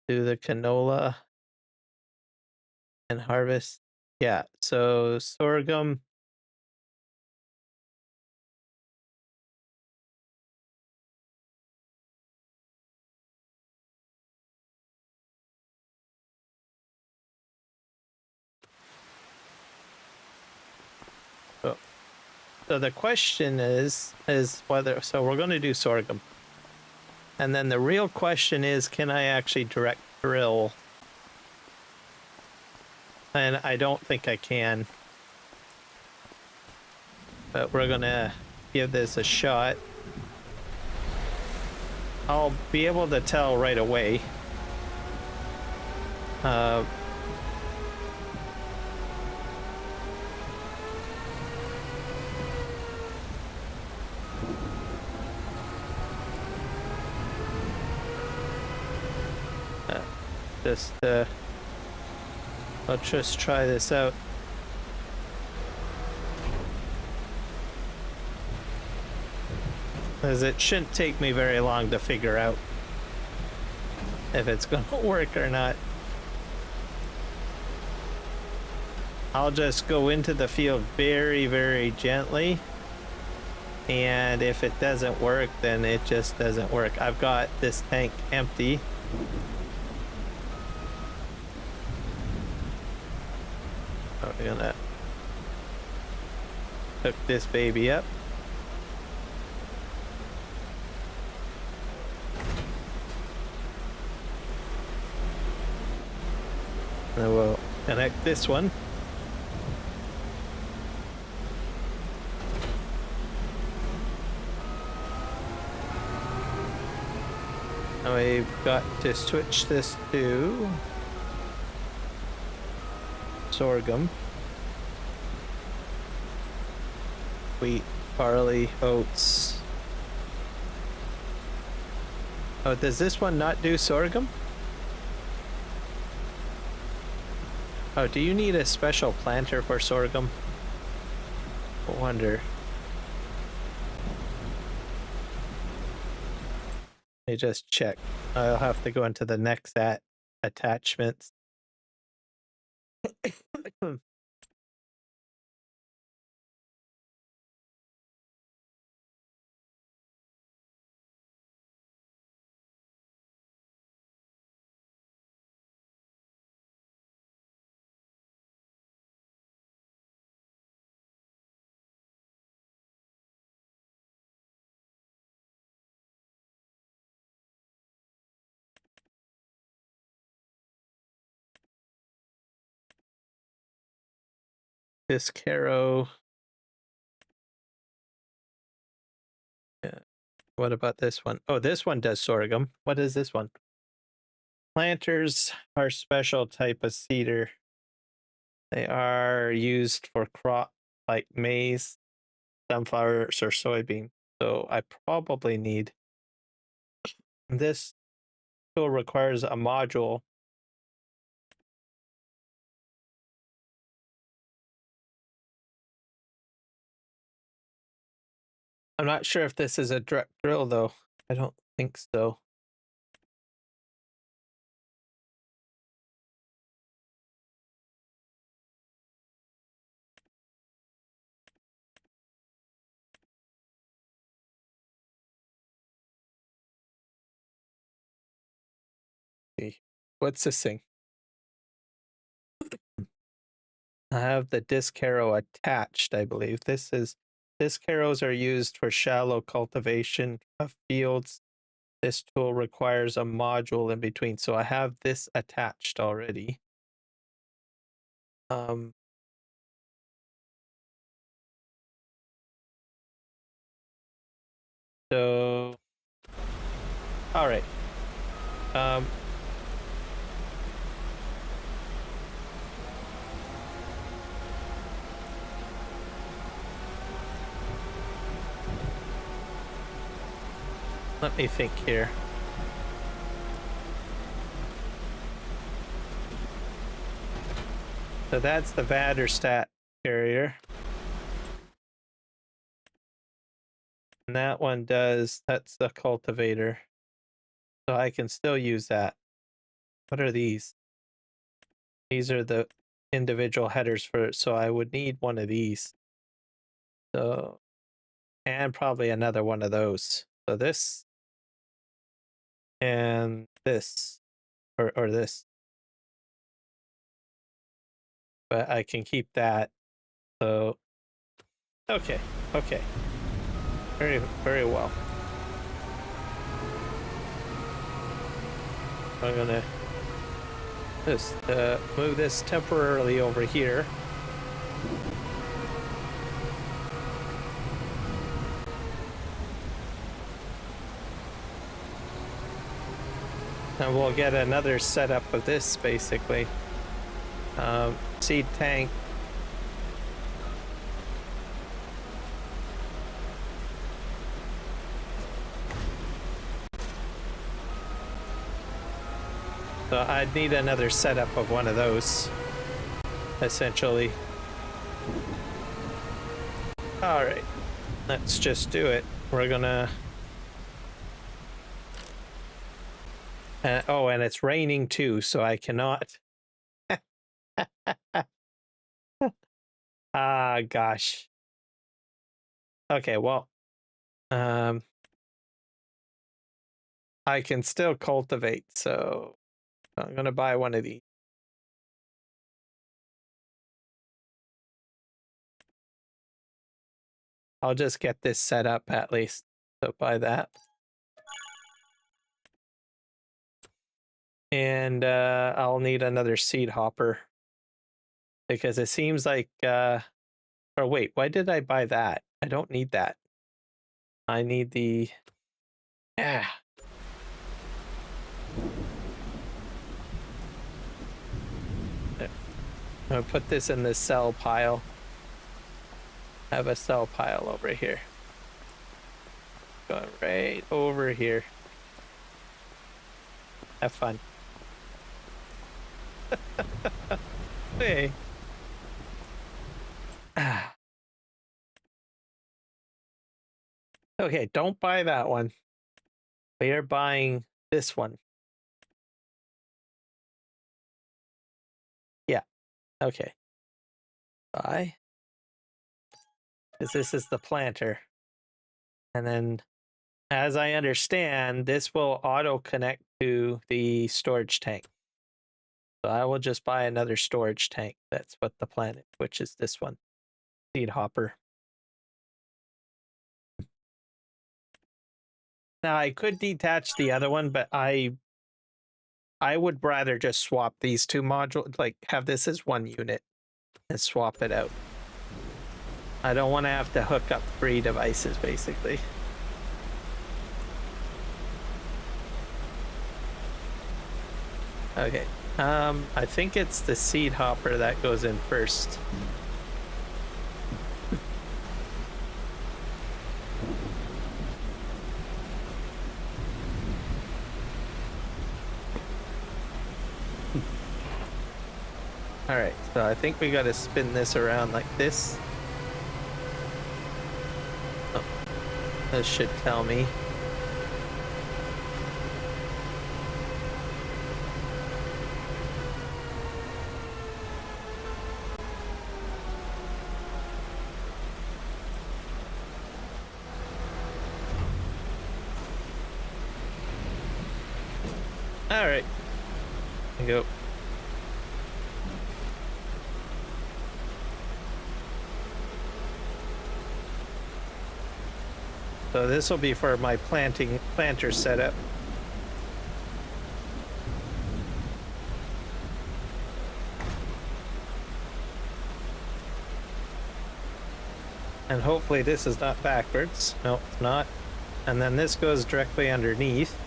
do the canola and harvest. Yeah, so sorghum. So the question is whether, so we're going to do sorghum. And then the real question is, can I actually direct drill? And I don't think I can. But we're going to give this a shot. I'll be able to tell right away. Let's just try this out. Because it shouldn't take me very long to figure out if it's going to work or not. I'll just go into the field very, very gently. And if it doesn't work, then it just doesn't work. I've got this tank empty. We're gonna hook this baby up. And we'll connect this one. got to switch this to sorghum, wheat, barley, oats. Oh, does this one not do sorghum? Oh, do you need a special planter for sorghum? I wonder. Let me just check. I'll have to go into the Nexat attachments. This Caro. Yeah. What about this one? Oh, this one does sorghum. What is this one? Planters are special type of cedar. They are used for crop like maize, sunflowers, or soybean. So I probably need this. Tool requires a module. I'm not sure if this is a direct drill though. I don't think so. What's this thing? I have the disc harrow attached, I believe. Disc harrows are used for shallow cultivation of fields. This tool requires a module in between. So I have this attached already. So all right. Let me think here. So that's the Vaderstat carrier. And that one that's the cultivator. So I can still use that. What are these? These are the individual headers for it. So I would need one of these. So, and probably another one of those. So this and this, or this. But I can keep that. So, okay. Very, very well. I'm gonna just move this temporarily over here. And we'll get another setup of this basically. Seed tank. So I'd need another setup of one of those, essentially. All right, let's just do it. We're gonna... oh, and it's raining too, so I cannot... Ah, gosh. Okay, well, I can still cultivate, so I'm gonna buy one of these. I'll just get this set up at least. So buy that. And I'll need another seed hopper. Because it seems like... or wait, why did I buy that? I don't need that. I need the... Yeah. I'm gonna put this in this cell pile. I have a cell pile over here. Going right over here. Have fun. Hey. Okay, don't buy that one. We are buying this one. Yeah. Okay. Buy. Because this is the planter. And then, as I understand, this will auto connect to the storage tank. So I will just buy another storage tank. That's what the plan is, which is this one. Seed hopper. Now I could detach the other one, but I would rather just swap these two modules, like have this as one unit and swap it out. I don't want to have to hook up 3 devices, basically. Okay. I think it's the seed hopper that goes in first. All right, so I think we got to spin this around like this. Oh, this should tell me. All right, there you go. So this will be for my planter setup. And hopefully this is not backwards. No, it's not. And then this goes directly underneath.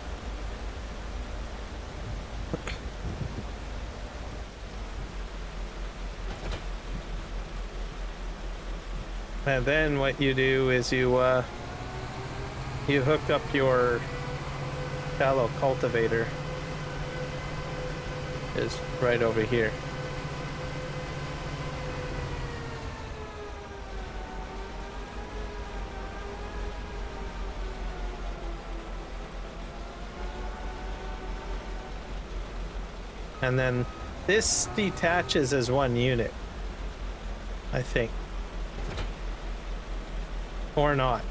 And then what you do is you hook up your shallow cultivator. Is right over here. And then this detaches as one unit, I think. Or not.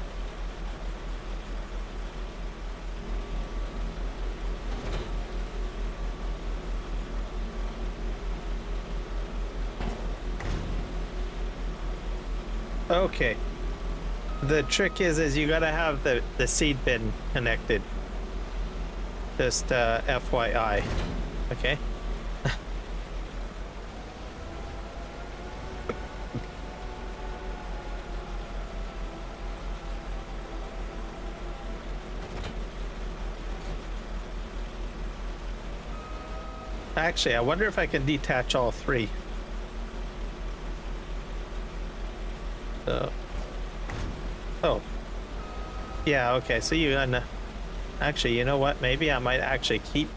Okay. The trick is you gotta have the seed bin connected. Just FYI. Okay. Actually, I wonder if I can detach all 3. So, oh, yeah, okay. So you actually, you know what? Maybe I might actually keep.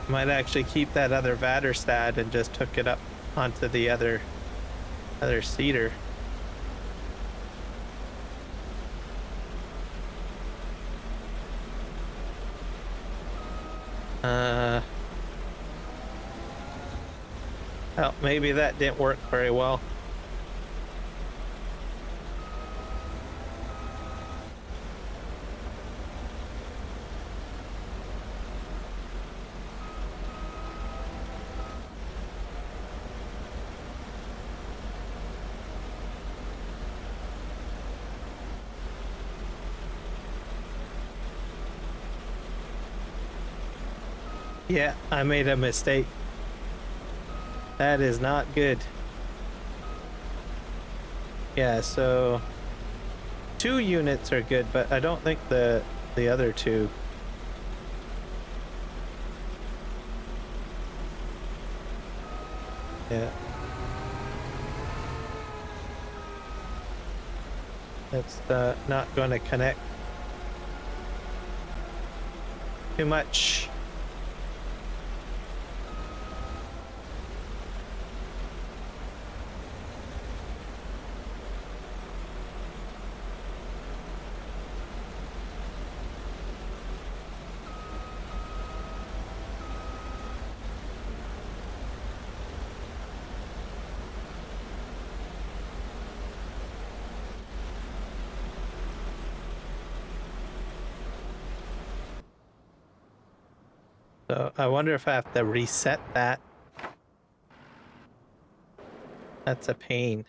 Might actually keep that other Vaderstad and just hook it up onto the other seeder. Well, maybe that didn't work very well. Yeah, I made a mistake. That is not good. Yeah, so 2 units are good, but I don't think the other 2. Yeah. It's not going to connect too much. So I wonder if I have to reset that. That's a pain.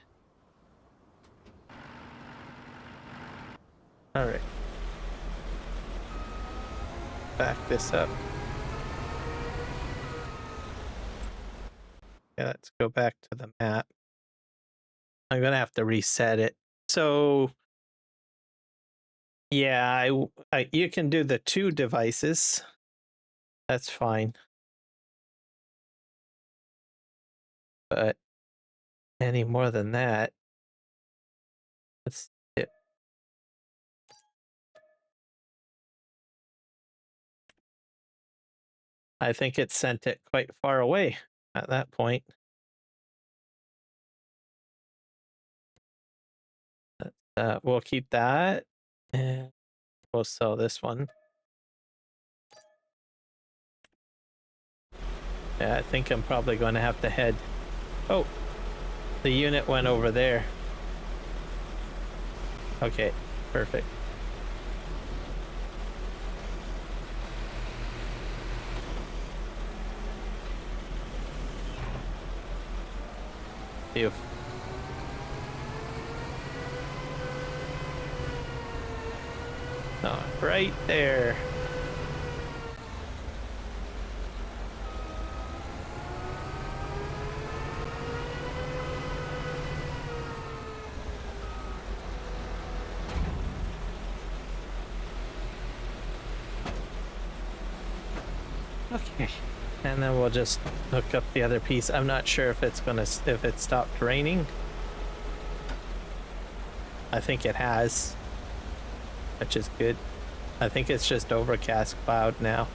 All right. Back this up. Yeah, let's go back to the map. I'm gonna have to reset it. So yeah, you can do the 2 devices. That's fine. But any more than that, that's it. I think it sent it quite far away at that point. We'll keep that, and we'll sell this one. Yeah, I think I'm probably going to have to head. Oh, the unit went over there. Okay, perfect. Beautiful. Oh, right there. Okay, and then we'll just hook up the other piece. I'm not sure if it's gonna if it stopped raining. I think it has, which is good. I think it's just overcast cloud now.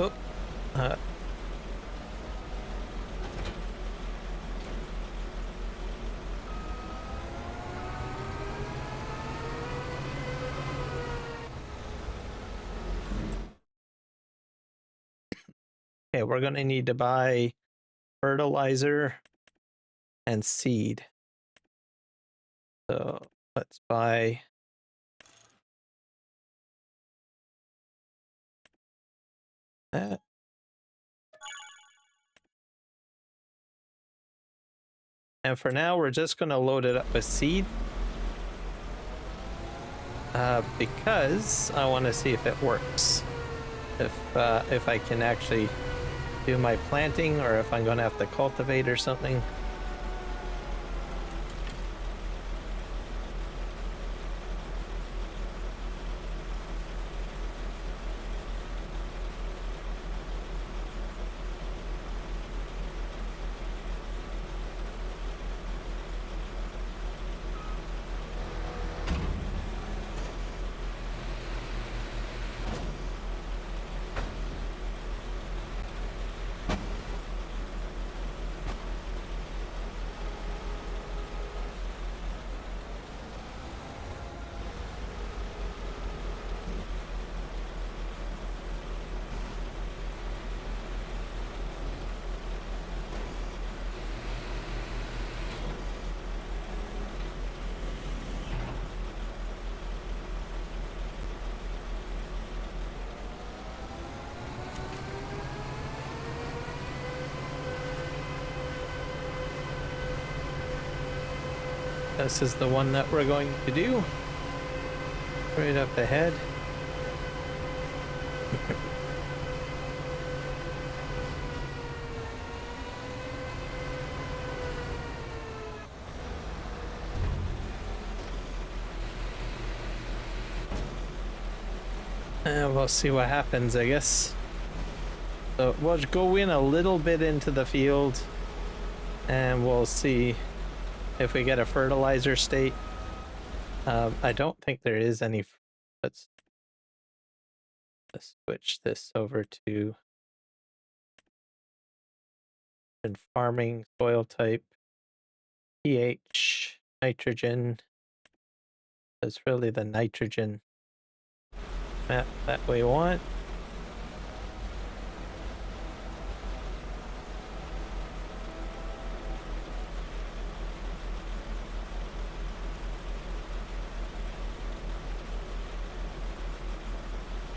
Oh, okay, we're gonna need to buy fertilizer and seed. So let's buy that. And for now, we're just gonna load it up with seed. Because I want to see if it works. If I can actually do my planting, or if I'm gonna have to cultivate or something. This is the one that we're going to do. Right up ahead. And we'll see what happens, I guess. So we'll go in a little bit into the field and we'll see if we get a fertilizer state. I don't think there is any. Let's switch this over to farming, soil type, pH, nitrogen. That's really the nitrogen map that we want.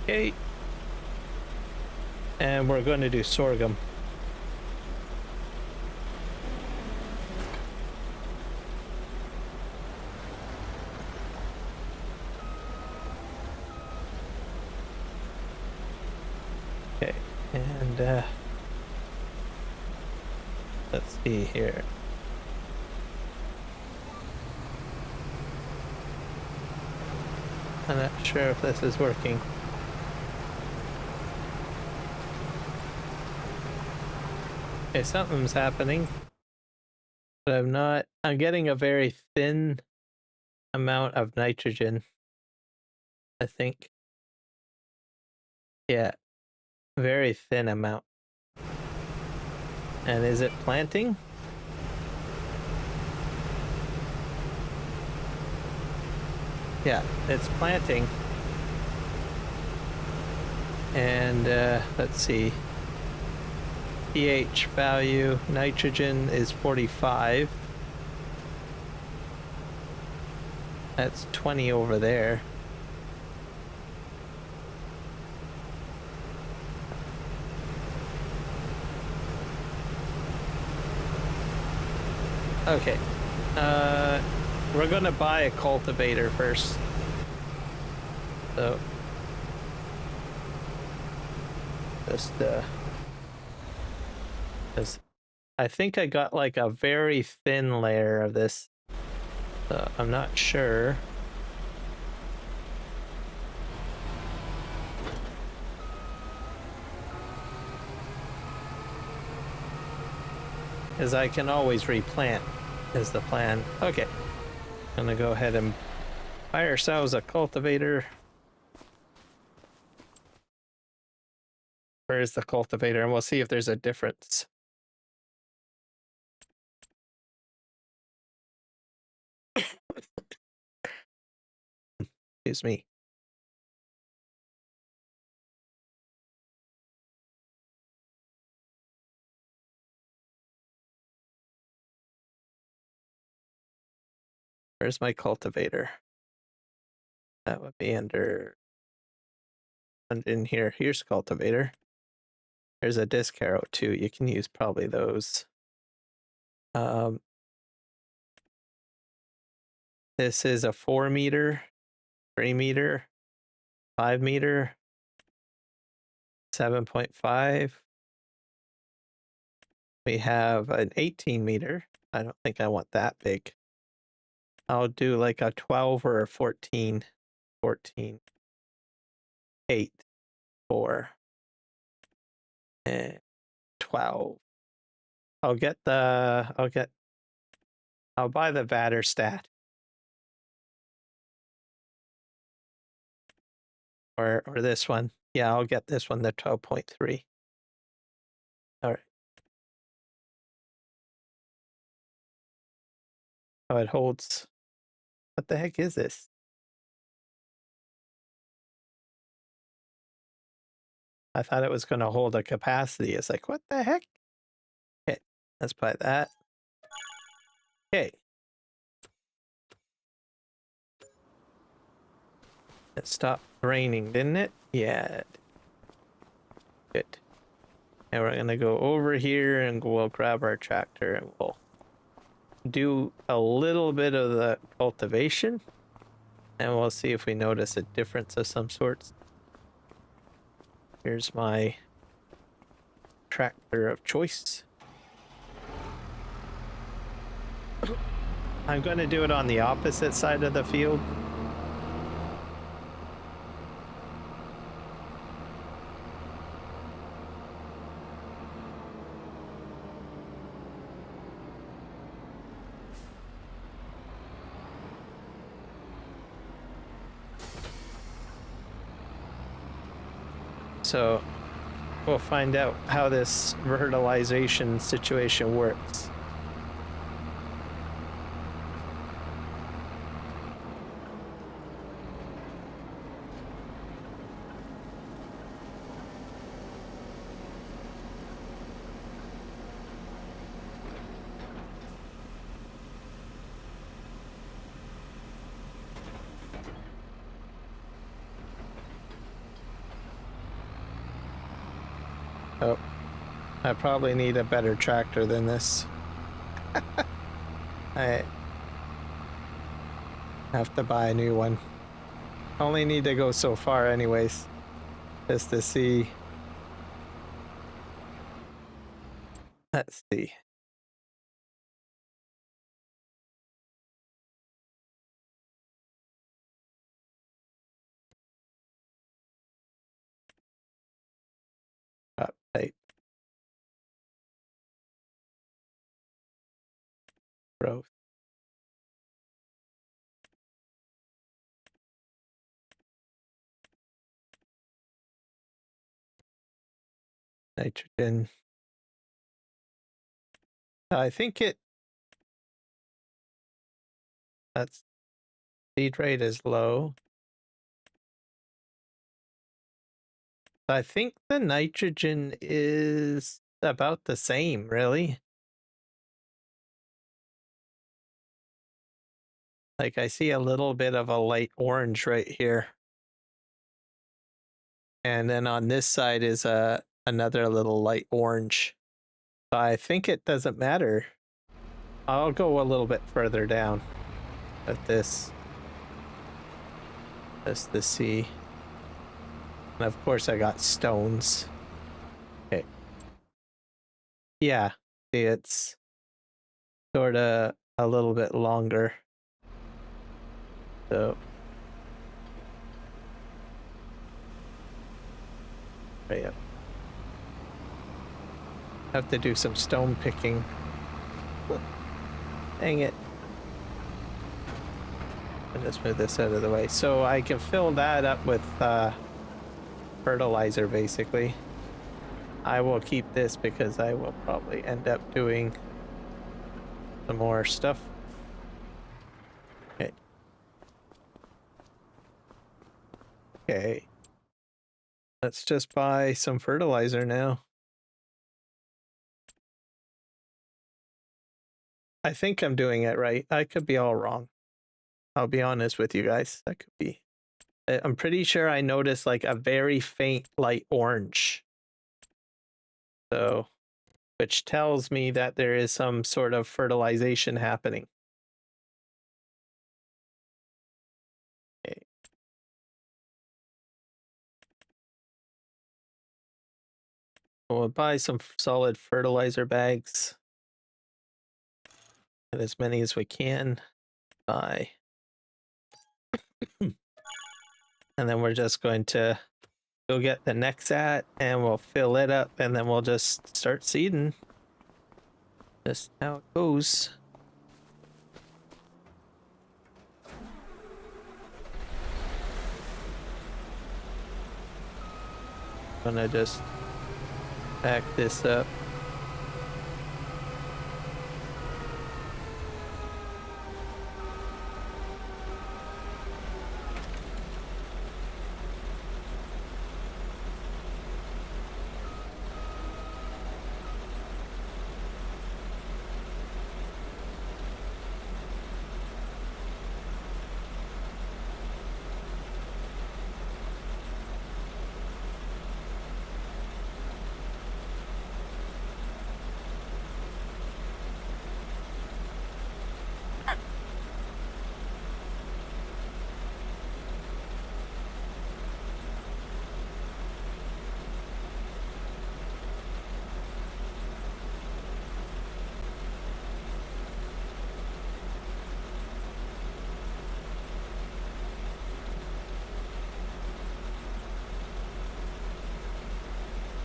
Okay. And we're going to do sorghum. Okay, and let's see here. I'm not sure if this is working. Okay, something's happening. But I'm getting a very thin amount of nitrogen, I think. Yeah, very thin amount. And is it planting? Yeah, it's planting. And let's see. pH value, nitrogen is 45. That's 20 over there. Okay. We're gonna buy a cultivator first. So just I think I got like a very thin layer of this. So I'm not sure. As I can always replant is the plan. Okay. I'm gonna go ahead and buy ourselves a cultivator. Where is the cultivator? And we'll see if there's a difference. Excuse me. Where's my cultivator? That would be under and in here. Here's cultivator. There's a disc arrow too. You can use probably those. This is a 4 meter, 3 meter, 5 meter, 7.5. We have an 18 meter. I don't think I want that big. I'll do like a 12 or a 14. 14. 8. 4. And 12. I'll buy the Vatterstadt. Or this one. Yeah, I'll get this one, the 12.3. All right. Oh, it holds. What the heck is this? I thought it was going to hold a capacity. It's like, what the heck? Okay, let's buy that. Okay. It stopped raining, didn't it? Yeah. Good. And we're going to go over here and we'll grab our tractor and we'll do a little bit of the cultivation, and we'll see if we notice a difference of some sorts. Here's my tractor of choice. I'm going to do it on the opposite side of the field. So we'll find out how this fertilization situation works. Oh, I probably need a better tractor than this. I have to buy a new one. Only need to go so far anyways, just to see. Let's see. Update. Growth. Nitrogen. I think that's seed rate is low. I think the nitrogen is about the same, really. Like I see a little bit of a light orange right here. And then on this side is another little light orange. So I think it doesn't matter. I'll go a little bit further down at this. Just to see. And of course I got stones. Okay. Yeah, see, it's sort of a little bit longer. So right up. Have to do some stone picking. Dang it. I'll just move this out of the way. So I can fill that up with fertilizer, basically. I will keep this because I will probably end up doing some more stuff. Okay. Okay. Let's just buy some fertilizer now. I think I'm doing it right. I could be all wrong. I'll be honest with you guys. That could be. I'm pretty sure I noticed like a very faint light orange. So, which tells me that there is some sort of fertilization happening. Okay. We'll buy some solid fertilizer bags. And as many as we can buy. And then we're just going to go get the Nexat and we'll fill it up and then we'll just start seeding. Just how it goes. I'm gonna just back this up.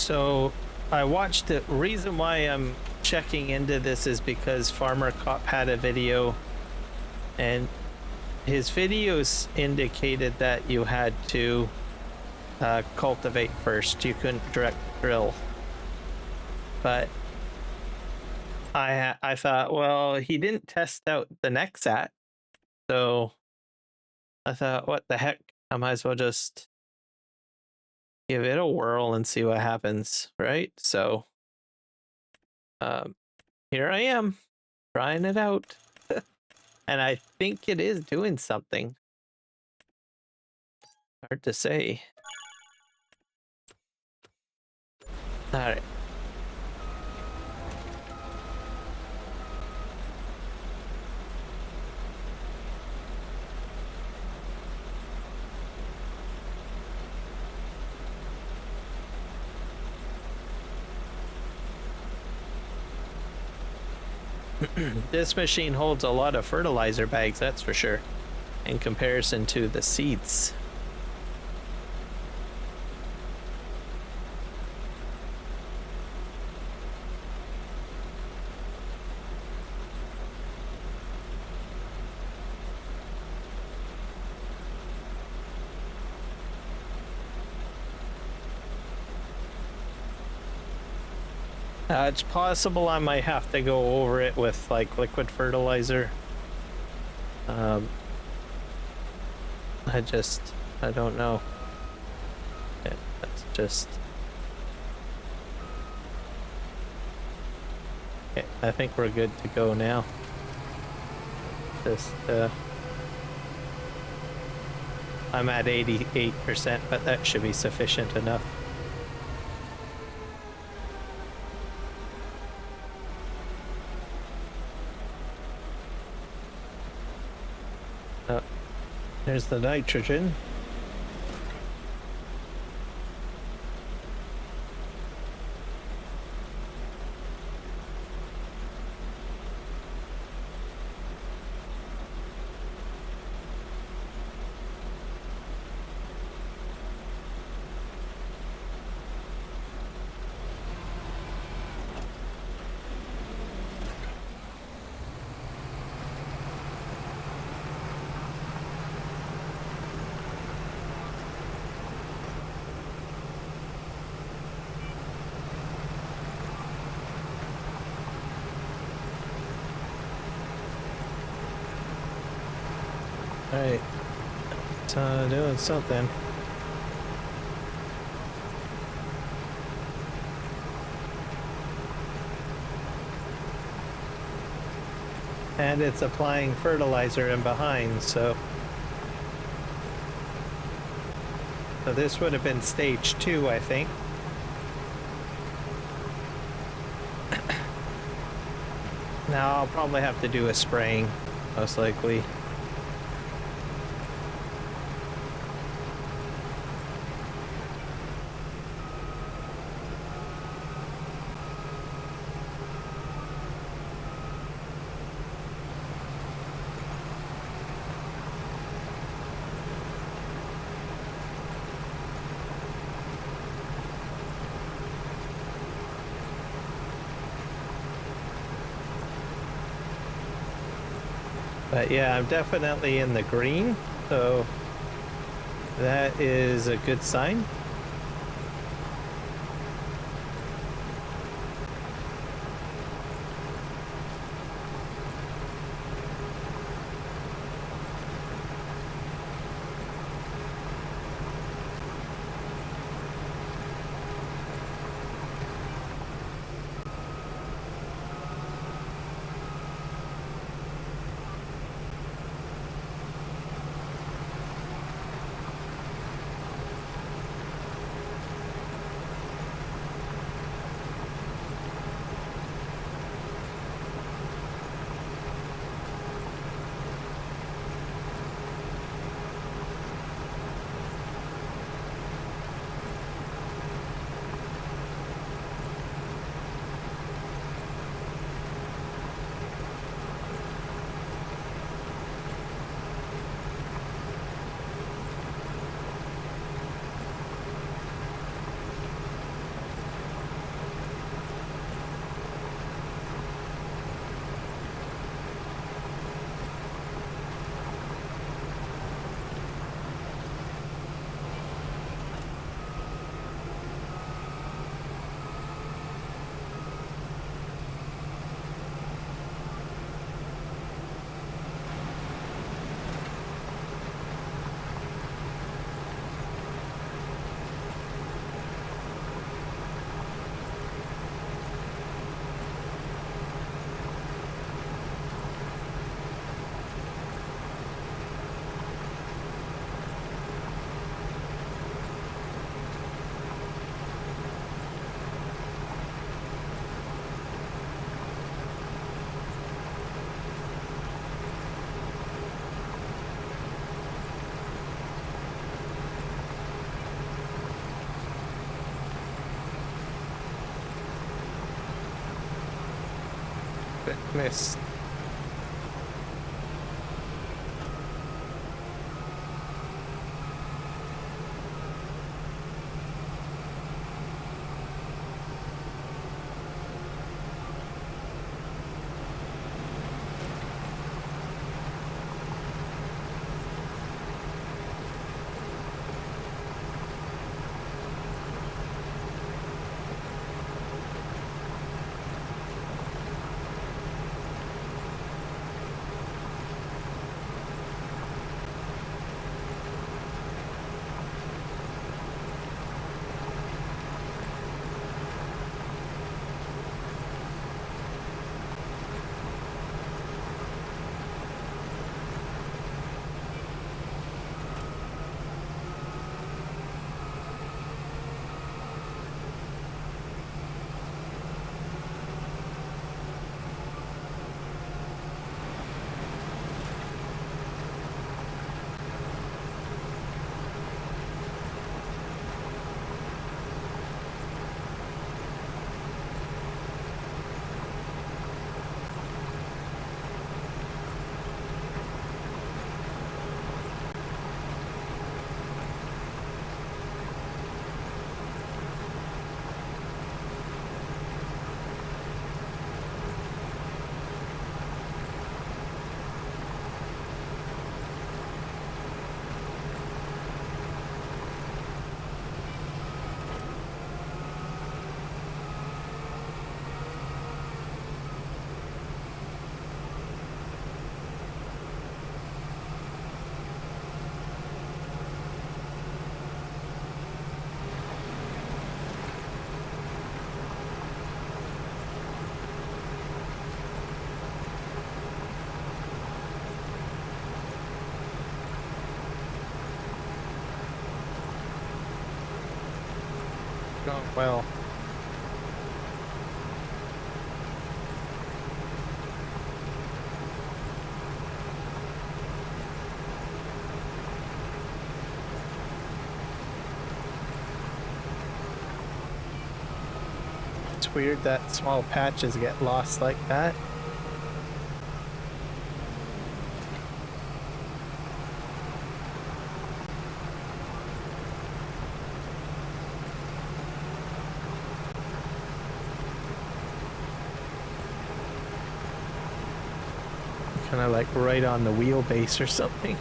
So I watched it. Reason why I'm checking into this is because Farmer Cop had a video, and his videos indicated that you had to cultivate first. You couldn't direct drill. But I thought, well, he didn't test out the Nexat, so I thought, what the heck? I might as well just give it a whirl and see what happens, right? So here I am, trying it out. And I think it is doing something. Hard to say. Alright. This machine holds a lot of fertilizer bags, that's for sure, in comparison to the seeds. It's possible I might have to go over it with like liquid fertilizer. I don't know. Yeah, that's just... Okay, I think we're good to go now. Just, I'm at 88%, but that should be sufficient enough. There's the nitrogen. Alright, it's doing something. And it's applying fertilizer in behind, so this would have been stage 2, I think. Now I'll probably have to do a spraying, most likely. But yeah, I'm definitely in the green, so that is a good sign. Missed. Going well. It's weird that small patches get lost like that. Kind of like right on the wheelbase or something.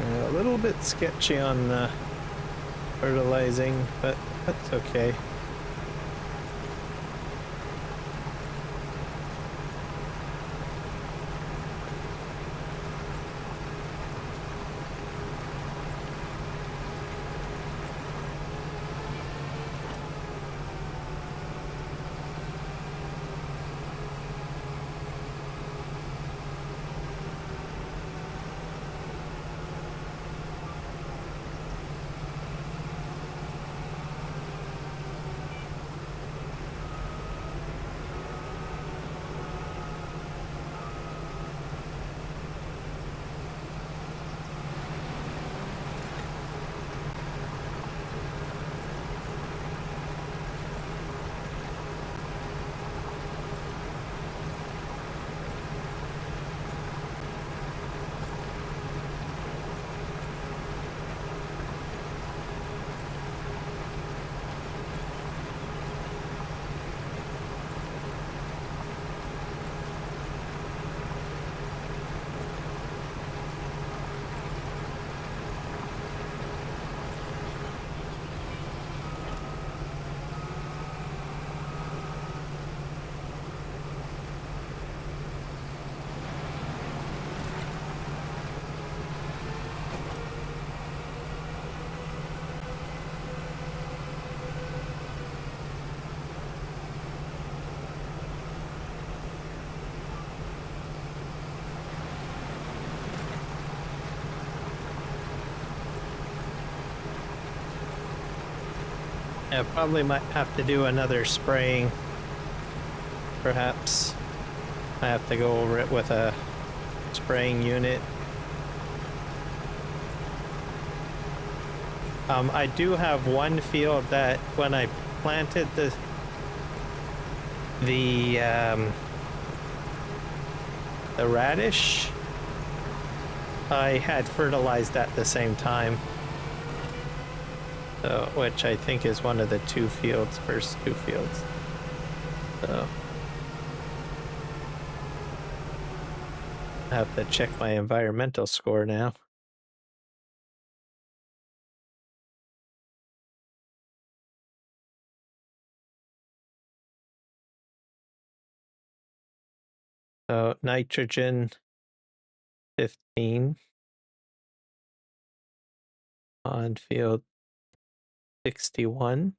A little bit sketchy on fertilizing, but that's okay. I probably might have to do another spraying. Perhaps I have to go over it with a spraying unit. I do have one field that when I planted the radish, I had fertilized at the same time. So, which I think is one of the first two fields. So I have to check my environmental score now. So nitrogen 15 on field 61.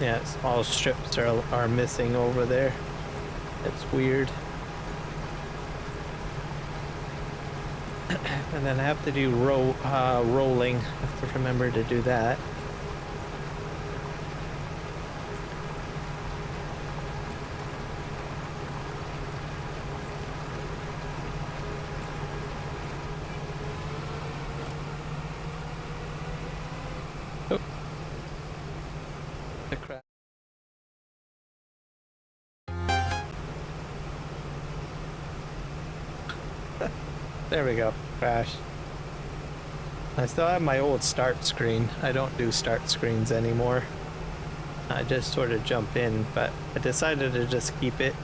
Yeah, small strips are missing over there. It's weird. And then I have to do rolling. I have to remember to do that. Oh. The crap. There we go. Crash. I still have my old start screen. I don't do start screens anymore. I just sort of jump in, but I decided to just keep it.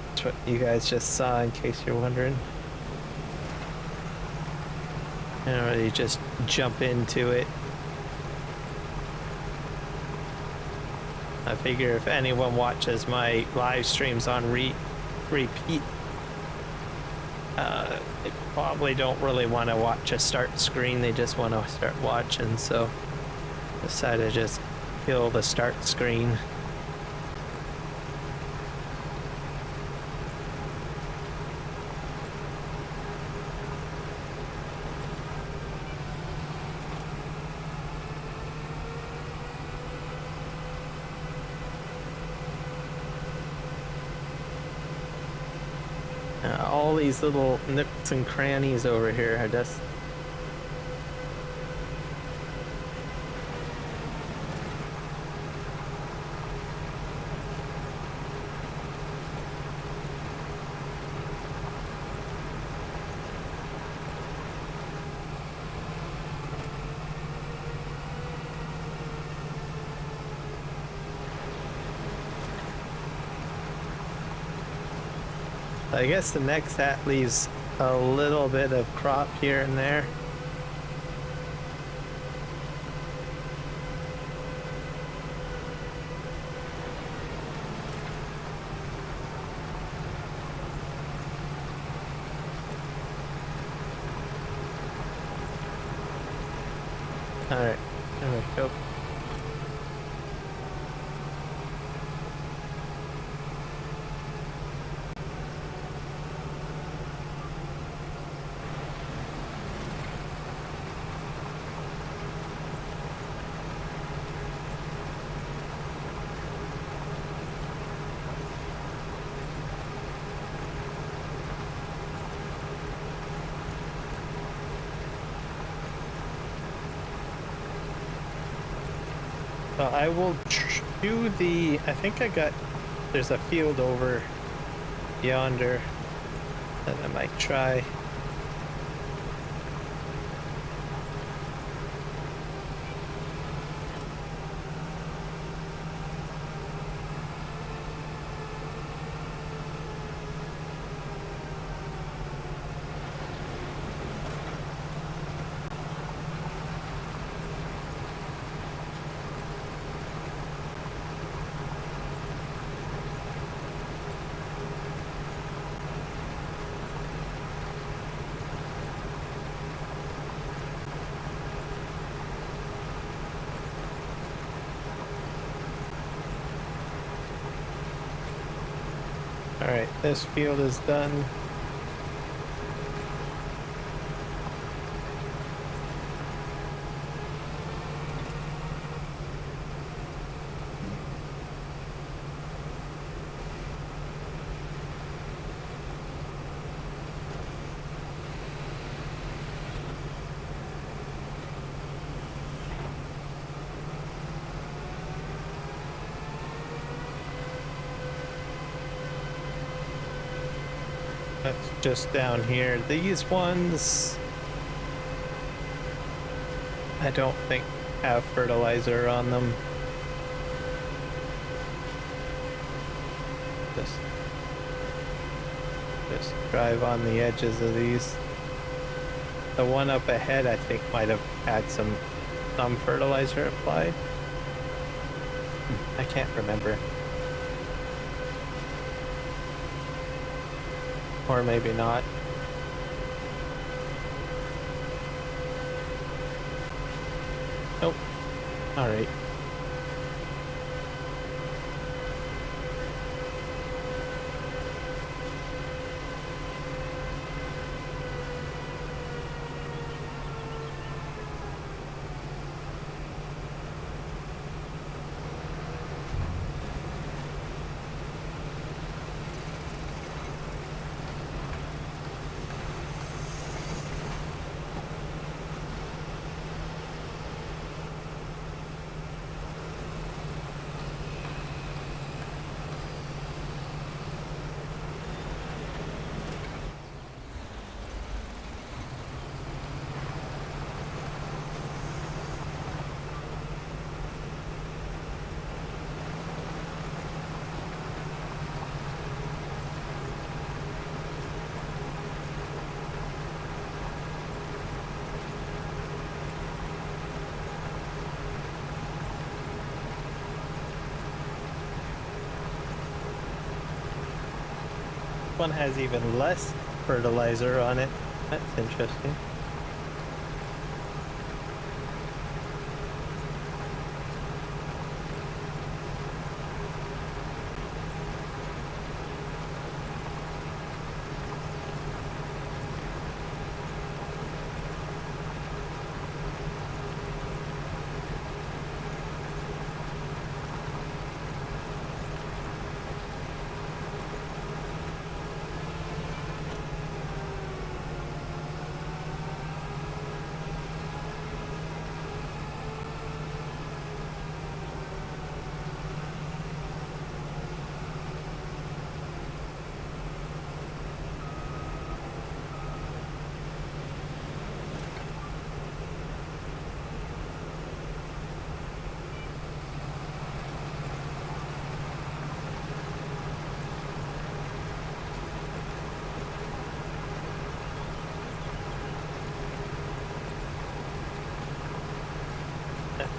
That's what you guys just saw, in case you're wondering. I don't really just jump into it. I figure if anyone watches my live streams on repeat, they probably don't really want to watch a start screen. They just want to start watching, so decided to just kill the start screen. All these little nooks and crannies over here are just I guess the Nexat leaves a little bit of crop here and there. All right, there we go. So I will do the, I think there's a field over yonder that I might try. All right, this field is done. That's just down here. These ones, I don't think have fertilizer on them. Just drive on the edges of these. The one up ahead, I think, might have had some fertilizer applied. I can't remember. Or maybe not. Nope. All right. One has even less fertilizer on it. That's interesting.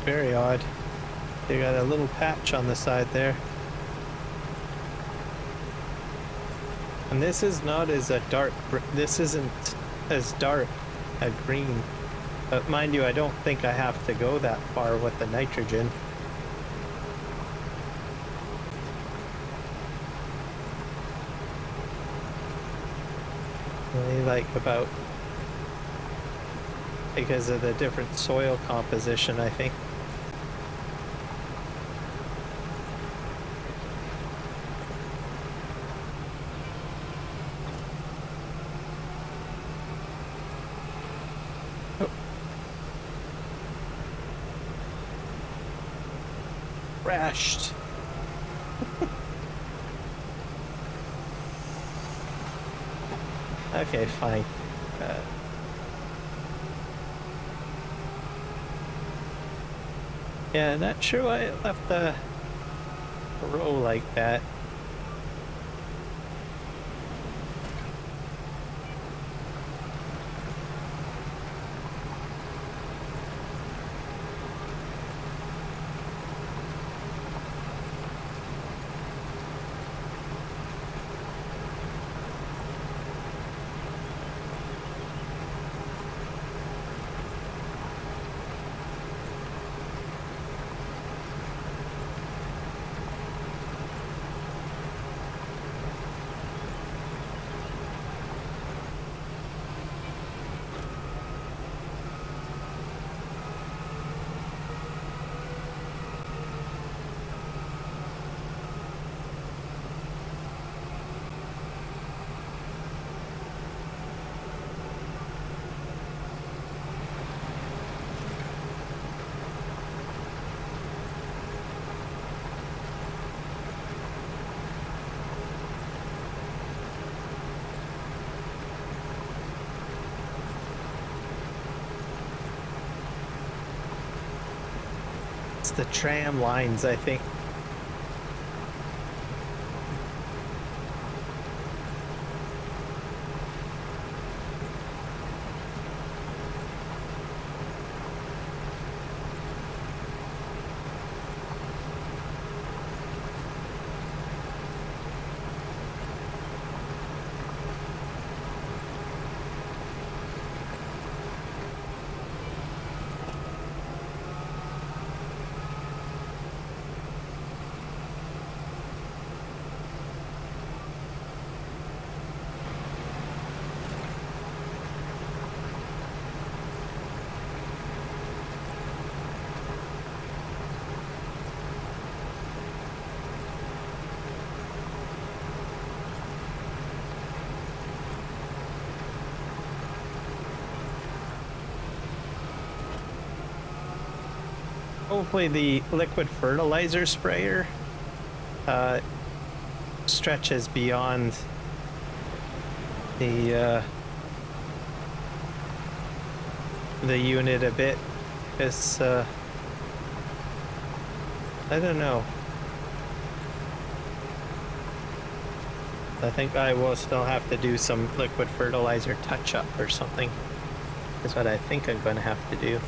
Very odd. They got a little patch on the side there. And this is not as a dark, this isn't as dark a green. But mind you, I don't think I have to go that far with the nitrogen. Only like about, because of the different soil composition, I think. Crashed. Okay, fine. Yeah, not sure why it left the row like that. It's the tram lines, I think. Hopefully the liquid fertilizer sprayer stretches beyond the unit a bit, because I don't know. I think I will still have to do some liquid fertilizer touch-up or something. That's what I think I'm going to have to do.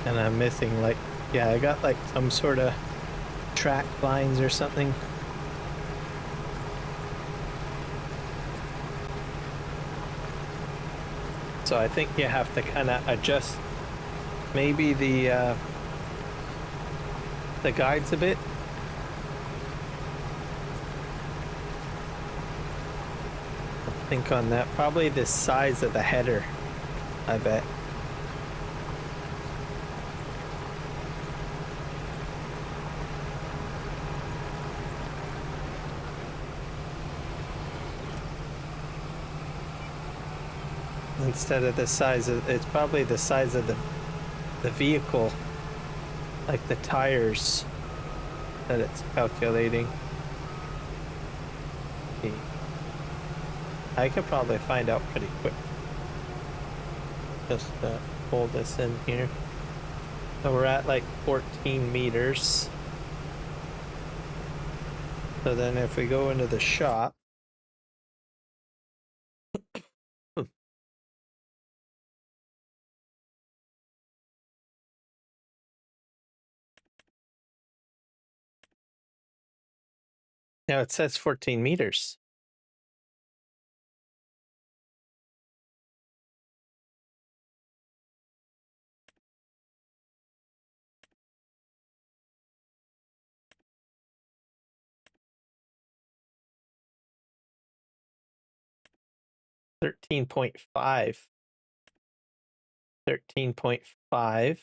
And I'm missing, like, yeah, I got like some sort of track lines or something. So I think you have to kind of adjust maybe the guides a bit. Think on that. Probably the size of the header, I bet. Instead of the size of, it's probably the size of the vehicle, like the tires that it's calculating. Okay. I could probably find out pretty quick. Just pull this in here. So we're at like 14 meters. So then if we go into the shop, now it says 14 meters. Thirteen point five. 13.5.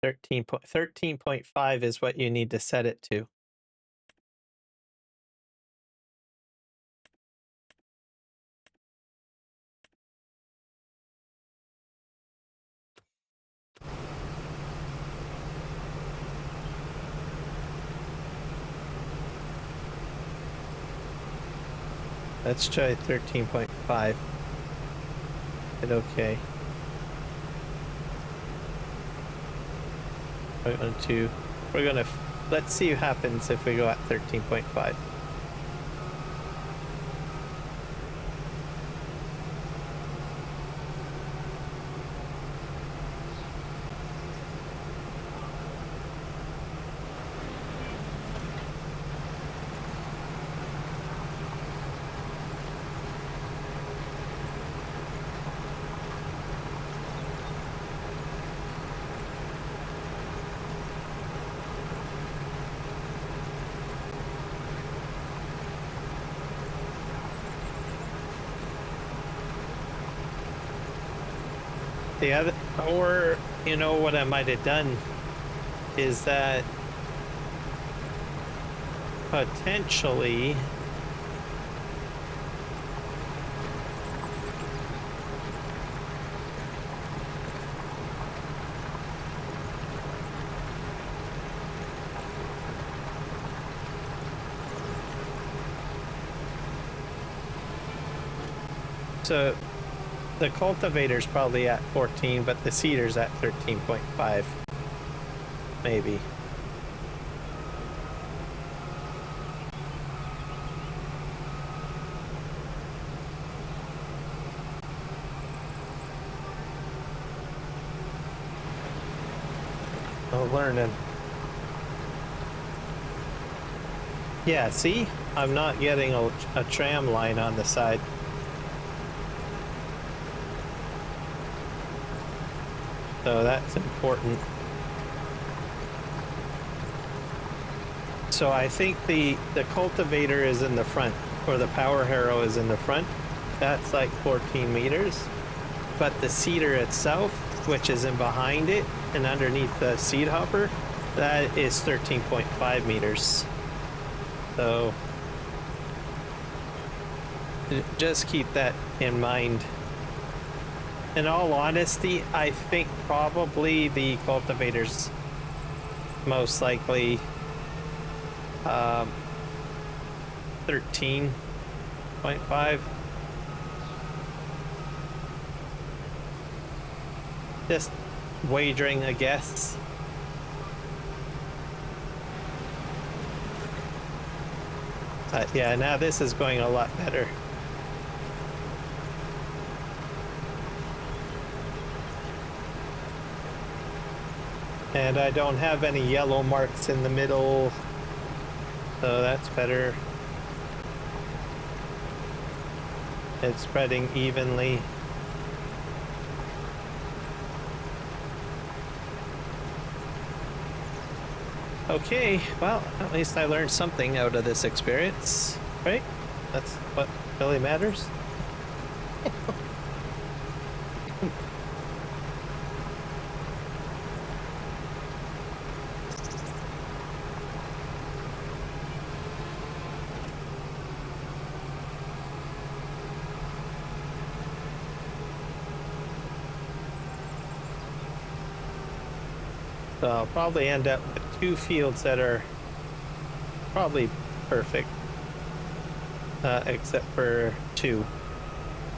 13.5 is what you need to set it to. Let's try 13.5. Hit OK. We're gonna let's see what happens if we go at 13.5. The other, or you know what I might have done is that potentially so the cultivator's probably at 14, but the seeder's at 13.5, maybe. Oh, learning. Yeah, see? I'm not getting a tram line on the side. So that's important. So I think the cultivator is in the front, or the power harrow is in the front. That's like 14 meters. But the seeder itself, which is in behind it and underneath the seed hopper, that is 13.5 meters. So just keep that in mind. In all honesty, I think probably the cultivator's most likely 13.5. Just wagering a guess. But yeah, now this is going a lot better. And I don't have any yellow marks in the middle, so that's better. It's spreading evenly. Okay, well, at least I learned something out of this experience, right? That's what really matters. So I'll probably end up with two fields that are probably perfect, except for two.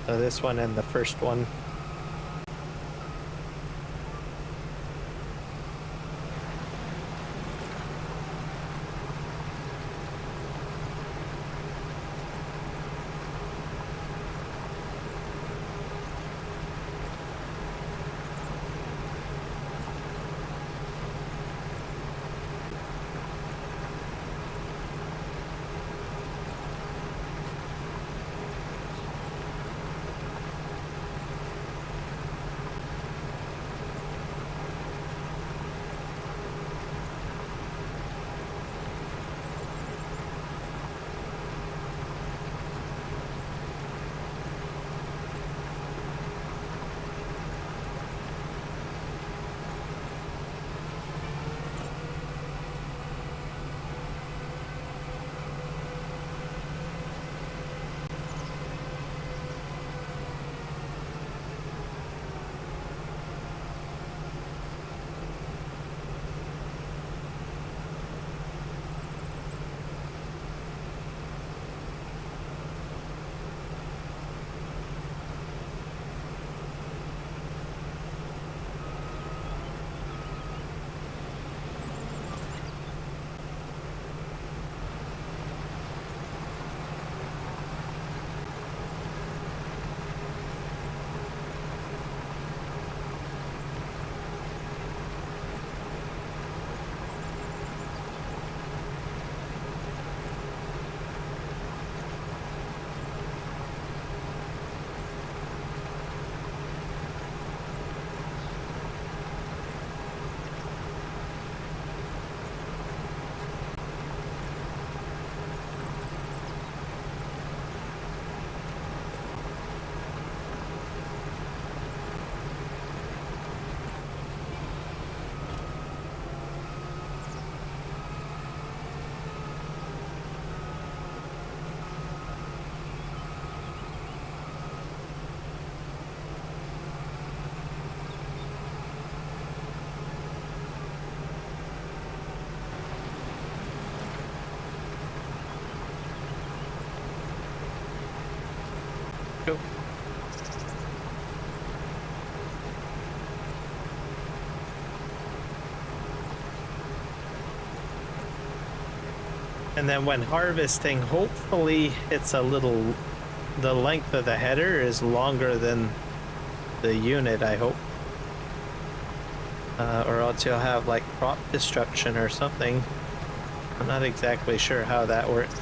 So this one and the first one. And then when harvesting, hopefully it's a little, the length of the header is longer than the unit, I hope. Or else you'll have like crop destruction or something. I'm not exactly sure how that works.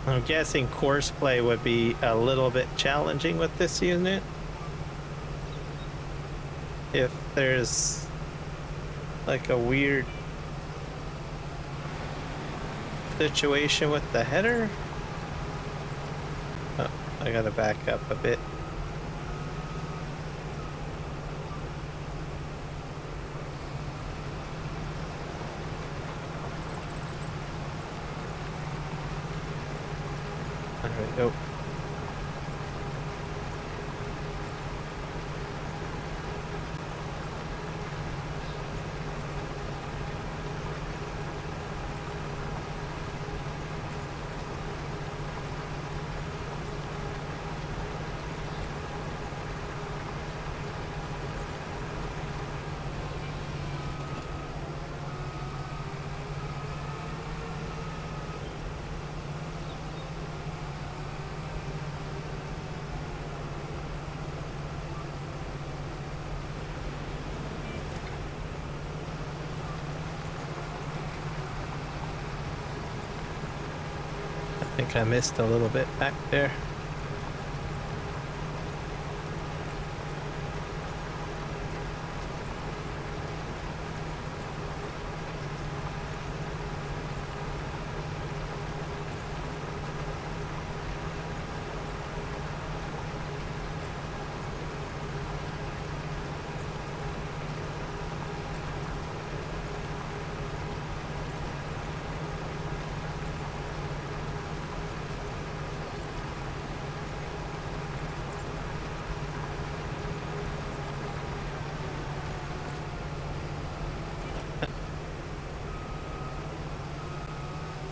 I'm guessing course play would be a little bit challenging with this unit. If there's like a weird situation with the header. Oh, I gotta back up a bit. There we go. I think I missed a little bit back there.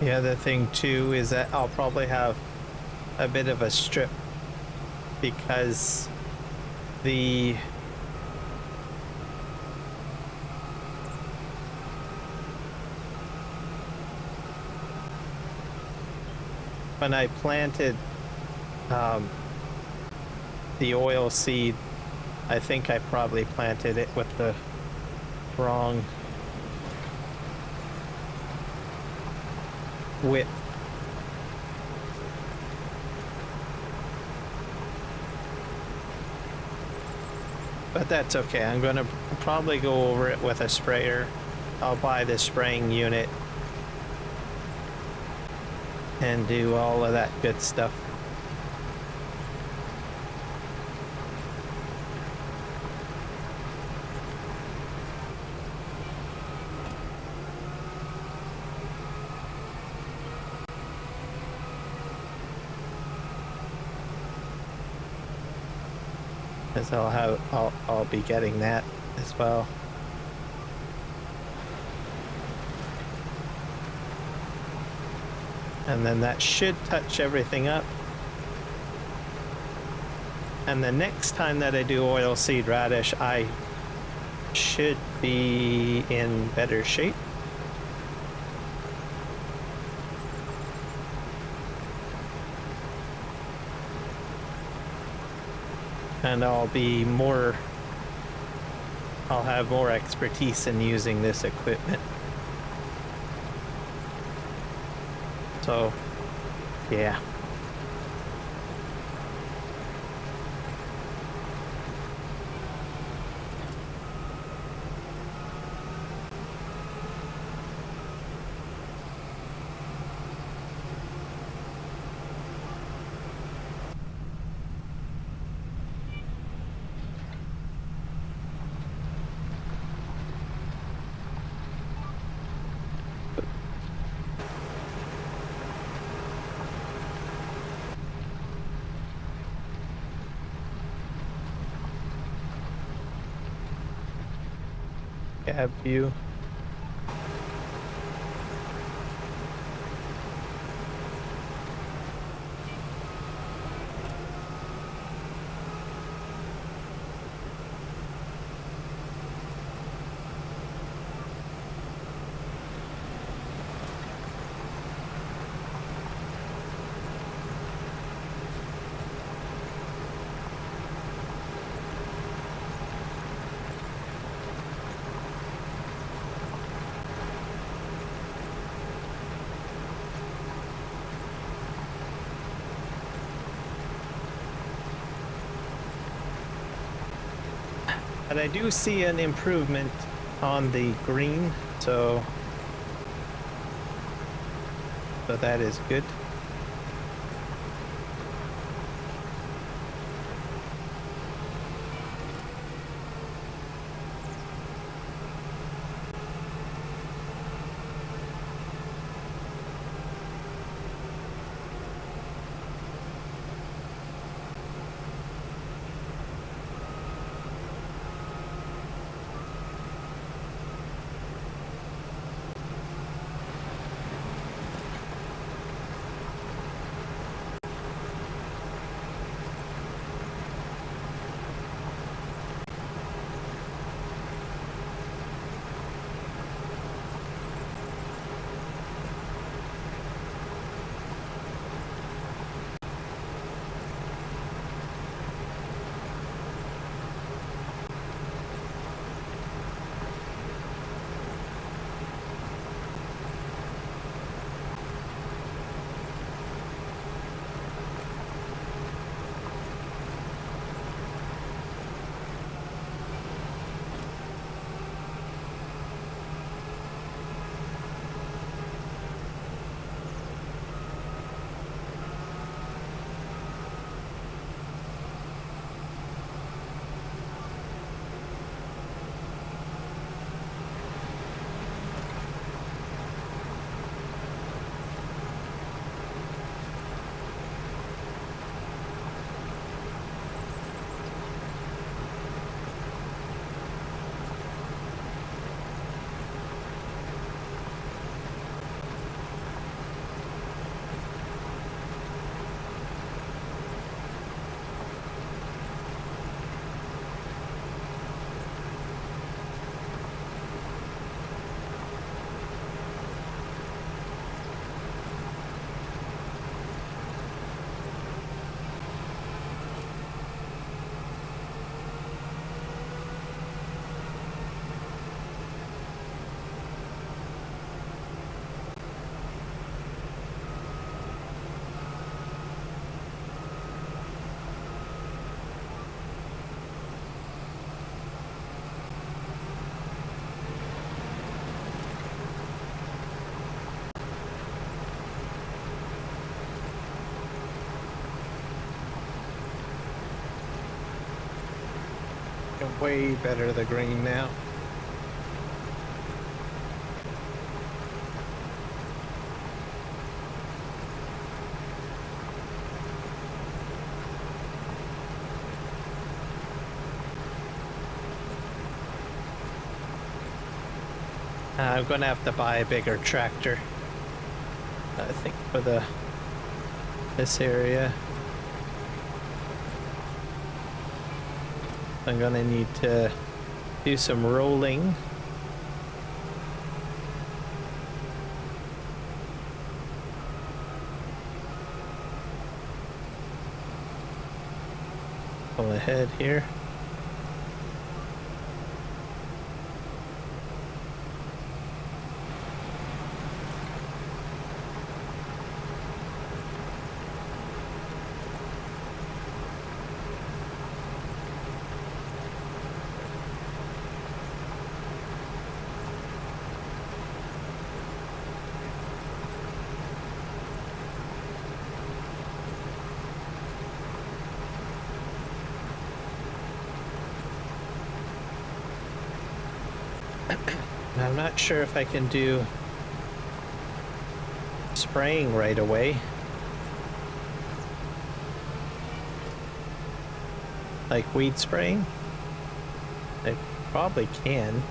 The other thing too is that I'll probably have a bit of a strip because the when I planted the oil seed, I think I probably planted it with the wrong width. But that's okay. I'm gonna probably go over it with a sprayer. I'll buy the spraying unit and do all of that good stuff. Because I'll be getting that as well. And then that should touch everything up. And the next time that I do oilseed radish, I should be in better shape. And I'll have more expertise in using this equipment. So, yeah. cab view. But I do see an improvement on the green, so that is good. Way better the green now. I'm gonna have to buy a bigger tractor, I think, for this area. I'm gonna need to do some rolling. Pull ahead here. I'm not sure if I can do spraying right away. Like weed spraying? I probably can.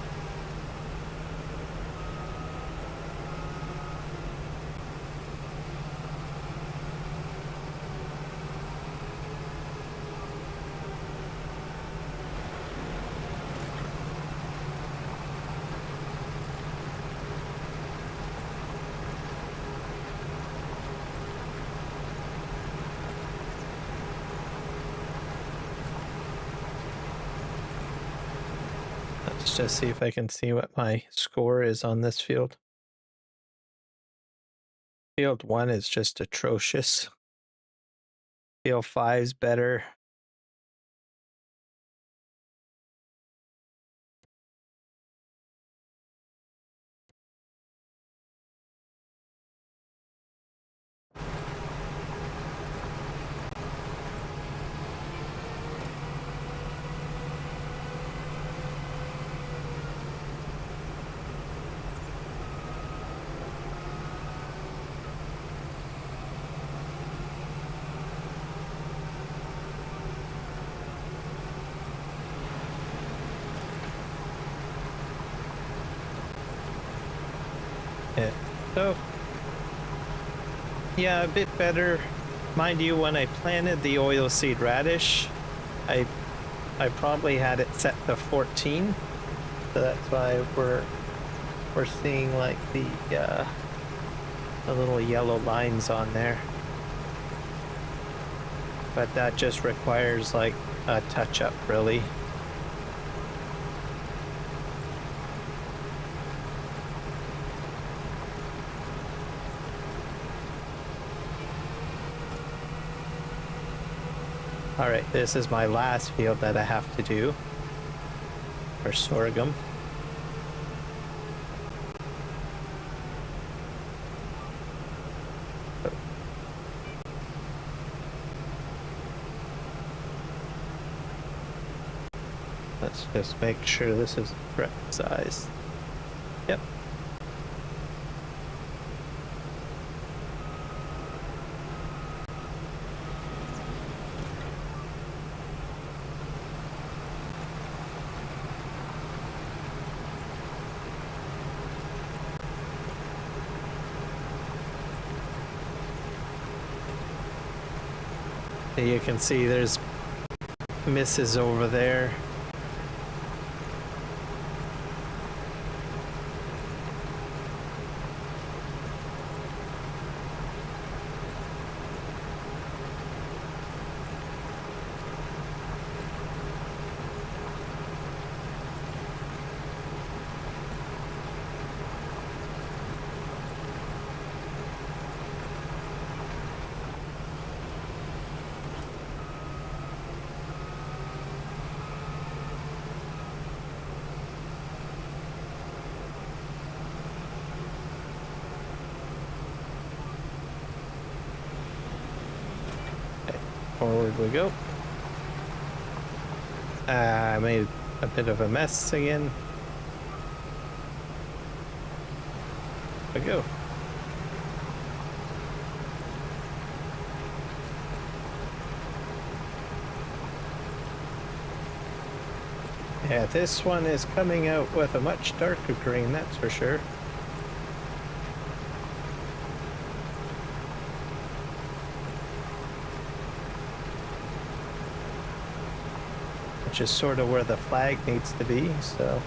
Let's just see if I can see what my score is on this field. Field 1 is just atrocious. Field 5's better. Yeah. So, yeah, a bit better. Mind you, when I planted the oilseed radish, I probably had it set to 14, so that's why we're seeing like the little yellow lines on there. But that just requires like a touch up, really. All right, this is my last field that I have to do for sorghum. Let's just make sure this is the correct size. Yep. You can see there's misses over there. Forward we go. I made a bit of a mess again. We go. Yeah, this one is coming out with a much darker green, that's for sure. Which is sort of where the flag needs to be, so.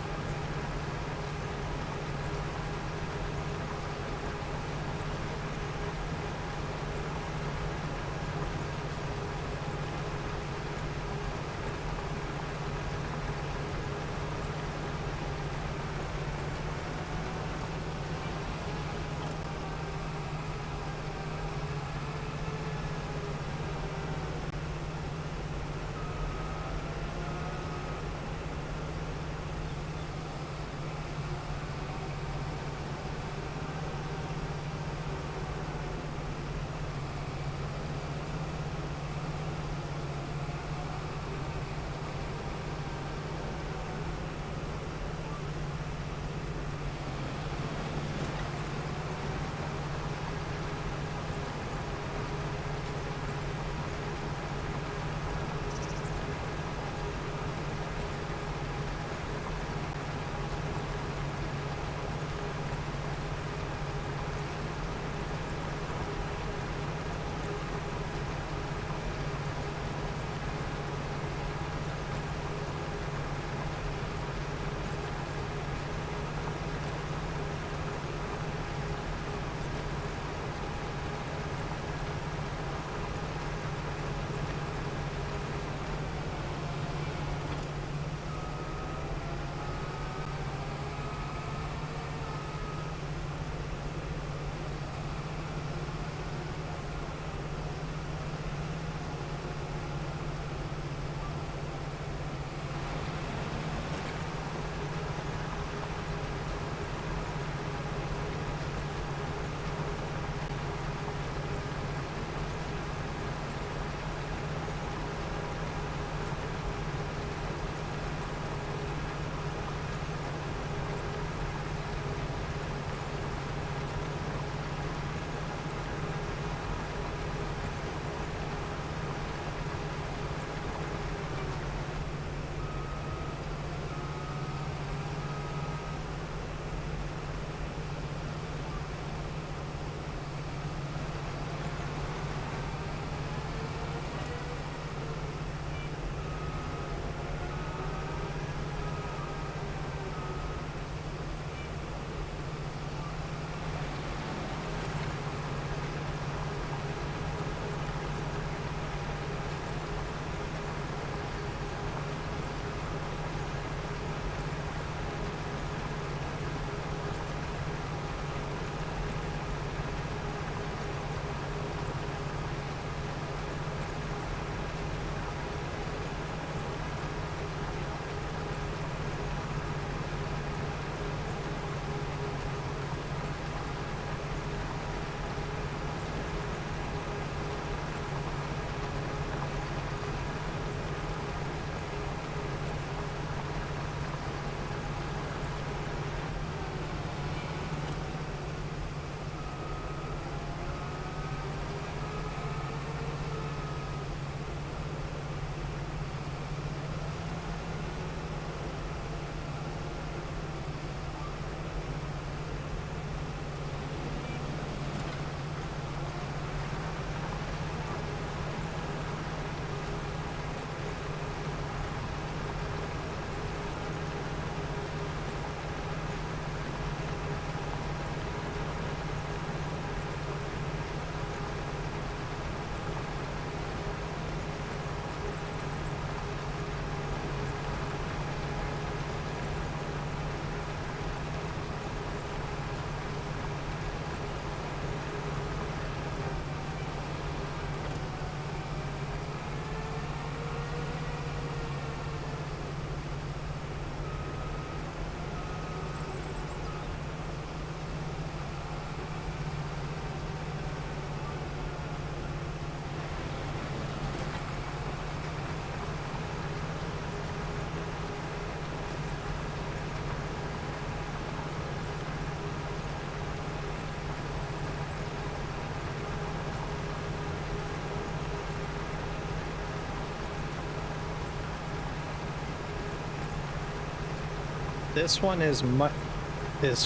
This one is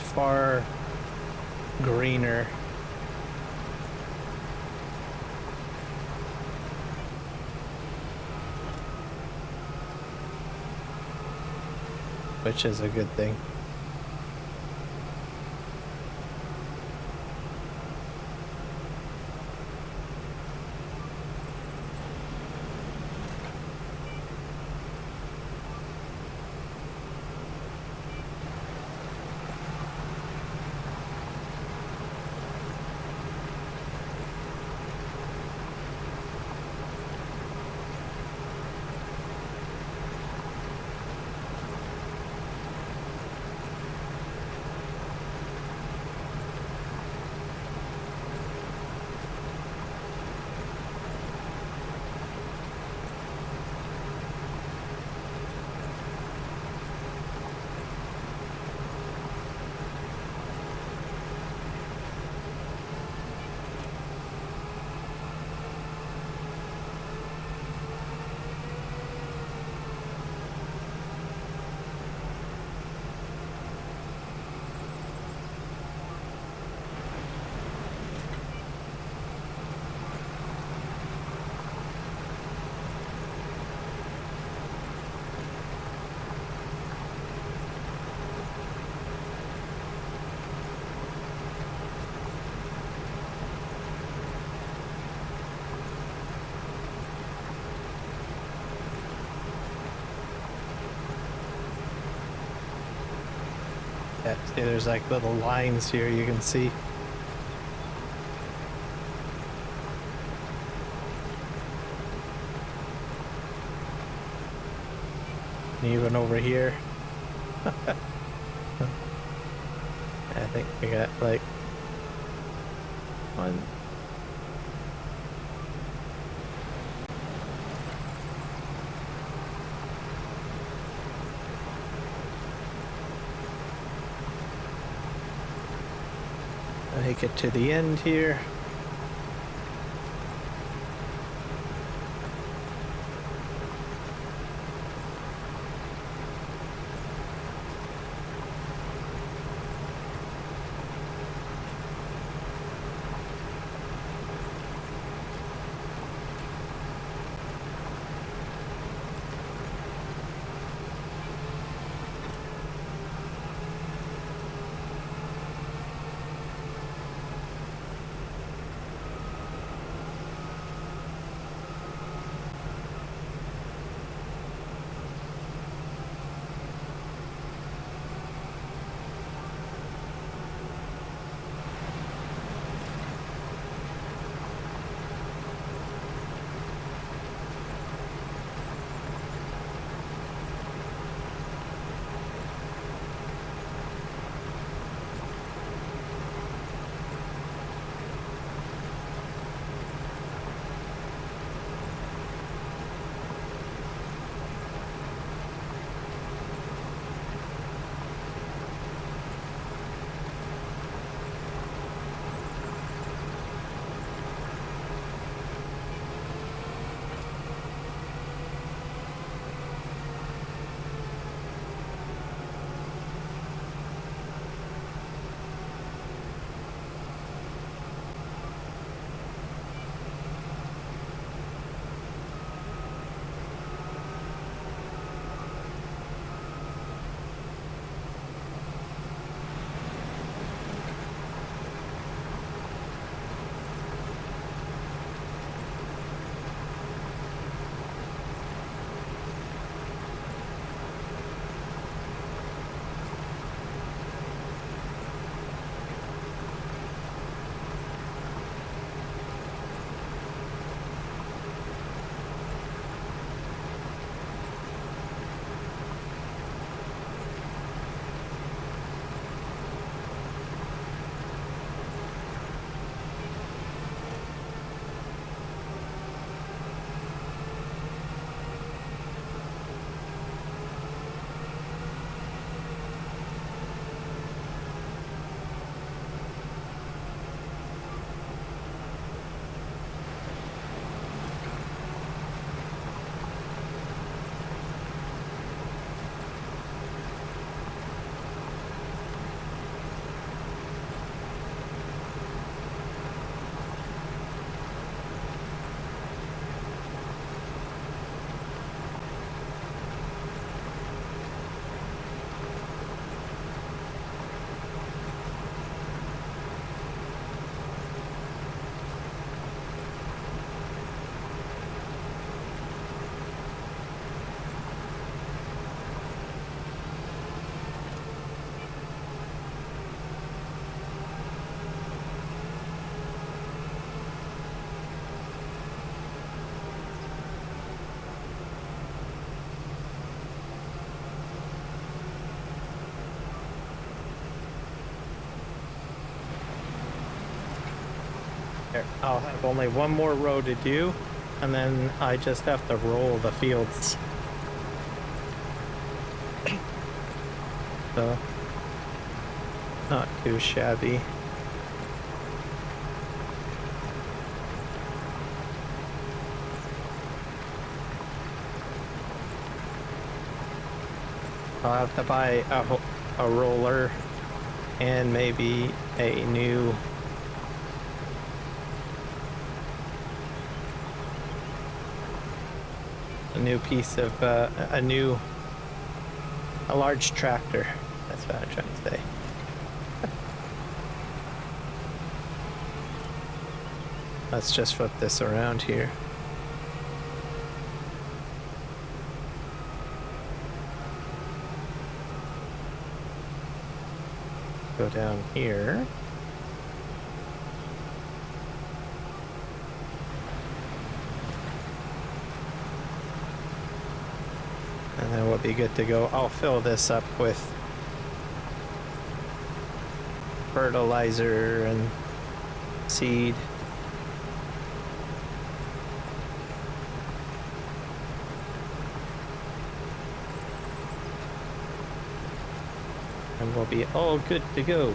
far greener. Which is a good thing. Yeah, see, there's like little lines here you can see. Even over here. I think we got like one. Make it to the end here. There, I'll have only one more row to do, and then I just have to roll the fields. So, not too shabby. I'll have to buy a roller and maybe a new piece of a large tractor. That's what I'm trying to say. Let's just flip this around here. Go down here. And then we'll be good to go. I'll fill this up with fertilizer and seed. And we'll be all good to go.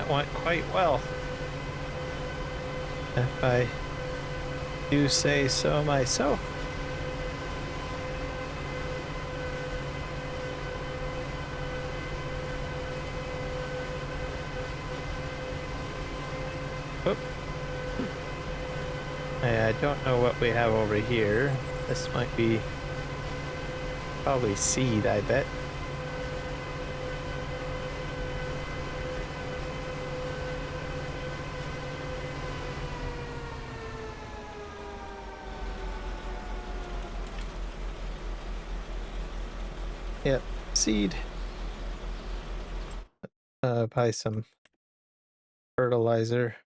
Went quite well, if I do say so myself. Oop. I don't know what we have over here. This might be probably seed, I bet. Yep, seed. Buy some fertilizer.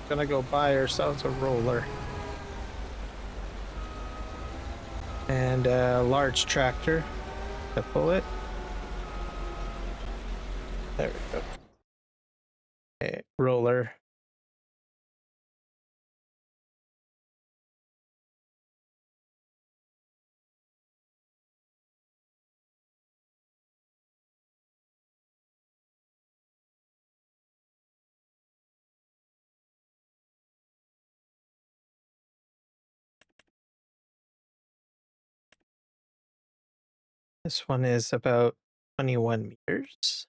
Gonna go buy ourselves a roller. And a large tractor to pull it. There we go. Okay, roller. This one is about 21 meters.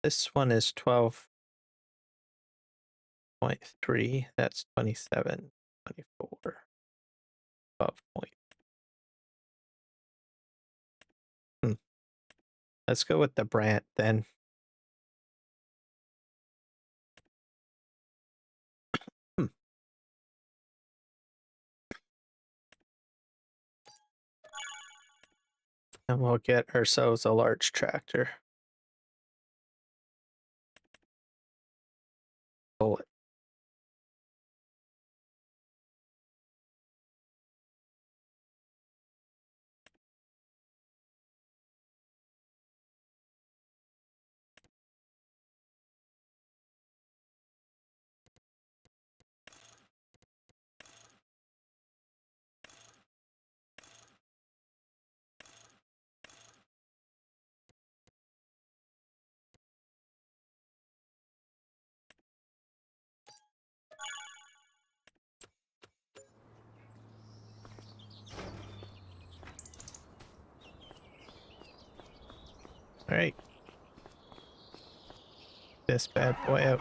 This one is 12.3. That's 27, 24. 12 point. Let's go with the Brant then. And we'll get ourselves a large tractor. Pull it. All right. This bad boy out.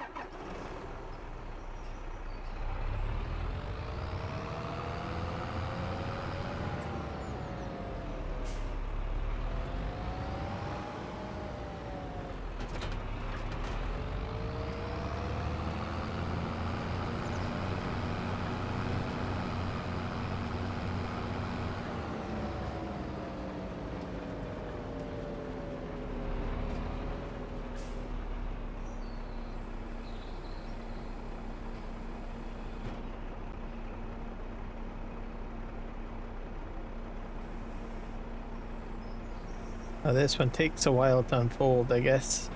Oh, this one takes a while to unfold, I guess.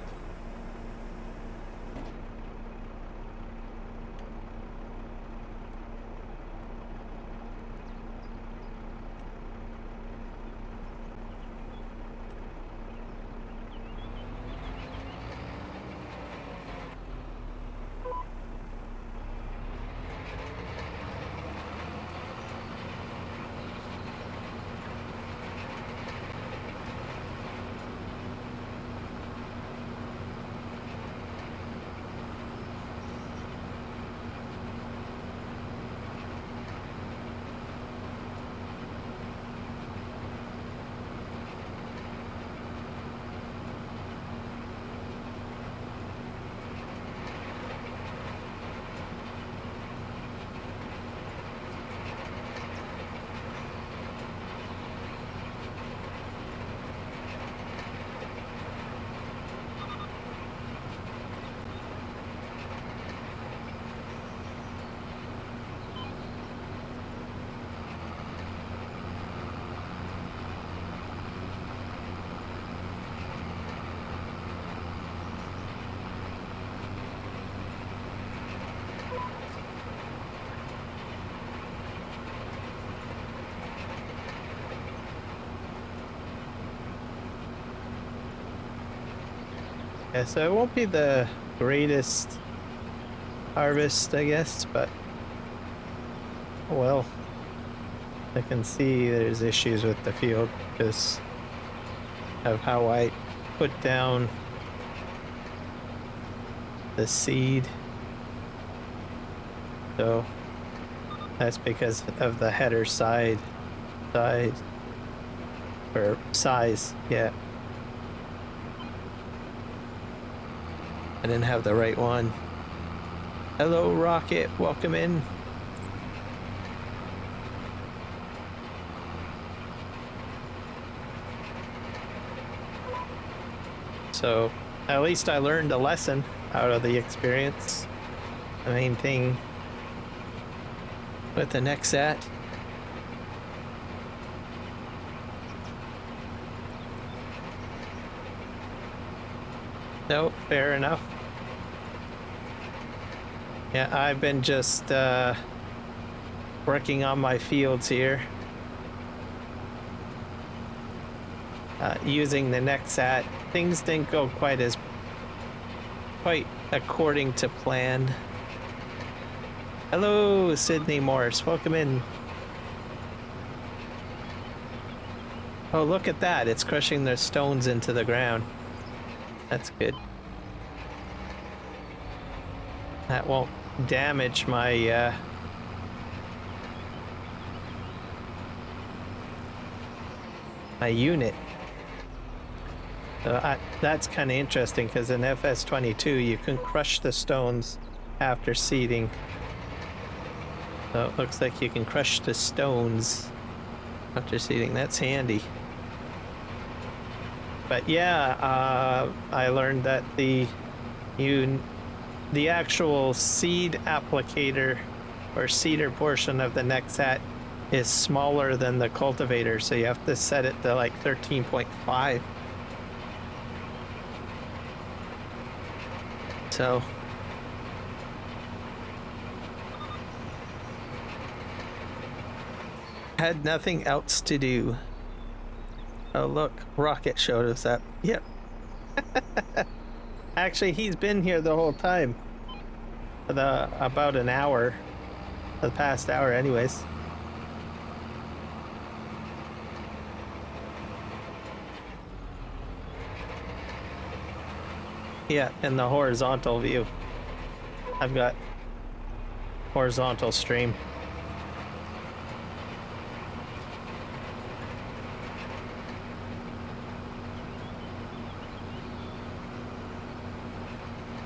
Yeah, so it won't be the greatest harvest, I guess, but well, I can see there's issues with the field because of how I put down the seed. So that's because of the header size, or size, yeah. I didn't have the right one. Hello, Rocket. Welcome in. So, at least I learned a lesson out of the experience. the main thing with the Nexat. No, fair enough. Yeah, I've been just working on my fields here. Using the Nexat. Things didn't go quite according to plan. Hello, Sydney Morris. Welcome in. Oh, look at that. It's crushing their stones into the ground. That's good. That won't damage my my unit. That's kind of interesting because in FS22 you can crush the stones after seeding. So it looks like you can crush the stones after seeding. That's handy. But yeah, I learned that the actual seed applicator or seeder portion of the Nexat is smaller than the cultivator, so you have to set it to like 13.5. So had nothing else to do. Oh look, Rocket showed us up. Yep. Actually, he's been here the whole time. For about an hour. The past hour anyways. Yeah, in the horizontal view. I've got horizontal stream.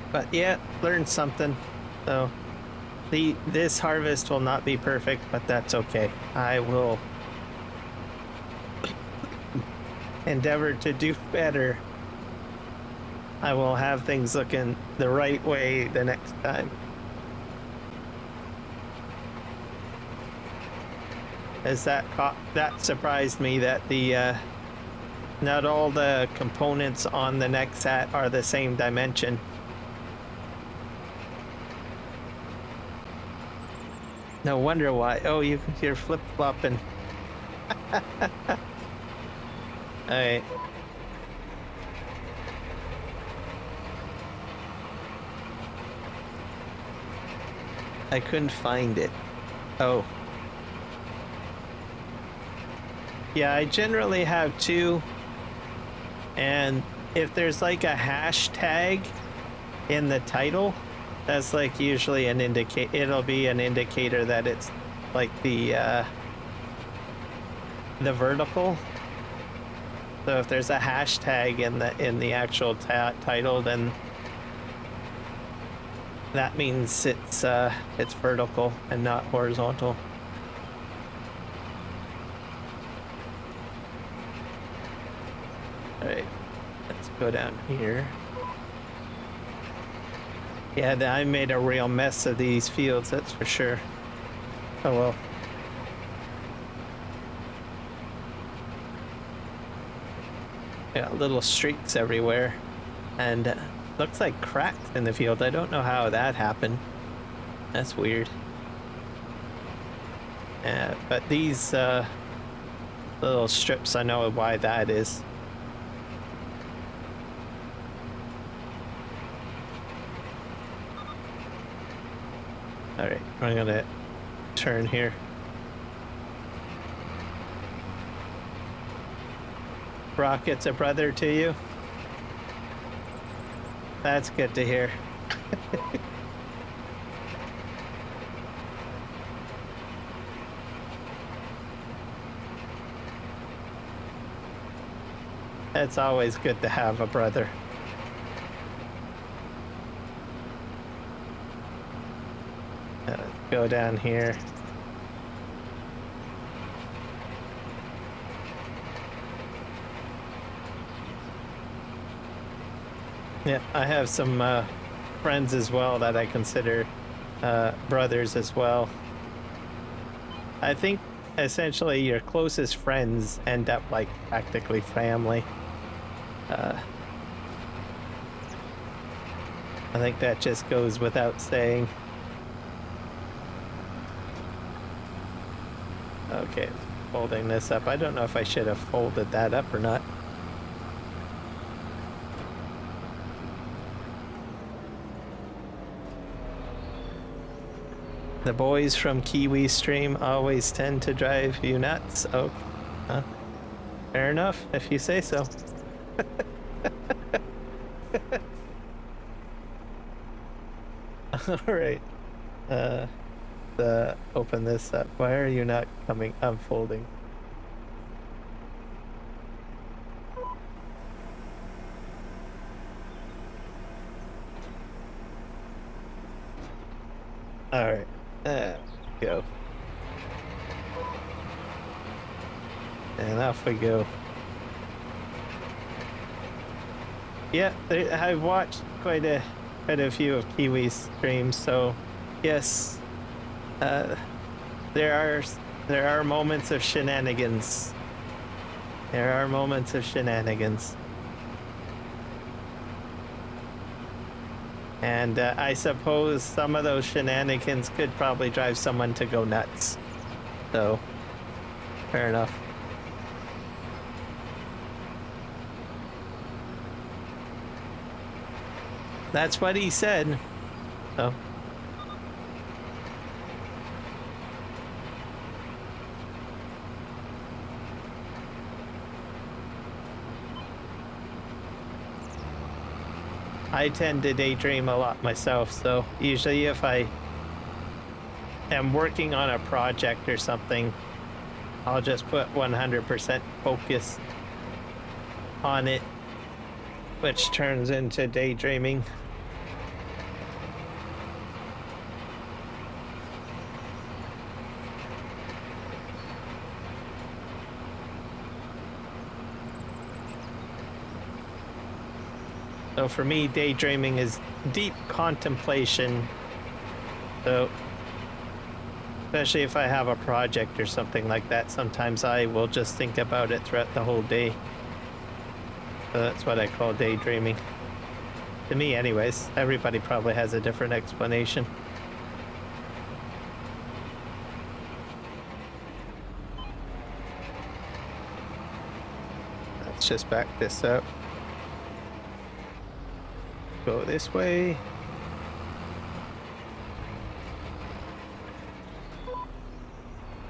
But yeah, learned something. So this harvest will not be perfect, but that's okay. I will endeavor to do better. I will have things looking the right way the next time. As that surprised me that the not all the components on the Nexat are the same dimension. No wonder why. Oh, you're flip-flopping. Alright. I couldn't find it. Oh. Yeah, I generally have two. And if there's like a hashtag in the title, that's like usually an it'll be an indicator that it's like the vertical. So if there's a hashtag in the actual title, then that means it's vertical and not horizontal. All right, let's go down here. Yeah, I made a real mess of these fields, that's for sure. Oh well. Yeah, little streaks everywhere. And looks like cracks in the field. I don't know how that happened. That's weird. But these little strips, I know why that is. Alright, I'm gonna turn here. Rocket's a brother to you? That's good to hear. It's always good to have a brother. Go down here. Yeah, I have some friends as well that I consider brothers as well. I think essentially your closest friends end up like practically family. I think that just goes without saying. Okay, folding this up. I don't know if I should have folded that up or not. The boys from Kiwi Stream always tend to drive you nuts. Oh, fair enough, if you say so. All right. Open this up. Why are you not coming? Unfolding. All right. Go. And off we go. Yeah, I've watched quite a few of Kiwi's streams, so yes, there are moments of shenanigans. There are moments of shenanigans. And I suppose some of those shenanigans could probably drive someone to go nuts. So, fair enough. That's what he said. So. I tend to daydream a lot myself, so usually if I am working on a project or something, I'll just put 100% focus on it, which turns into daydreaming. So for me, daydreaming is deep contemplation. So, especially if I have a project or something like that, sometimes I will just think about it throughout the whole day. So that's what I call daydreaming. To me anyways, everybody probably has a different explanation. Let's just back this up. Go this way.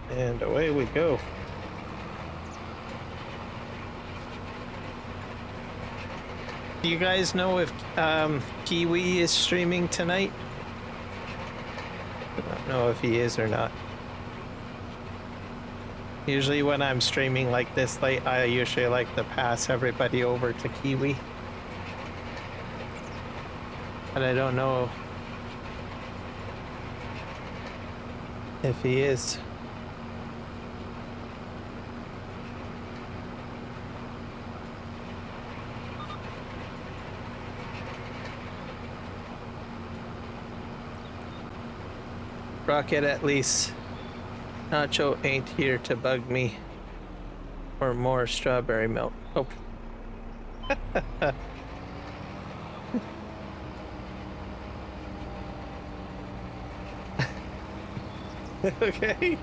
And away we go. Do you guys know if Kiwi is streaming tonight? I don't know if he is or not. Usually when I'm streaming like this late, I usually like to pass everybody over to Kiwi. But I don't know if he is. Rocket, at least Nacho ain't here to bug me for more strawberry milk. Oh. Okay.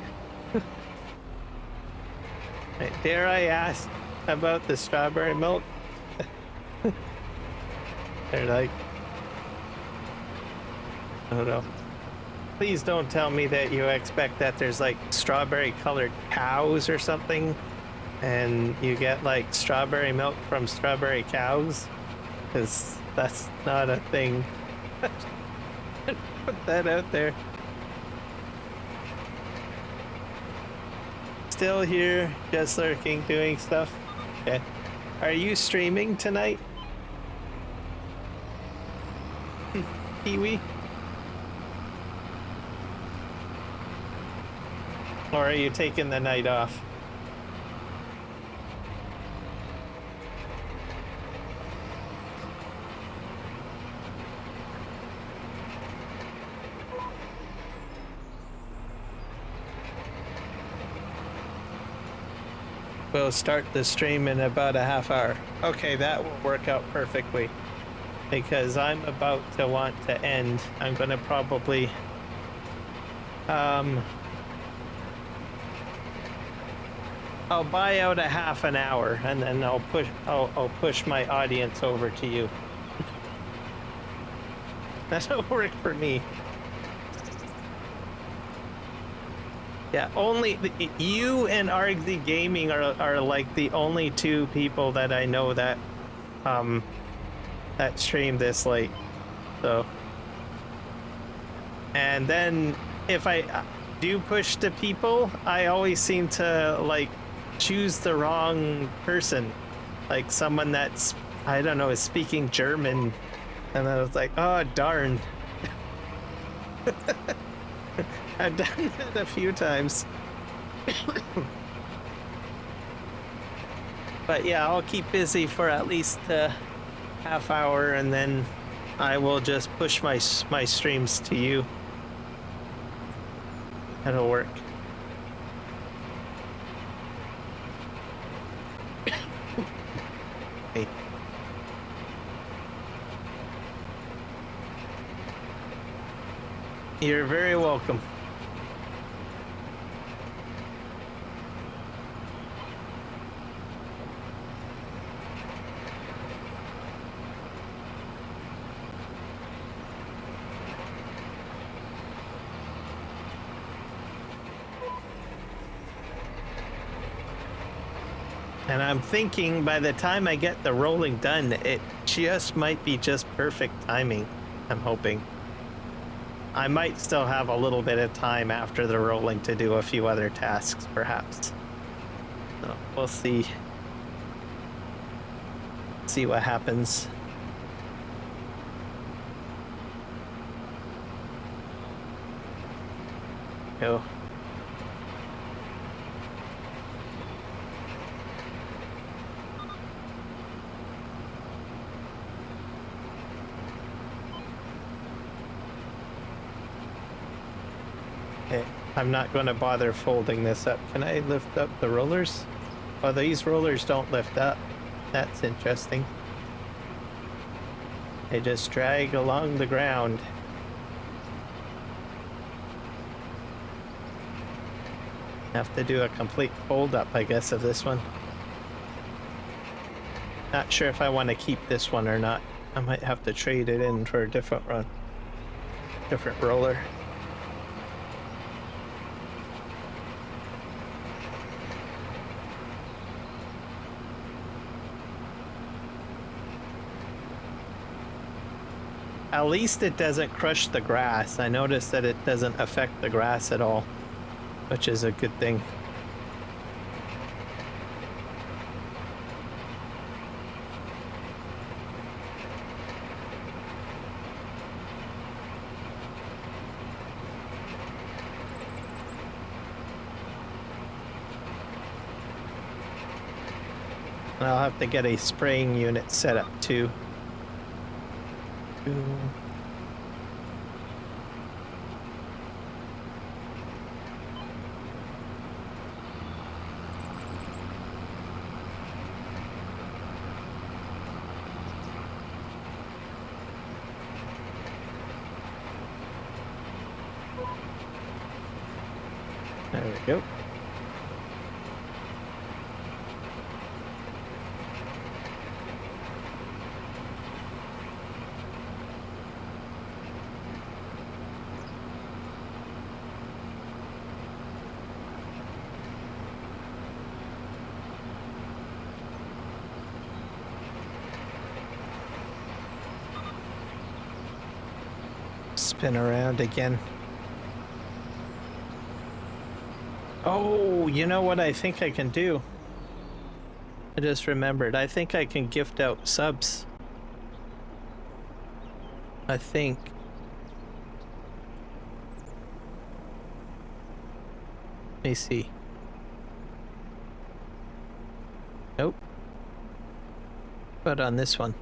Dare I ask about the strawberry milk? They're like, I don't know. Please don't tell me that you expect that there's like strawberry colored cows or something and you get like strawberry milk from strawberry cows, because that's not a thing. Put that out there. Still here, just lurking, doing stuff. Okay. Are you streaming tonight? Kiwi? Or are you taking the night off? We'll start the stream in about a half hour. Okay, that will work out perfectly. Because I'm about to want to end. I'm gonna probably I'll buy out a half an hour and then I'll push my audience over to you. That'll work for me. Yeah, only you and RXZ Gaming are like the only two people that I know that that stream this late. So, and then if I do push to people, I always seem to like choose the wrong person, like someone that's, I don't know, is speaking German, and then I was like, oh darn. I've done that a few times. But yeah, I'll keep busy for at least a half hour, and then I will just push my streams to you. That'll work. Hey. You're very welcome. And I'm thinking by the time I get the rolling done, it just might be just perfect timing. I'm hoping. I might still have a little bit of time after the rolling to do a few other tasks, perhaps. So we'll see. See what happens. Go. Okay, I'm not going to bother folding this up. Can I lift up the rollers? Oh, these rollers don't lift up. That's interesting. They just drag along the ground. Have to do a complete fold up, I guess, of this one. Not sure if I want to keep this one or not. I might have to trade it in for a different run. Different roller. At least it doesn't crush the grass. I noticed that it doesn't affect the grass at all, which is a good thing. And I'll have to get a spraying unit set up too. There we go. Spin around again. Oh, you know what I think I can do? I just remembered. I think I can gift out subs. I think. Let me see. Nope. But on this one.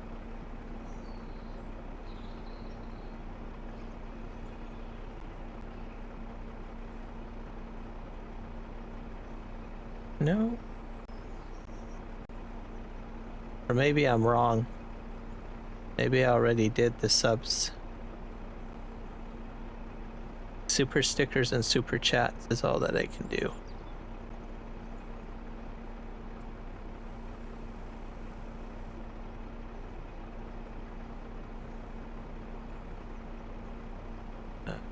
No. Or maybe I'm wrong. Maybe I already did the subs. Super stickers and super chats is all that I can do.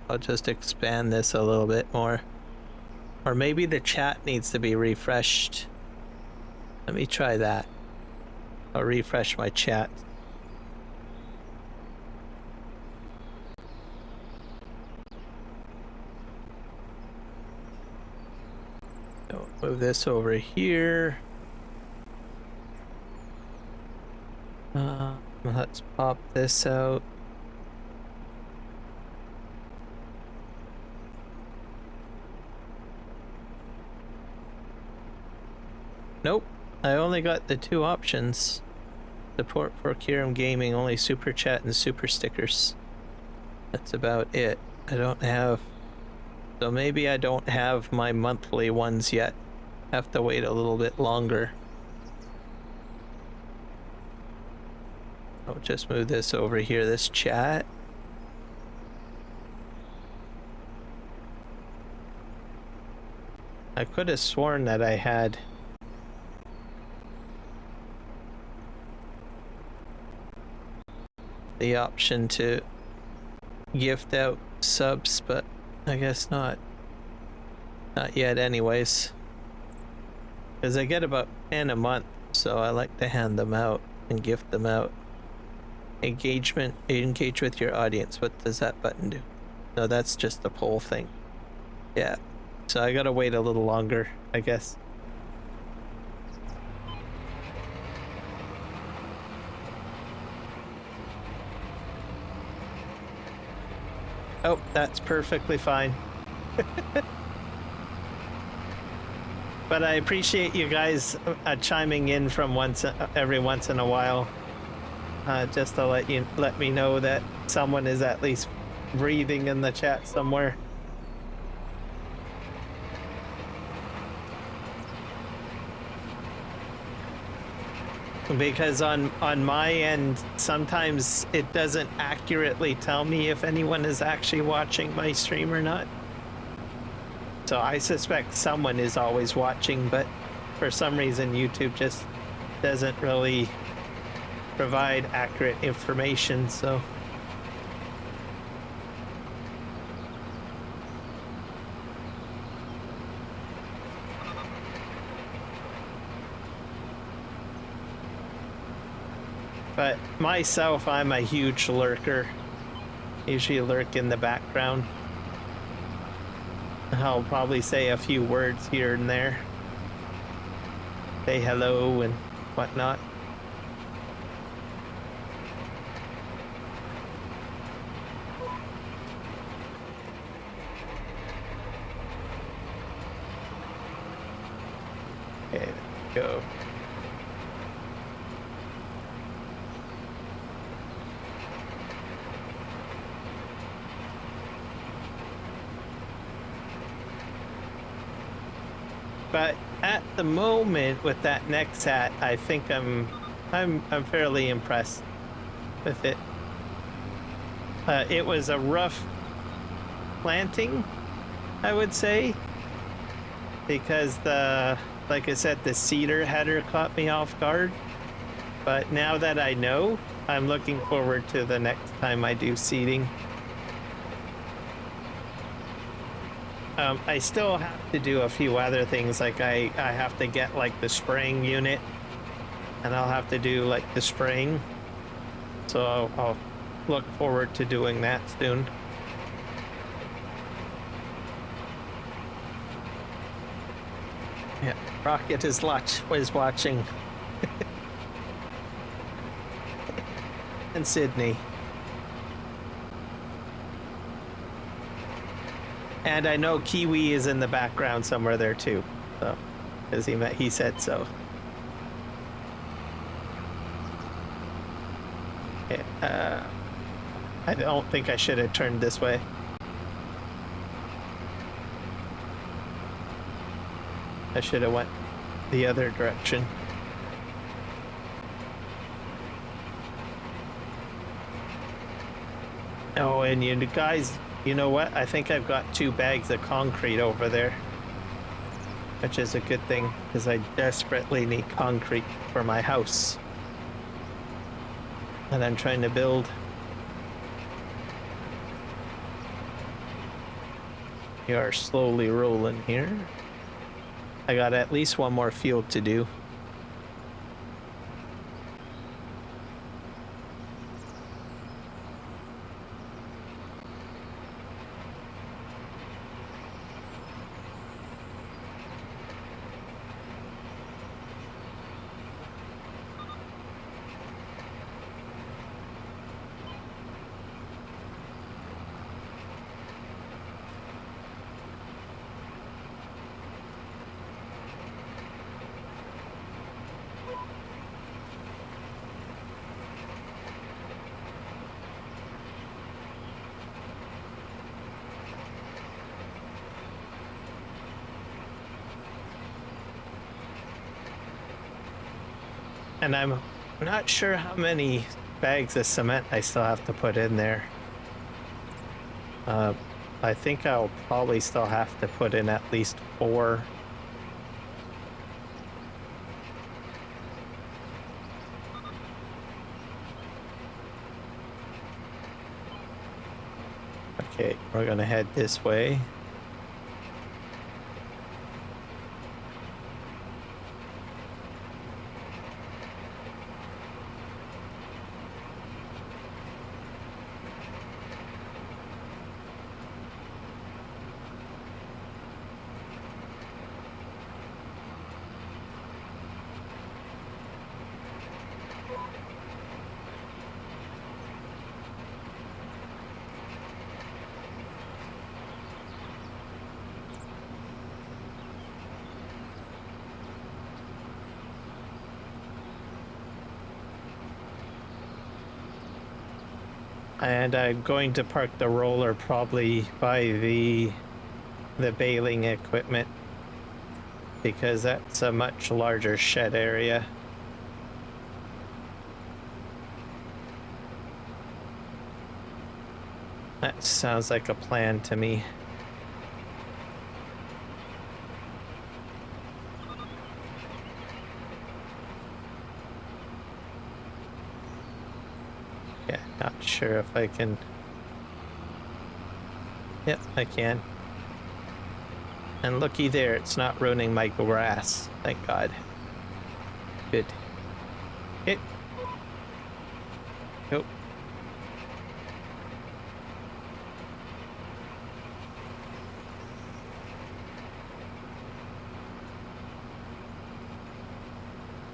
I'll just expand this a little bit more. Or maybe the chat needs to be refreshed. Let me try that. I'll refresh my chat. So move this over here. Let's pop this out. Nope, I only got the two options. Support for Kiram Gaming, only super chat and super stickers. That's about it. I don't have... So maybe I don't have my monthly ones yet. Have to wait a little bit longer. I'll just move this over here, this chat. I could have sworn that I had... the option to gift out subs, but I guess not. Not yet anyways. Because I get about 10 a month, so I like to hand them out and gift them out. Engagement, engage with your audience. What does that button do? No, that's just the poll thing. Yeah, so I gotta wait a little longer, I guess. Oh, that's perfectly fine. But I appreciate you guys chiming in from every once in a while, just to let me know that someone is at least breathing in the chat somewhere. Because on my end, sometimes it doesn't accurately tell me if anyone is actually watching my stream or not. So I suspect someone is always watching, but for some reason YouTube just doesn't really provide accurate information, so... But myself, I'm a huge lurker. Usually lurk in the background. I'll probably say a few words here and there. Say hello and whatnot. Okay, there we go. But at the moment with that Nexat, I think I'm fairly impressed with it. It was a rough planting, I would say, because like I said, the cedar header caught me off guard. But now that I know, I'm looking forward to the next time I do seeding. I still have to do a few other things, like I have to get like the spraying unit, and I'll have to do like the spraying, so I'll look forward to doing that soon. Yeah, Rocket is watching. And Sydney. And I know Kiwi is in the background somewhere there too, so because he said so. Okay, I don't think I should have turned this way. I should have went the other direction. Oh, and you guys, you know what? I think I've got 2 bags of concrete over there, which is a good thing because I desperately need concrete for my house that I'm trying to build. We are slowly rolling here. I got at least one more field to do. And I'm not sure how many bags of cement I still have to put in there. I think I'll probably still have to put in at least 4. Okay, we're gonna head this way. And I'm going to park the roller probably by the baling equipment because that's a much larger shed area. That sounds like a plan to me. Yeah, not sure if I can. Yep, I can. And looky there, it's not ruining my grass. Thank God. Good. Hit. Nope.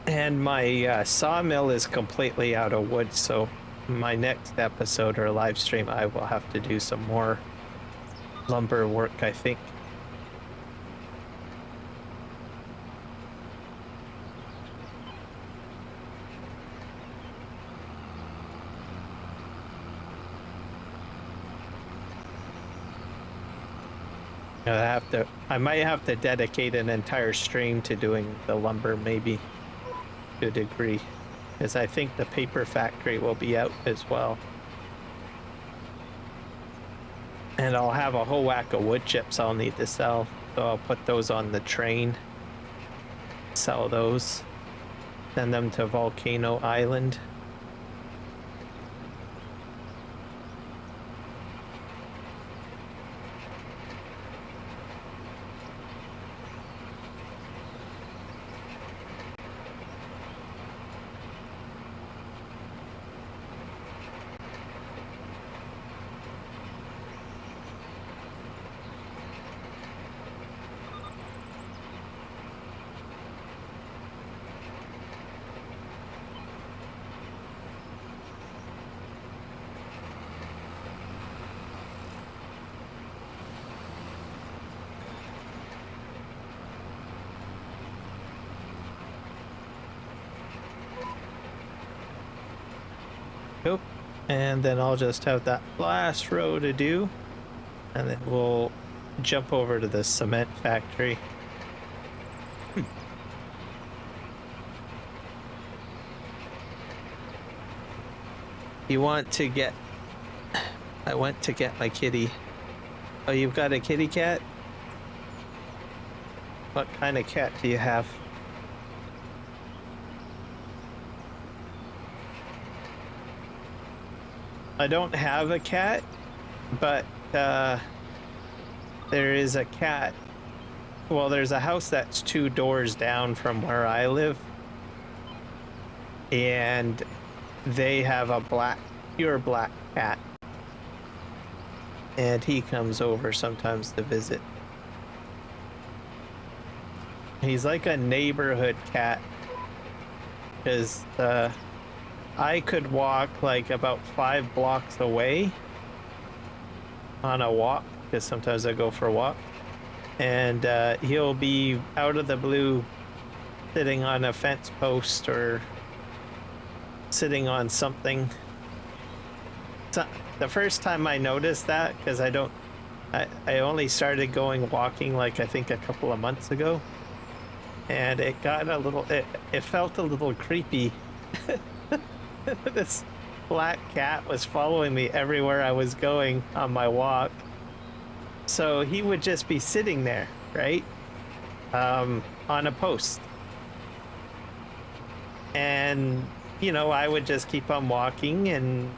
And my sawmill is completely out of wood, so my next episode or live stream, I will have to do some more lumber work, I think. I might have to dedicate an entire stream to doing the lumber, maybe, to a degree, because I think the paper factory will be out as well. And I'll have a whole whack of wood chips I'll need to sell, so I'll put those on the train, sell those, send them to Volcano Island. Cool. And then I'll just have that last row to do, and then we'll jump over to the cement factory. You want to get I went to get my kitty. Oh, you've got a kitty cat? What kind of cat do you have? I don't have a cat, but there is a cat. Well, there's a house that's 2 doors down from where I live, and they have a pure black cat, and he comes over sometimes to visit. He's like a neighborhood cat, because I could walk like about 5 blocks away on a walk, because sometimes I go for a walk, and he'll be out of the blue sitting on a fence post or sitting on something. So, the first time I noticed that, because I only started going walking like I think a couple of months ago, and it got a little, it felt a little creepy. This black cat was following me everywhere I was going on my walk. So he would just be sitting there, right? On a post. And, you know, I would just keep on walking, and,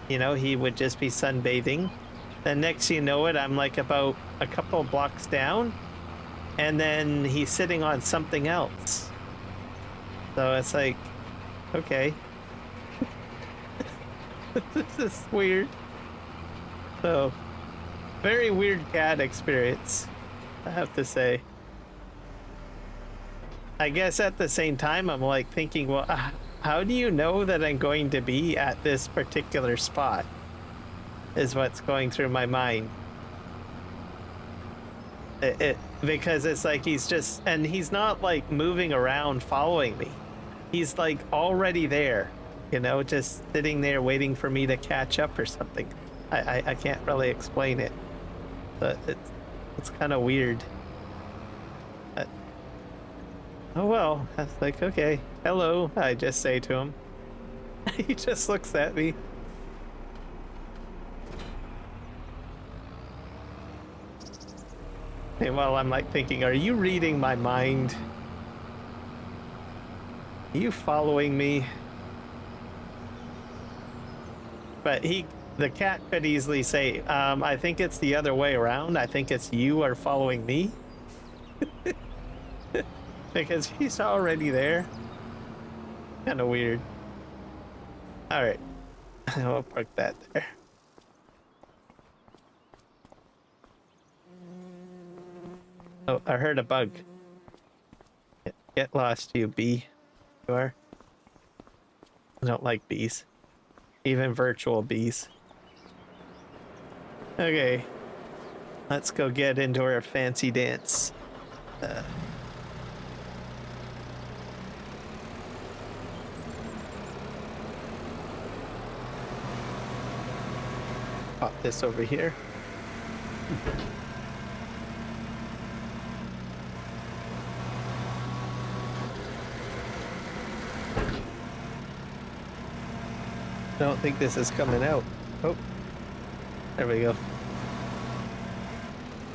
you know, he would just be sunbathing. Then next you know it, I'm like about a couple blocks down, and then he's sitting on something else. So it's like, okay. This is weird. So, very weird cat experience, I have to say. I guess at the same time, I'm like thinking, well, how do you know that I'm going to be at this particular spot? Is what's going through my mind. Because it's like he's just, and he's not like moving around following me. He's like already there. You know, just sitting there waiting for me to catch up or something. I can't really explain it, but it's kind of weird. But, oh well, I was like, okay, hello, I just say to him. He just looks at me. Meanwhile, I'm like thinking, are you reading my mind? Are you following me? But the cat could easily say, I think it's the other way around. I think it's you are following me. Because he's already there. Kind of weird. All right. I'll park that there. Oh, I heard a bug. Get lost, you bee. You are. I don't like bees. Even virtual bees. Okay. Let's go get into our fancy dance. Pop this over here. I don't think this is coming out. Oh, there we go.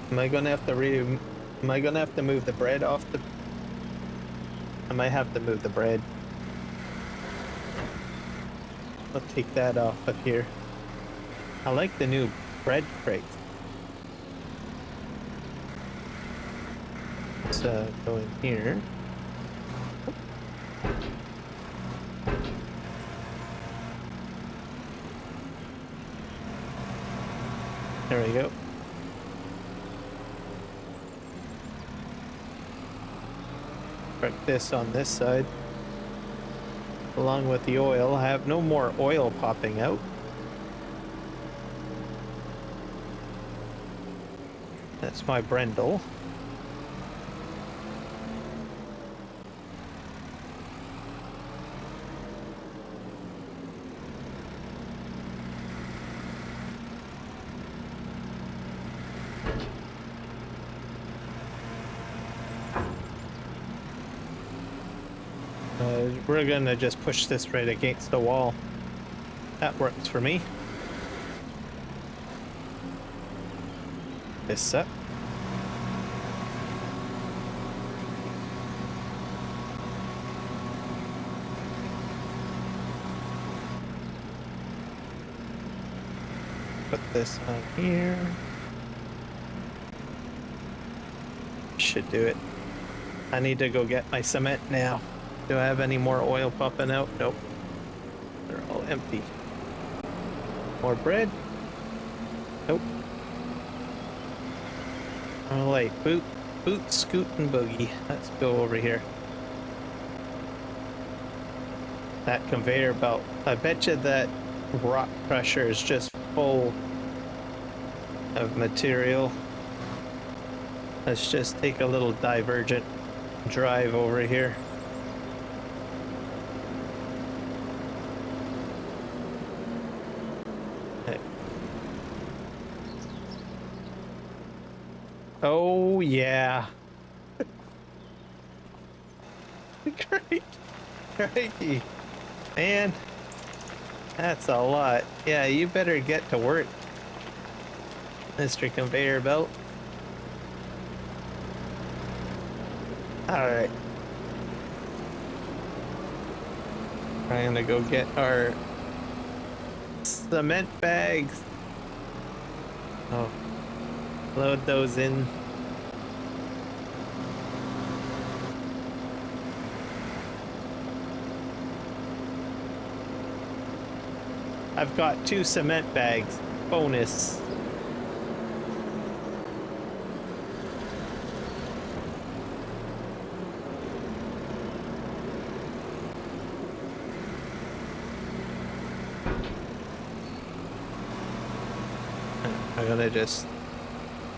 Am I gonna have to move the bread off the? I might have to move the bread. I'll take that off of here. I like the new bread crate. Let's go in here. There we go. Put this on this side. Along with the oil. I have no more oil popping out. That's my Brendel. We're gonna just push this right against the wall. That works for me. this up. Put this on here. Should do it. I need to go get my cement now. Do I have any more oil popping out? Nope. They're all empty. More bread? Nope. Alright, boot, scoot, and boogie. Let's go over here. That conveyor belt. I bet you that rock crusher is just full of material. Let's just take a little divergent drive over here. Oh yeah. Great. Crikey. Man, that's a lot. Yeah, you better get to work, Mr. Conveyor Belt. Alright. I'm gonna go get our cement bags. Oh. Load those in. I've got 2 cement bags. Bonus. I'm gonna just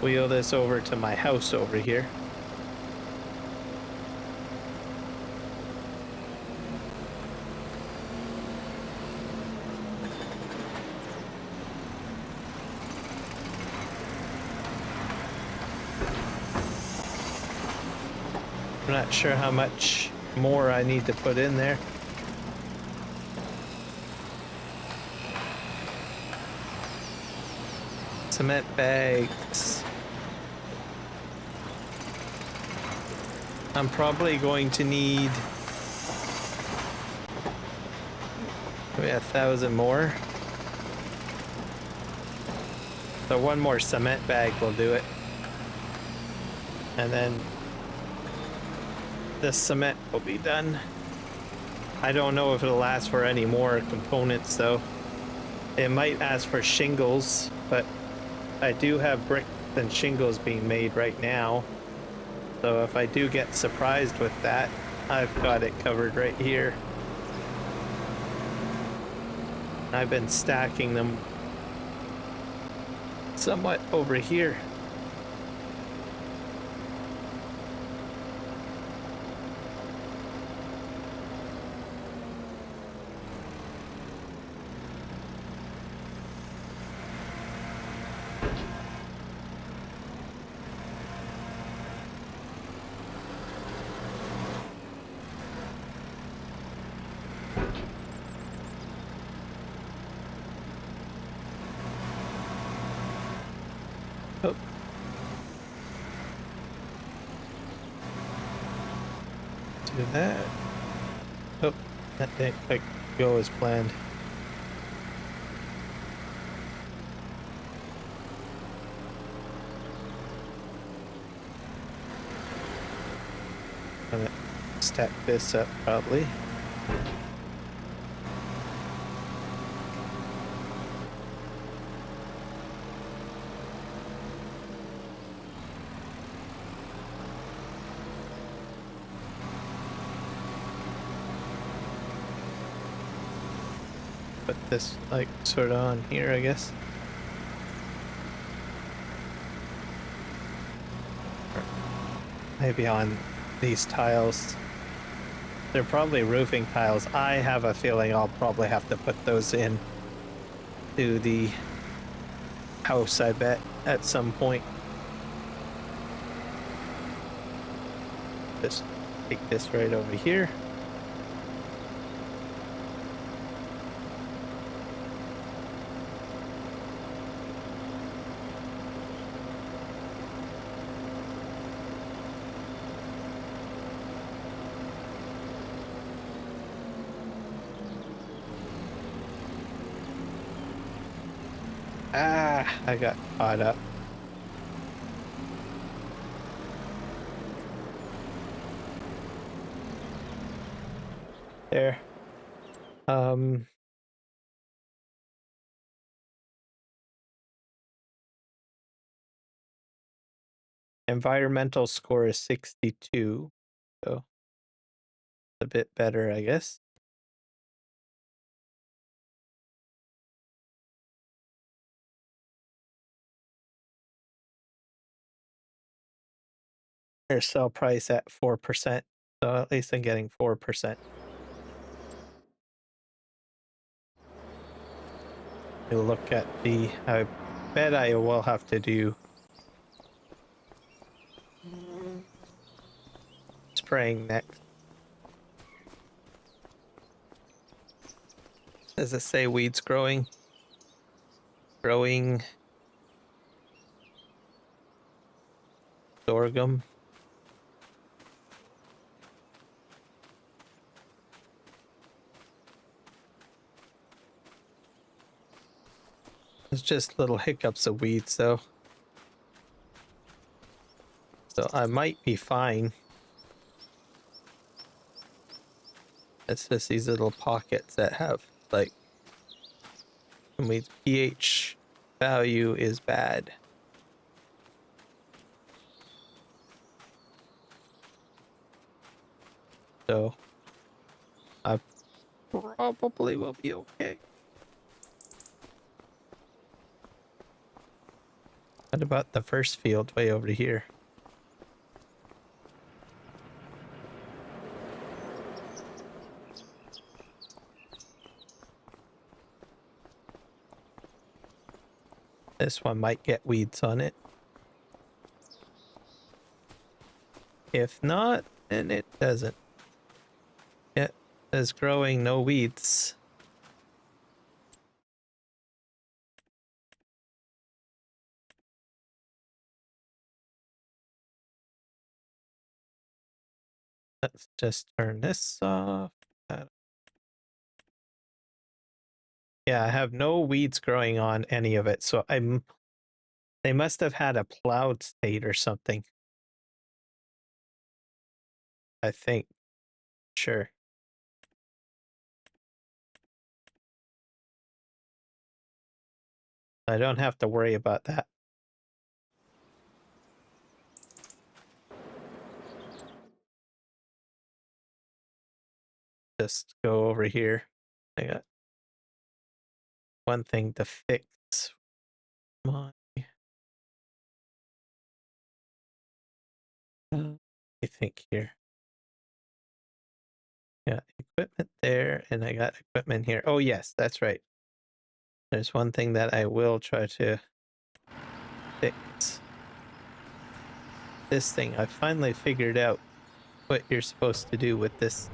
wheel this over to my house over here. I'm not sure how much more I need to put in there. Cement bags. I'm probably going to need maybe 1,000 more. So 1 more cement bag will do it. And then the cement will be done. I don't know if it'll ask for any more components though. It might ask for shingles, but I do have bricks and shingles being made right now. So if I do get surprised with that, I've got it covered right here. I've been stacking them somewhat over here. Oh. Do that. Oh, that didn't quite go as planned. I'm gonna stack this up probably. Put this like sort of on here, I guess. Or maybe on these tiles. They're probably roofing tiles. I have a feeling I'll probably have to put those in to the house, I bet, at some point. Just take this right over here. Ah, I got caught up. There. Environmental score is 62, so a bit better, I guess. Their sell price at 4%, so at least I'm getting 4%. You look at the, I bet I will have to do spraying next. Does it say weeds growing? Growing sorghum. It's just little hiccups of weeds, though. So I might be fine. It's just these little pockets that have, like, weeds. pH value is bad. So I probably will be okay. What about the first field way over here? This one might get weeds on it. If not, then it doesn't. Yeah, it says growing, no weeds. Let's just turn this off. Yeah, I have no weeds growing on any of it, so they must have had a plowed state or something. I think. Sure. I don't have to worry about that. Just go over here. I got one thing to fix. My I think here. Yeah, equipment there, and I got equipment here. Oh yes, that's right. There's one thing that I will try to fix. This thing, I finally figured out what you're supposed to do with this.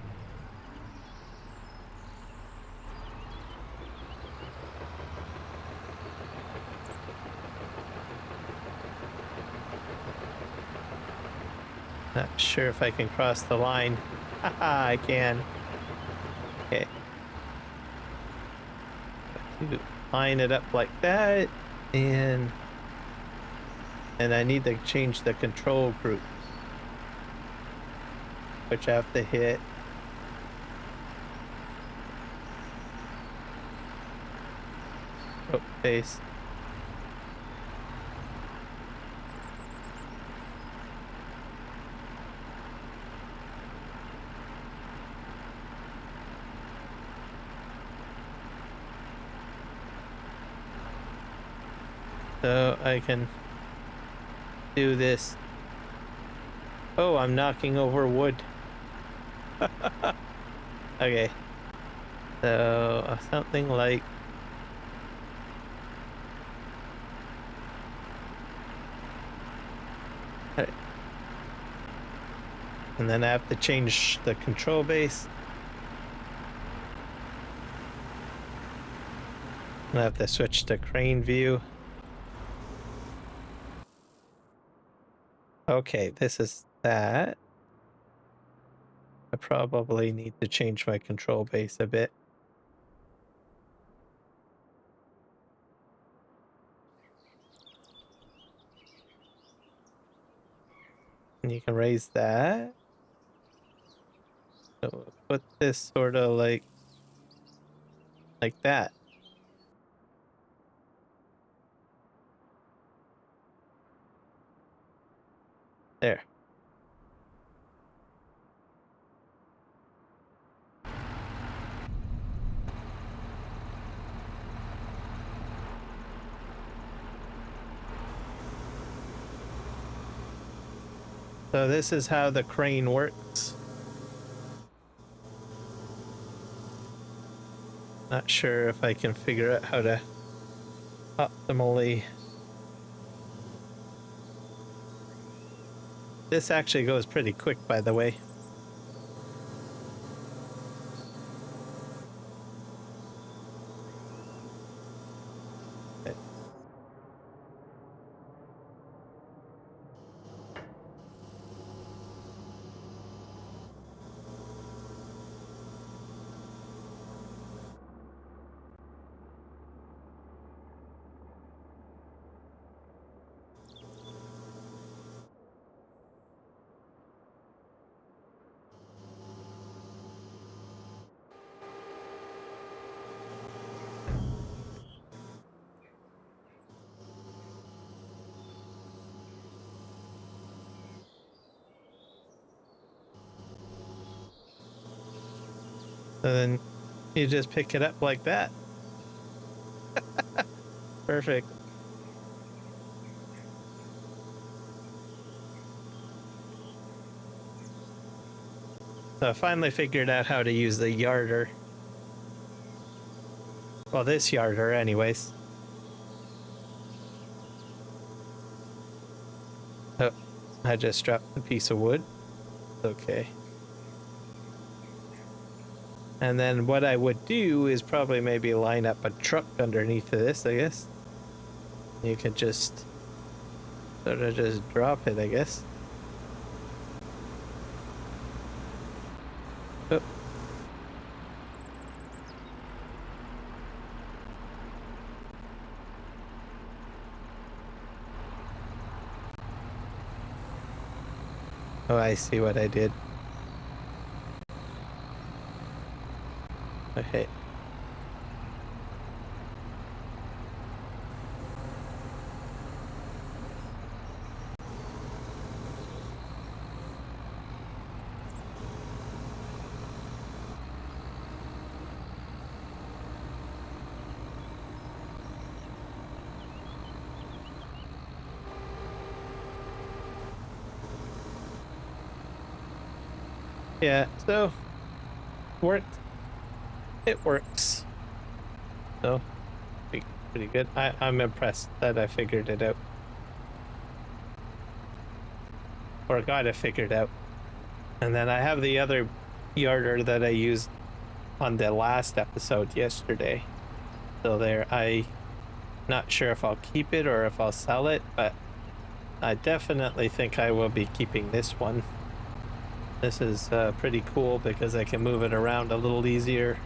Not sure if I can cross the line. Haha, I can. Okay. Line it up like that, and I need to change the control group, which I have to hit. Oh, paste. So I can do this. Oh, I'm knocking over wood. Okay. So something like and then I have to change the control base. I have to switch to crane view. Okay, this is that. I probably need to change my control base a bit. And you can raise that. So we'll put this sort of like that. There. So this is how the crane works. Not sure if I can figure out how to optimally. This actually goes pretty quick, by the way. Okay. So then you just pick it up like that. Perfect. So I finally figured out how to use the yarder. Well, this yarder anyways. Oh, I just dropped a piece of wood. Okay. And then what I would do is probably maybe line up a truck underneath of this, I guess. You could just sort of just drop it, I guess. Oh. Oh, I see what I did. Okay. Yeah, so worked. It works. So pretty good. I'm impressed that I figured it out. Or got it figured out. And then I have the other yarder that I used on the last episode yesterday. So there, I not sure if I'll keep it or if I'll sell it, but I definitely think I will be keeping this one. This is pretty cool because I can move it around a little easier.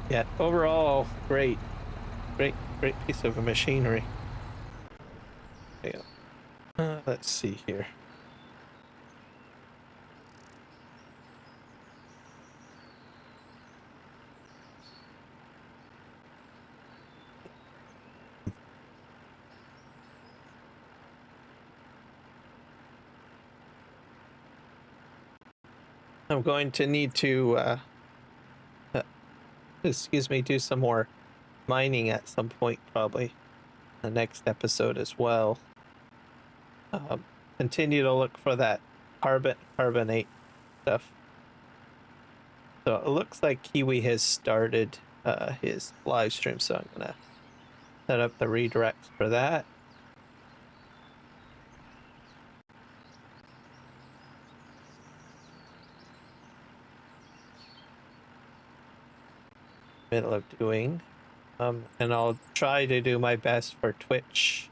Yeah, overall, great piece of machinery. Yeah. Let's see here. I'm going to need to, excuse me, do some more mining at some point, probably the next episode as well. Continue to look for that carbonate stuff. So it looks like Kiwi has started his live stream, so I'm gonna set up the redirects for that. Middle of doing, and I'll try to do my best for Twitch.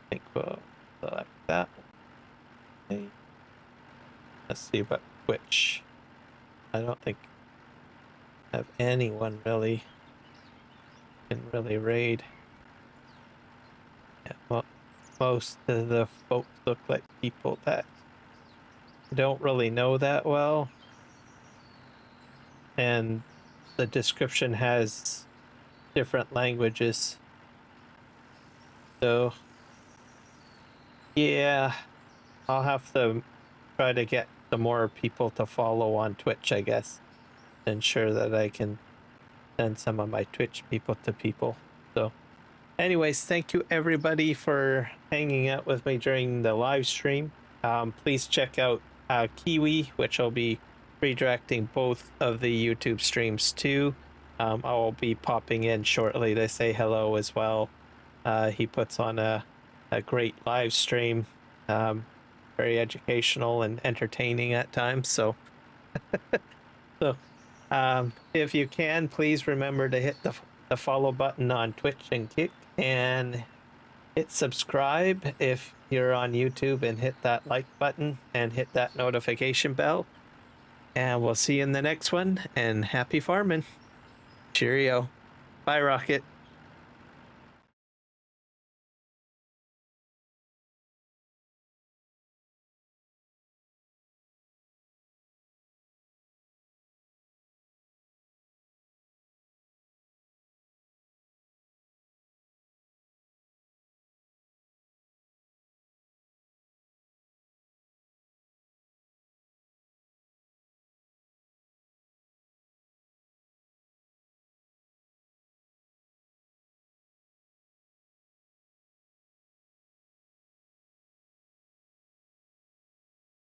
I think we'll select that one. Okay. Let's see about Twitch. I don't think I have anyone really can really raid. Yeah, well, most of the folks look like people that don't really know that well, and the description has different languages. So yeah, I'll have to try to get some more people to follow on Twitch, I guess, to ensure that I can send some of my Twitch people to people. So anyways, thank you everybody for hanging out with me during the live stream. Please check out Kiwi, which will be redirecting both of the YouTube streams too. I will be popping in shortly to say hello as well. He puts on a great live stream, very educational and entertaining at times. So, if you can, please remember to hit the follow button on Twitch and Kick, and hit subscribe if you're on YouTube, and hit that like button and hit that notification bell. And we'll see you in the next one, and happy farming. Cheerio. Bye, Rocket.